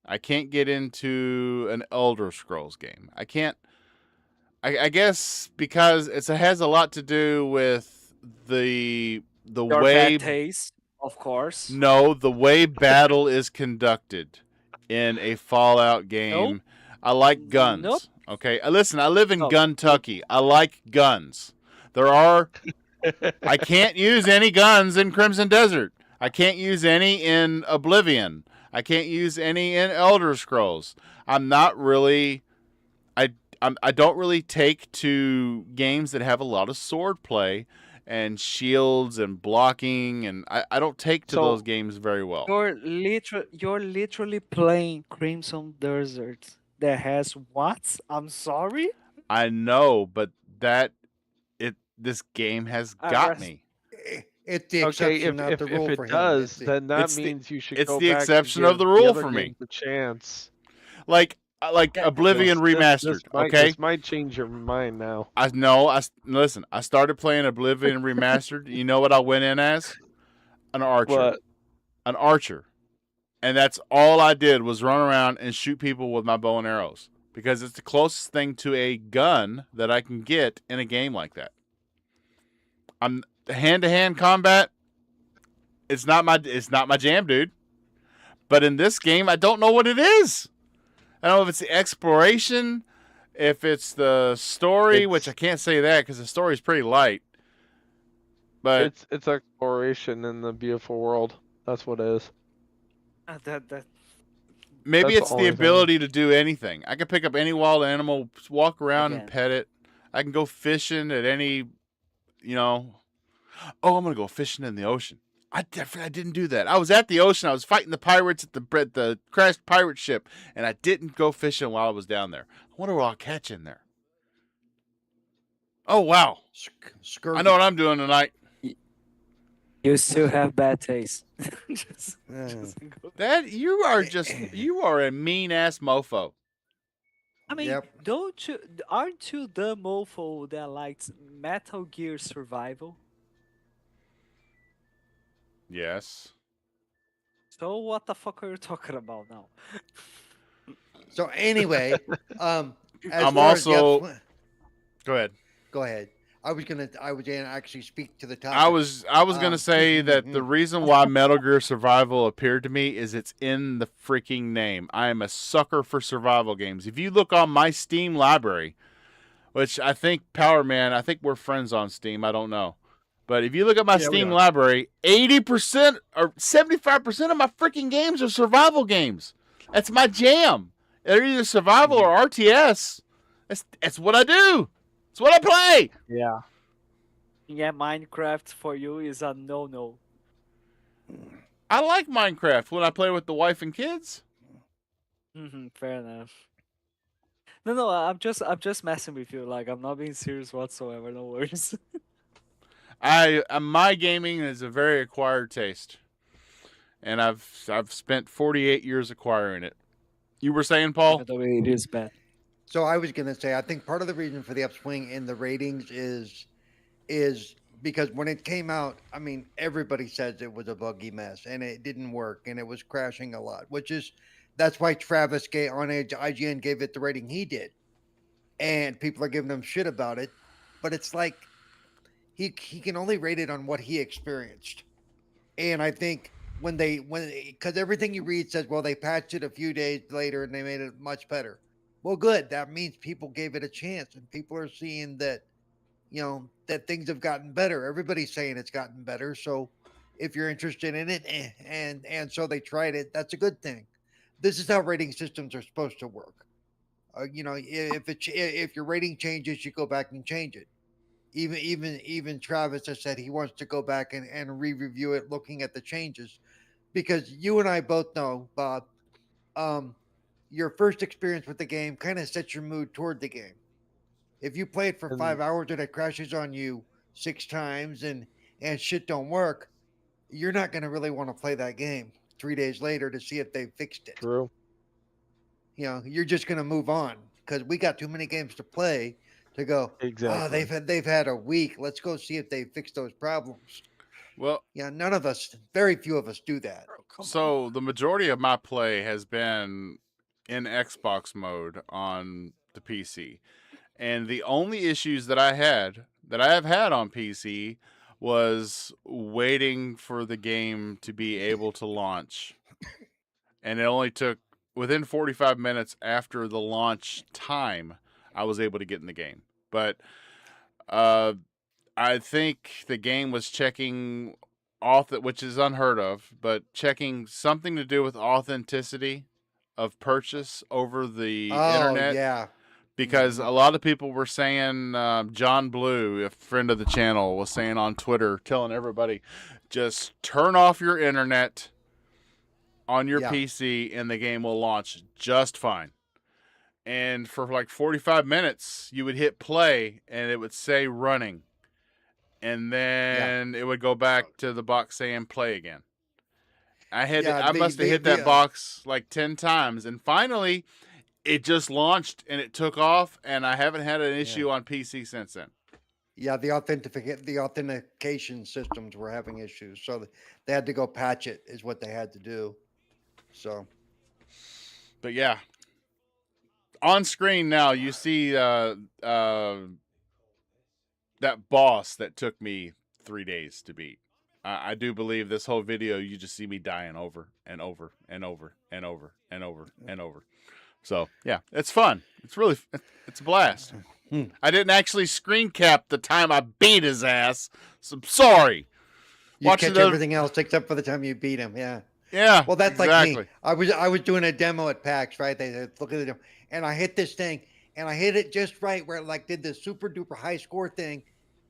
S1: I can't get into an Elder Scrolls game. I can't. I guess because it has a lot to do with the
S4: Your
S1: way.
S4: bad taste, of course.
S1: No, the way battle is conducted in a Fallout game. I like guns.
S4: Nope.
S1: Okay, listen, I live in
S4: No.
S1: Guntucky. I like guns. I can't use any guns in Crimson Desert. I can't use any in Oblivion. I can't use any in Elder Scrolls. I'm not really. I don't really take to games that have a lot of sword play and shields and blocking, and I don't take to
S3: So-
S1: those games very well.
S4: You're literally playing Crimson Desert that has what? I'm sorry.
S1: I know, but this game has
S4: I
S1: got
S4: rest-
S1: me.
S2: it's the
S3: Okay,
S2: exception, not
S3: if
S2: the rule
S3: it
S2: for him.
S3: does,
S2: It's the-
S3: then that
S1: it's the-
S3: means you should
S1: it's
S3: go
S1: the
S3: back and
S1: exception of
S3: give
S1: the rule
S3: other
S1: for me.
S3: games a chance.
S1: Like
S4: Yeah,
S1: Oblivion
S3: This
S1: Remastered.
S3: might,
S1: Okay,
S3: this might change your mind now.
S1: I know. Listen. I started playing Oblivion Remastered. You know what I went in as? An archer.
S3: What?
S1: An archer. And that's all I did was run around and shoot people with my bow and arrows because it's the closest thing to a gun that I can get in a game like that. I'm hand-to-hand combat. It's not my jam, dude. But in this game, I don't know what it is. I don't know if it's the exploration, if it's the story, which I can't say that because the story is pretty light. But
S3: It's exploration in the beautiful world. That's what it is.
S4: That
S1: maybe
S3: That's
S1: it's
S3: the
S1: the
S3: only thing.
S1: ability to do anything. I can pick up any wild animal, walk around and
S4: Again.
S1: pet it. I can go fishing at any, oh, I'm going to go fishing in the ocean. I didn't do that. I was at the ocean. I was fighting the pirates at the crashed pirate ship, and I didn't go fishing while I was down there. I wonder what I'll catch in there. Oh, wow.
S2: Scurvy.
S1: I know what I'm doing tonight.
S4: you still have bad taste. Just go.
S1: That you are a mean ass mofo.
S4: I mean,
S2: Yep.
S4: aren't you the mofo that likes Metal Gear Survival?
S1: Yes.
S4: So what the fuck are you talking about now?
S2: So anyway, as
S1: I'm
S2: far as the
S1: also-
S2: upswing-
S1: Go ahead.
S2: go ahead. I was gonna actually speak to the topic.
S1: I was gonna say that the reason why Metal Gear Survival appeared to me is it's in the freaking name. I am a sucker for survival games. If you look on my Steam library, which I think Power Man, I think we're friends on Steam. I don't know, but if you look at my
S5: Yeah, we
S1: Steam
S5: are.
S1: library, 80% or 75% of my freaking games are survival games. That's my jam. They're either survival or RTS. That's what I do. It's what I play.
S5: Yeah.
S4: Yeah, Minecraft for you is a no.
S1: I like Minecraft when I play with the wife and kids.
S4: Fair enough. No, I'm just messing with you. Like I'm not being serious whatsoever. No worries.
S1: My gaming is a very acquired taste, and I've spent 48 years acquiring it. You were saying, Paul?
S4: By the way, it is bad.
S2: So I was gonna say I think part of the reason for the upswing in the ratings is because when it came out, I mean everybody says it was a buggy mess and it didn't work and it was crashing a lot, that's why Travis on IGN gave it the rating he did, and people are giving him shit about it, but it's like he can only rate it on what he experienced, and I think because everything you read says, well, they patched it a few days later and they made it much better. Well, good. That means people gave it a chance, and people are seeing that, that things have gotten better. Everybody's saying it's gotten better. So, if you're interested in it, and so they tried it, that's a good thing. This is how rating systems are supposed to work. If your rating changes, you go back and change it. Even Travis has said he wants to go back and re-review it, looking at the changes, because you and I both know, Bob, your first experience with the game kind of sets your mood toward the game. If you play it for
S3: And-
S2: 5 hours and it crashes on you 6 times and shit don't work, you're not going to really want to play that game 3 days later to see if they fixed it.
S3: True.
S2: You're just going to move on because we got too many games to play to go.
S3: Exactly.
S2: Oh, they've had a week. Let's go see if they fixed those problems.
S1: Well,
S2: Yeah, very few of us do that.
S1: so the majority of my play has been in Xbox mode on the PC. And the only issues that I have had on PC was waiting for the game to be able to launch. And it only took within 45 minutes after the launch time, I was able to get in the game. But I think the game was checking which is unheard of, but checking something to do with authenticity of purchase over the internet.
S2: Yeah.
S1: Because a lot of people were saying, John Blue, a friend of the channel, was saying on Twitter, telling everybody, just turn off your internet on your
S2: Yeah.
S1: PC and the game will launch just fine. And for like 45 minutes, you would hit play and it would say running. And then it would go back to the box saying play again. I must have hit that box like 10 times. And finally, it just launched and it took off. And I haven't had an issue on PC since then.
S2: Yeah, the authentication systems were having issues, so they had to go patch it. Is what they had to do. So
S1: But yeah, on screen now you see that boss that took me 3 days to beat. I do believe this whole video you just see me dying over and over and over and over and over and over. So yeah, it's fun. It's a blast. I didn't actually screen cap the time I beat his ass. So I'm sorry.
S2: you
S1: Watching
S2: catch
S1: the-
S2: everything else except for the time you beat him. Yeah.
S1: Yeah.
S2: Well, that's
S1: exactly.
S2: like me. I was doing a demo at PAX, right? They said, look at the demo, and I hit this thing, and I hit it just right where it like did this super duper high score thing,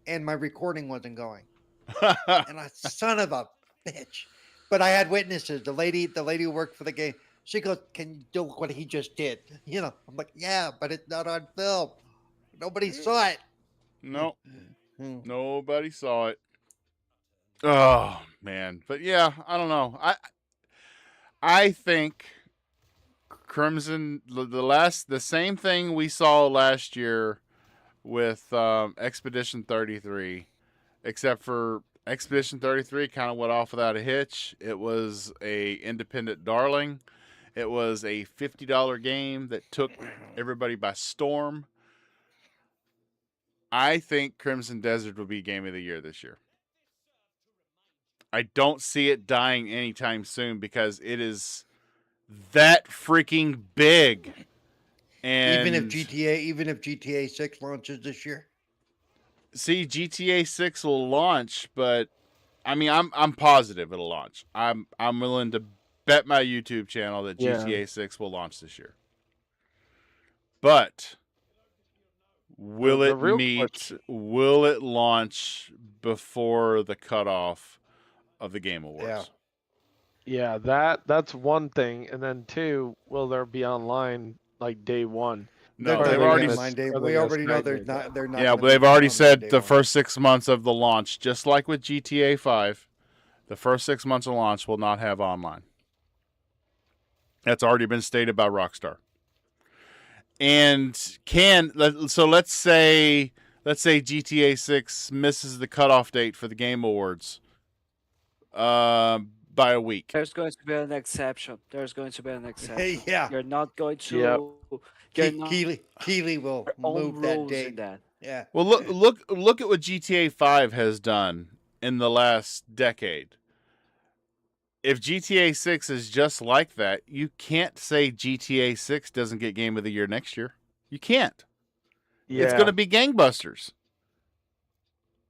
S2: and my recording wasn't going. And I son of a bitch. But I had witnesses. The lady who worked for the game, she goes, "Can you do what he just did?" You know, I'm like, "Yeah, but it's not on film. Nobody saw it."
S1: No,
S2: Hmm.
S1: nobody saw it. Oh man, but yeah, I don't know. I think Crimson the same thing we saw last year with Expedition 33, except for Expedition 33 kind of went off without a hitch. It was a independent darling. It was a $50 game that took everybody by storm. I think Crimson Desert will be Game of the Year this year. I don't see it dying anytime soon because it is that freaking big. And
S2: even if GTA 6 launches this year.
S1: see, GTA 6 will launch, but I mean, I'm positive it'll launch. I'm willing to bet my YouTube channel that
S3: Yeah.
S1: GTA 6 will launch this year. But will
S3: The
S1: it
S3: real
S1: meet?
S3: question-
S1: Will it launch before the cutoff of the Game Awards?
S3: Yeah, that's one thing, and then two, will there be online like day one?
S1: No,
S2: They're
S1: they've
S2: not
S1: already.
S2: gonna
S3: s-
S2: mind Dave.
S3: are they
S2: We
S3: gonna
S2: already know
S3: stagnate that?
S2: they're not.
S1: Yeah,
S2: gonna
S1: but they've
S2: be
S1: already
S2: on
S1: said
S2: day
S1: the
S2: one.
S1: first 6 months of the launch, just like with GTA 5, the first 6 months of launch will not have online. That's already been stated by Rockstar. And so let's say GTA 6 misses the cutoff date for the Game Awards by a week.
S4: There's going to be an exception. There's going to be an exception.
S2: Yeah.
S4: You're not going to.
S3: Yep.
S4: You're not
S2: Keely will
S4: your own
S2: move that
S4: rules in
S2: date.
S4: that.
S2: Yeah.
S1: Well, look at what GTA 5 has done in the last decade. If GTA 6 is just like that, you can't say GTA 6 doesn't get Game of the Year next year. You can't.
S3: Yeah,
S1: It's going to be gangbusters.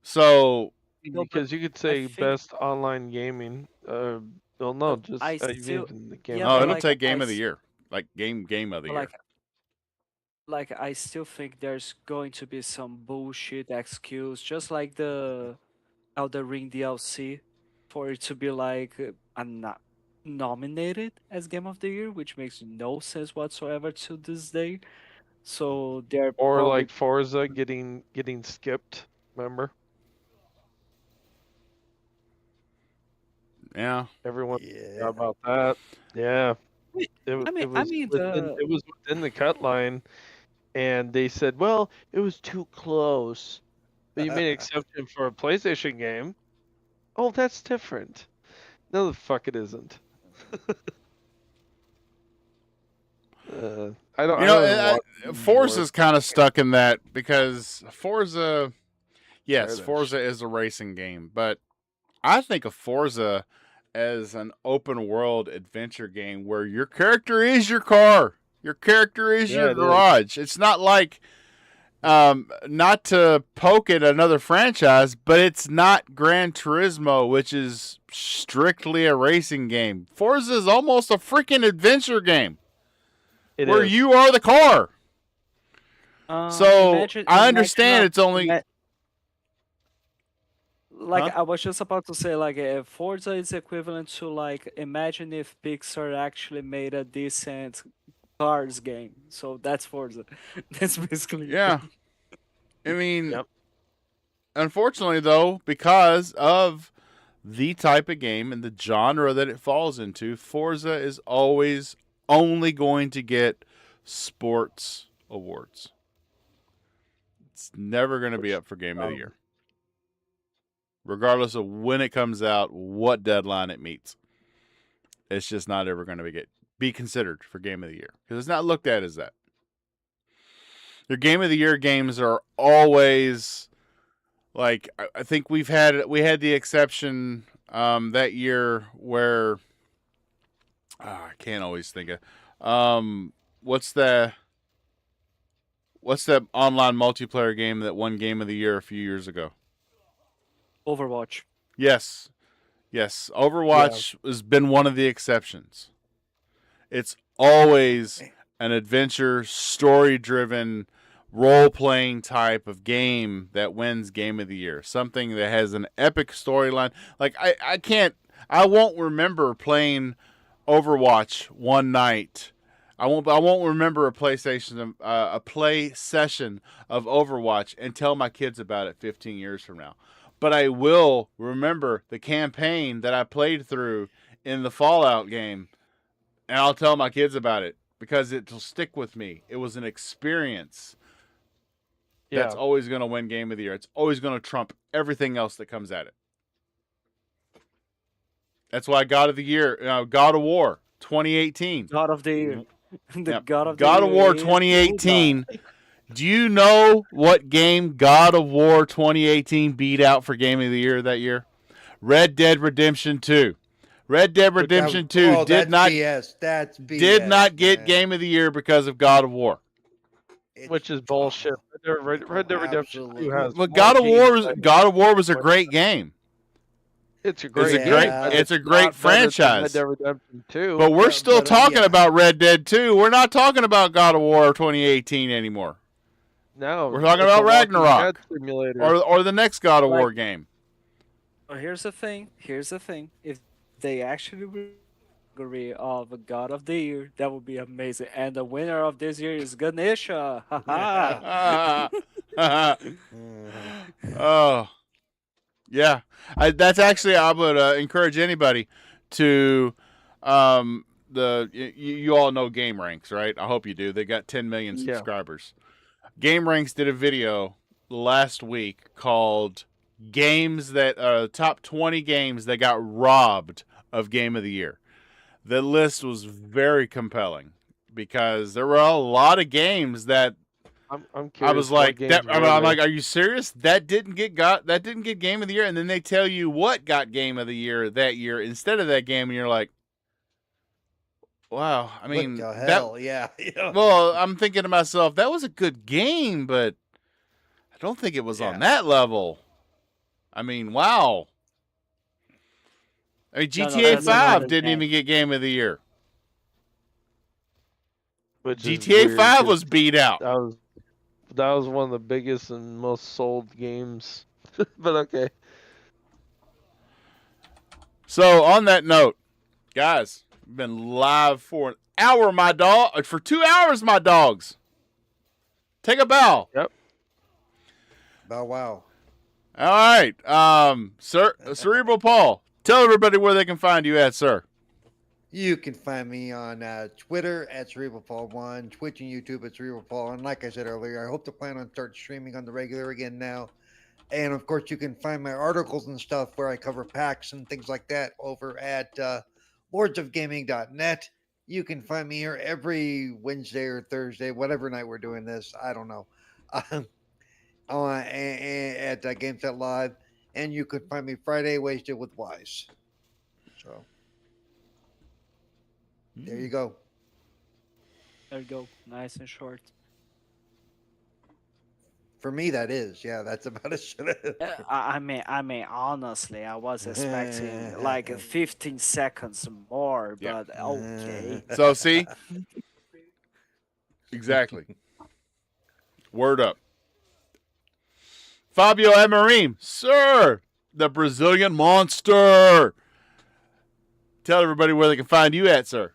S1: So,
S4: No, but
S3: because you could say
S4: think-
S3: best online gaming. Well, no,
S4: But
S3: just
S4: I
S3: even
S4: still-
S3: in the game.
S4: Yeah,
S1: no,
S4: but
S1: it'll
S4: like,
S1: take Game
S4: I
S1: of the
S4: s-
S1: Year, like game of the
S4: But
S1: year.
S4: like I still think there's going to be some bullshit excuse, just like the Elden Ring DLC, for it to be like not nominated as Game of the Year, which makes no sense whatsoever to this day. So they're
S3: Or
S4: probably-
S3: like Forza getting skipped. Remember,
S1: Yeah.
S3: everyone
S2: Yeah.
S3: forgot about that. Yeah,
S4: I mean,
S3: it was within the cut line, and they said, well, it was too close. But you made an exception for a PlayStation game. Oh, that's different. No, the fuck it isn't. I don't.
S1: You
S3: I
S1: know,
S3: don't even watch
S1: Forza's kind of stuck in that because Forza, yes,
S3: There it is.
S1: Forza is a racing game, but I think of Forza as an open world adventure game where your character is your car, your character is
S3: Yeah,
S1: your
S3: it is.
S1: garage. It's not like, not to poke at another franchise, but it's not Gran Turismo, which is strictly a racing game. Forza is almost a freaking adventure game
S3: It
S1: where
S3: is.
S1: you are the car. So,
S4: imagine-
S1: I understand
S4: imagine
S1: it's only-
S4: Like
S1: Huh?
S4: I was just about to say, like Forza is equivalent to like imagine if Pixar actually made a decent cars game. So that's Forza. That's basically it.
S1: Yeah. I mean,
S3: Yep.
S1: unfortunately, though, because of the type of game and the genre that it falls into, Forza is always only going to get sports awards. It's never going to be up for Game of the Year, regardless of when it comes out, what deadline it meets. it's just not ever going to be considered for game of the year because it's not looked at as that. Your game of the year games are always like, I think we had the exception that year where I can't always think of what's that online multiplayer game that won game of the year a few years ago?
S4: Overwatch.
S1: Yes. Overwatch has been one of the exceptions. It's always an adventure, story-driven, role-playing type of game that wins game of the year. Something that has an epic storyline. Like I won't remember playing Overwatch one night. I won't remember a play session of Overwatch and tell my kids about it 15 years from now. But I will remember the campaign that I played through in the Fallout game, and I'll tell my kids about it because it'll stick with me. It was an experience that's always going to win game of the year. It's always going to trump everything else that comes at it. That's why God of the Year, God of War 2018.
S4: God of the Year.
S1: God of War 2018. Do you know what game God of War 2018 beat out for game of the year that year? Red Dead Redemption 2. Red Dead Redemption 2 did not get game of the year because of God of War.
S3: Which is bullshit. Red Dead Redemption 2 has.
S1: But God of War was a great game.
S3: It's a great
S1: it's a great franchise.
S3: Red Dead Redemption 2.
S1: But we're still talking about Red Dead 2. We're not talking about God of War 2018 anymore.
S3: No,
S1: we're talking about Ragnarok or the next God of War game.
S4: Well, here's the thing. If they actually agree of a God of the Year, that would be amazing. And the winner of this year is Ganesha.
S1: Oh, yeah. That's actually, I would encourage anybody to you all know Game Ranks, right? I hope you do. They got 10 million subscribers. Game Ranks did a video last week called games that top 20 games that got robbed of game of the year. The list was very compelling because there were a lot of games that
S3: I'm curious.
S1: I was like, I'm like, are you serious? That didn't get game of the year, and then they tell you what got game of the year that year instead of that game, and you're like, wow. I mean,
S2: what the hell?
S1: Well, I'm thinking to myself, that was a good game, but I don't think it was on that level. I mean, wow. I mean, GTA 5 didn't even get game of the year. GTA 5 was beat out.
S3: That was one of the biggest and most sold games. But okay.
S1: So on that note, guys, we've been live for an hour, for 2 hours, my dogs. Take a bow.
S3: Yep.
S2: Bow wow.
S1: All right. Cerebral Paul, tell everybody where they can find you at, sir.
S2: You can find me on Twitter at CerebralPaul1, Twitch and YouTube at CerebralPaul. And like I said earlier, I hope to plan on start streaming on the regular again now. And of course, you can find my articles and stuff where I cover packs and things like that over at lordsofgaming.net. You can find me here every Wednesday or Thursday, whatever night we're doing this. I don't know. At GameSet Live. And you can find me Friday, Wasted with Wise. So there you go.
S4: There you go. Nice and short.
S2: For me, that is. Yeah, that's about it.
S4: I mean, honestly, I was expecting like 15 seconds more, but okay.
S1: So, see? Exactly. Word up. Fabio Amorim, sir, the Brazilian monster. Tell everybody where they can find you at, sir.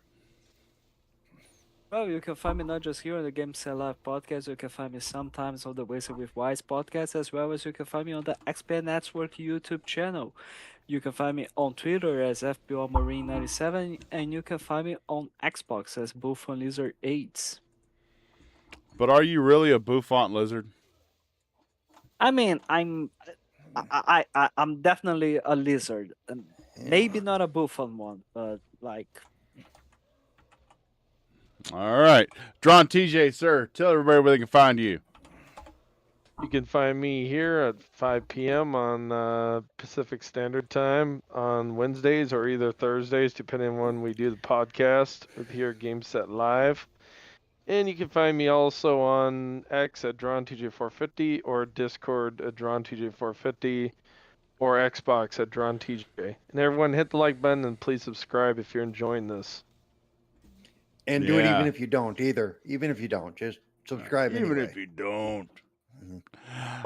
S4: Well, you can find me not just here on the GameSet Live podcast. You can find me sometimes on the Wasted with Wise podcast, as well as you can find me on the XP Network YouTube channel. You can find me on Twitter as FBOMarine97, and you can find me on Xbox as Buffon Lizard 8.
S1: But are you really a bouffant lizard?
S4: I mean, I'm definitely a lizard. Maybe not a Buffon one, but Like,
S1: All right. Drawn TJ, sir, tell everybody where they can find you.
S3: You can find me here at 5 p.m. on Pacific Standard Time on Wednesdays or either Thursdays, depending on when we do the podcast with here at Game Set Live. And you can find me also on X at DrawnTJ450 or Discord at DrawnTJ450 or Xbox at DrawnTJ. And everyone hit the like button and please subscribe if you're enjoying this.
S2: And do it
S1: Yeah.
S2: even if you don't either. Even if you don't, just subscribe
S1: Even
S2: anyway.
S1: if you don't.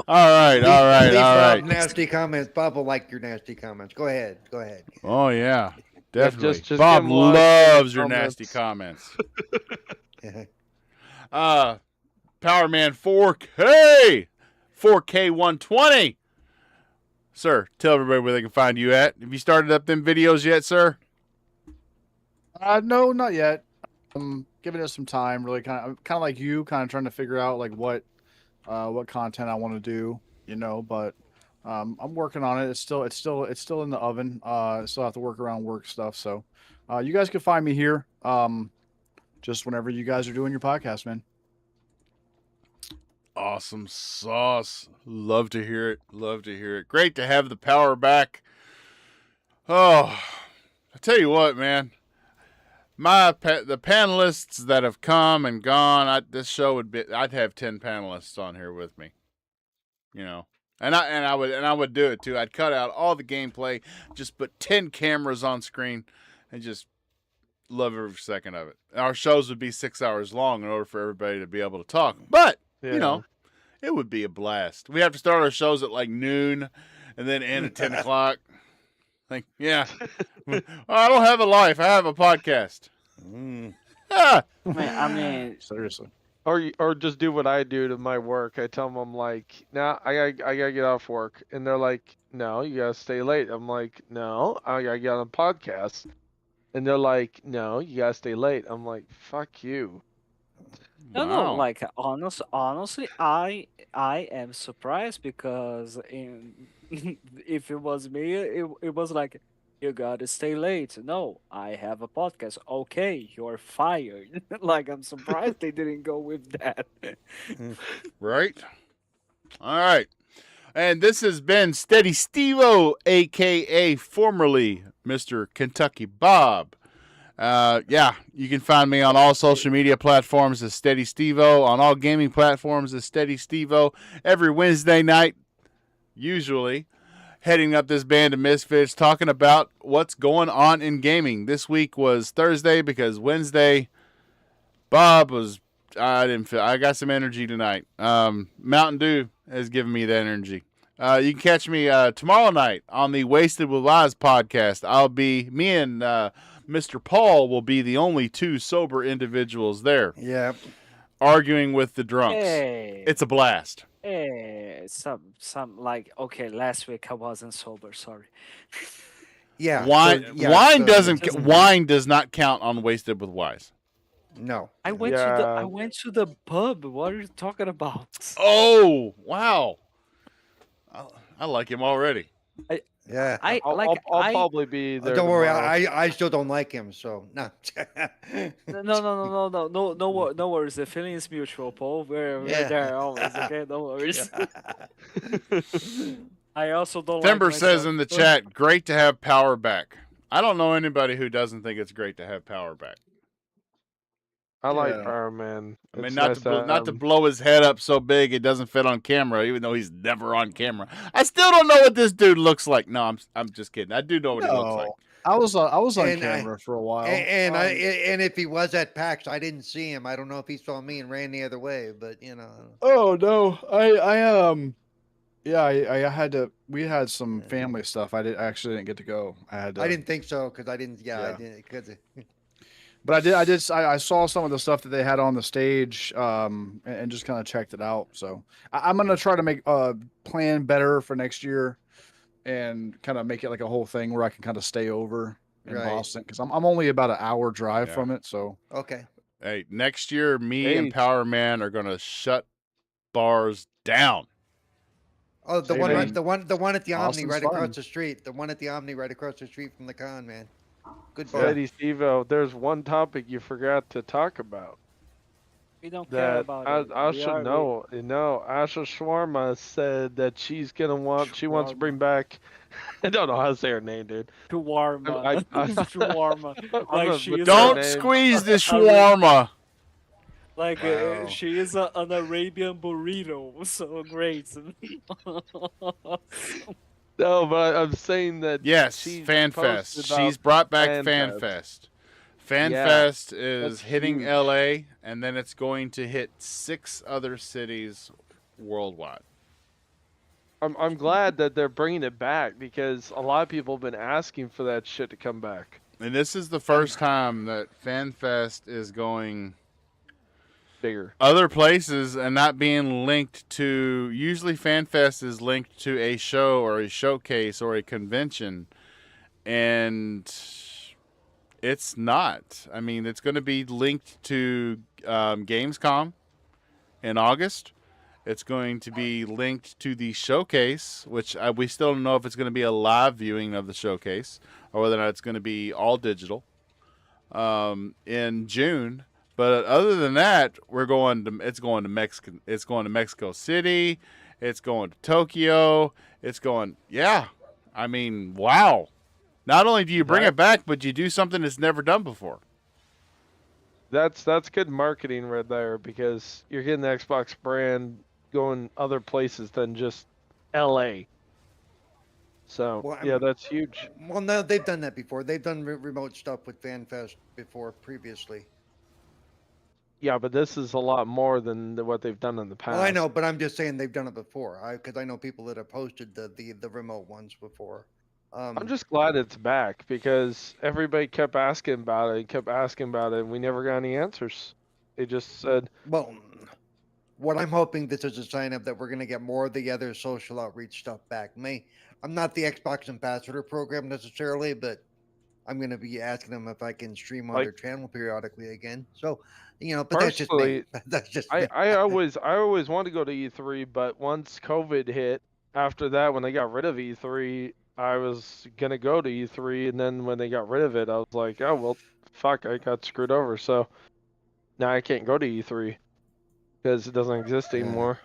S1: All right, all right,
S2: Leave
S1: all
S2: Bob
S1: right.
S2: nasty comments. Bob will like your nasty comments. Go ahead. Go ahead.
S1: Oh yeah, definitely.
S3: just
S1: Bob
S3: give 'em likes and
S1: loves your nasty comments. Power Man 4K 120. Sir, tell everybody where they can find you at. Have you started up them videos yet, sir?
S5: No, not yet. I'm giving it some time. Really, kind of like you, kind of trying to figure out like what content I want to do. You know, but I'm working on it. It's still in the oven. Still have to work around work stuff. So, you guys can find me here. Just whenever you guys are doing your podcast, man.
S1: Awesome sauce. Love to hear it. Love to hear it. Great to have the power back. Oh, I tell you what, man. The panelists that have come and gone, this show would be. I'd have 10 panelists on here with me. You know, and I would do it too. I'd cut out all the gameplay, just put 10 cameras on screen, and just love every second of it. Our shows would be 6 hours long in order for everybody to be able to talk, but you know, it would be a blast. We have to start our shows at like noon, and then end at 10 o'clock. Like, yeah, I don't have a life. I have a podcast. Ah.
S4: I mean,
S5: Seriously.
S3: Or just do what I do to my work. I tell them, I'm like, nah, I gotta get off work, and they're like, no, you gotta stay late. I'm like, no, I gotta get on a podcast, and they're like, no, you gotta stay late. I'm like, fuck you.
S4: no,
S1: Wow.
S4: like honestly, I am surprised because if it was me, it was like, you gotta stay late. No, I have a podcast. Okay, you're fired. Like, I'm surprised they didn't go with that.
S1: Right? All right. And this has been Steady Steve-O, a.k.a. formerly Mr. Kentucky Bob. Yeah, you can find me on all social media platforms as Steady Steve-O, on all gaming platforms as Steady Steve-O, every Wednesday night, usually, heading up this band of misfits, talking about what's going on in gaming. This week was Thursday because Wednesday, Bob was, I got some energy tonight. Mountain Dew has given me that energy. You can catch me tomorrow night on the Wasted with Wise podcast. Me and Mr. Paul will be the only two sober individuals there,
S2: Yeah.
S1: arguing with the drunks.
S4: Hey,
S1: It's a blast.
S4: some like, okay, last week I wasn't sober. Sorry.
S2: Yeah.
S1: Wine,
S2: so- yeah,
S1: wine
S2: so-
S1: doesn't. Wine does not count on Wasted with Wise.
S2: No.
S4: I went to the pub. What are you talking about?
S1: Oh wow! I like him already.
S2: Yeah.
S3: I'll probably be there.
S2: Don't worry.
S3: tomorrow.
S2: I still don't like him. So no.
S4: No worries. The feeling is mutual, Paul. We're
S2: Yeah.
S4: there always. Okay, no worries. I also don't.
S1: Thember
S4: like
S1: says
S4: myself.
S1: in the chat, "Great to have power back." I don't know anybody who doesn't think it's great to have power back.
S3: I like
S5: Yeah.
S3: Power Man.
S1: I mean,
S3: It's
S1: not
S3: nice
S1: to blow his head up so big it doesn't fit on camera, even though he's never on camera. I still don't know what this dude looks like. No, I'm just kidding. I do know what he looks like.
S5: I was on
S2: And
S5: camera for a while.
S2: and if he was at PAX, I didn't see him. I don't know if he saw me and ran the other way, but you know.
S5: Oh no, I had to. We had some family stuff. I actually didn't get to go. I had to.
S2: I didn't think so because I didn't. Yeah, I
S5: Yeah.
S2: didn't. Because
S5: But I saw some of the stuff that they had on the stage, and just kind of checked it out. So I'm gonna try to make plan better for next year, and kind of make it like a whole thing where I can kind of stay over in
S2: Right.
S5: Boston because I'm only about an hour drive
S1: Yeah.
S5: from it. So
S2: okay.
S1: Hey, next year, me and
S3: Hey.
S1: Power Man are gonna shut bars down.
S2: Oh, the
S5: Same
S2: one,
S5: thing.
S2: right, the one at the Omni
S5: Austin's
S2: right
S5: fun.
S2: across the street. The one at the Omni right across the street from the con, man. Goodbye.
S3: Lady Stevo, there's one topic you forgot to talk about.
S4: We don't care
S3: That
S4: about it.
S3: I
S4: We
S3: should
S4: are-
S3: know. No, Asha Shawarma said that she wants to bring
S4: Shawarma.
S3: back. I don't know how to say her name, dude.
S4: Shawarma.
S3: I-
S4: Shawarma.
S3: I'm
S4: Like
S3: gonna
S4: she
S3: butcher
S4: is
S3: her
S4: a-
S1: Don't
S3: name.
S1: squeeze the
S4: a-
S1: shawarma.
S4: Like
S2: Wow.
S4: she is an Arabian burrito, so great.
S3: No, but I'm saying that
S1: Yes,
S3: she's
S1: FanFest.
S3: posted about
S1: She's brought back
S3: FanFest.
S1: FanFest.
S3: Yeah,
S1: FanFest is
S3: that's
S1: hitting
S3: huge.
S1: LA, and then it's going to hit 6 other cities worldwide.
S3: I'm glad that they're bringing it back because a lot of people have been asking for that shit to come back.
S1: And this is the first time that FanFest is going
S3: Bigger.
S1: other places and not being linked to. Usually, FanFest is linked to a show or a showcase or a convention, and it's not. I mean, it's going to be linked to Gamescom in August. It's going to be linked to the showcase, which we still don't know if it's going to be a live viewing of the showcase or whether or not it's going to be all digital in June. But other than that, it's going to Mexico. It's going to Mexico City. It's going to Tokyo. It's going. Yeah, I mean, wow. Not only do you bring it back, but you do something that's never done before.
S3: That's good marketing right there because you're getting the Xbox brand going other places than just LA. So
S2: Well,
S3: yeah, that's huge.
S2: Well, no, they've done that before. They've done remote stuff with FanFest before previously.
S3: Yeah, but this is a lot more than what they've done in the past.
S2: Well, I know, but I'm just saying they've done it before. Because I know people that have posted the remote ones before.
S3: I'm just glad it's back because everybody kept asking about it, and we never got any answers. They just said,
S2: Well, what I'm hoping this is a sign of that we're going to get more of the other social outreach stuff back. I'm not the Xbox ambassador program necessarily, but I'm going to be asking them if I can stream on
S3: Like-
S2: their channel periodically again. So, but that's just me. That's just me.
S3: I always wanted to go to E3, but once COVID hit, after that, when they got rid of E3, I was gonna go to E3, and then when they got rid of it, I was like, oh well, fuck, I got screwed over. So now I can't go to E3 because it doesn't exist
S2: Yeah.
S3: anymore.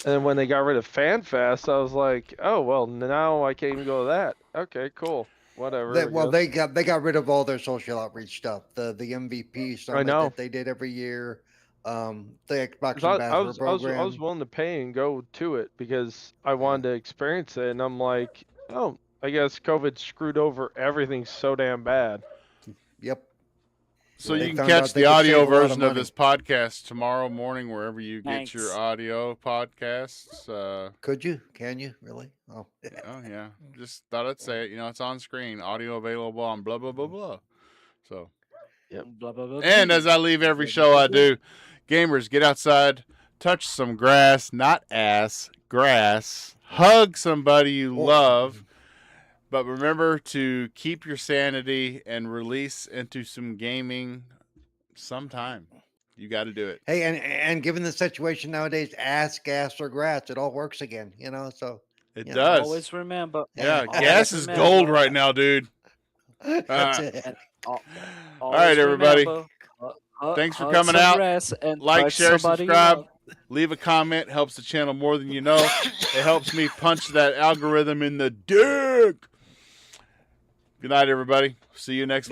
S3: And then when they got rid of FanFest, I was like, oh well, now I can't even go to that. Okay, cool, whatever. I guess.
S2: They got rid of all their social outreach stuff. The MVP summit
S3: know.
S2: that they did every year. The Xbox
S3: 'Cause
S2: ambassador program.
S3: I was willing to pay and go to it because I wanted to experience it, and I'm like, oh, I guess COVID screwed over everything so damn bad.
S2: Yep.
S1: So
S2: They
S1: you can
S2: found out
S1: catch
S2: they
S1: the
S2: could
S1: audio
S2: save a lot of
S1: version of
S2: money.
S1: this podcast tomorrow morning wherever you get your
S4: Thanks.
S1: audio podcasts.
S2: Could you? Can you really? Oh,
S1: Oh yeah, just thought I'd say it. It's on screen, audio available on blah blah blah blah. So,
S4: Blah, blah, blah,
S1: and
S4: blah.
S1: as I leave every show I do, gamers, get outside, touch some grass, not ass, grass. Hug somebody you love, but remember to keep your sanity and release into some gaming sometime. You got to do it.
S2: hey, and given the situation nowadays, ass, gas, or grass, it all works again. So
S1: It
S2: Yeah,
S1: does.
S4: Always remember.
S1: Yeah,
S4: always
S1: gas is
S4: remember-
S1: gold right now, dude.
S2: that's
S1: Uh,
S2: it.
S1: All
S4: always
S1: right, everybody.
S4: remember,
S1: Thanks for
S4: hug
S1: coming
S4: some
S1: out.
S4: grass and
S1: Like,
S4: touch
S1: share,
S4: somebody you
S1: subscribe.
S4: love.
S1: Leave a comment. Helps the channel more than you know. It helps me punch that algorithm in the dick. Good night, everybody. See you next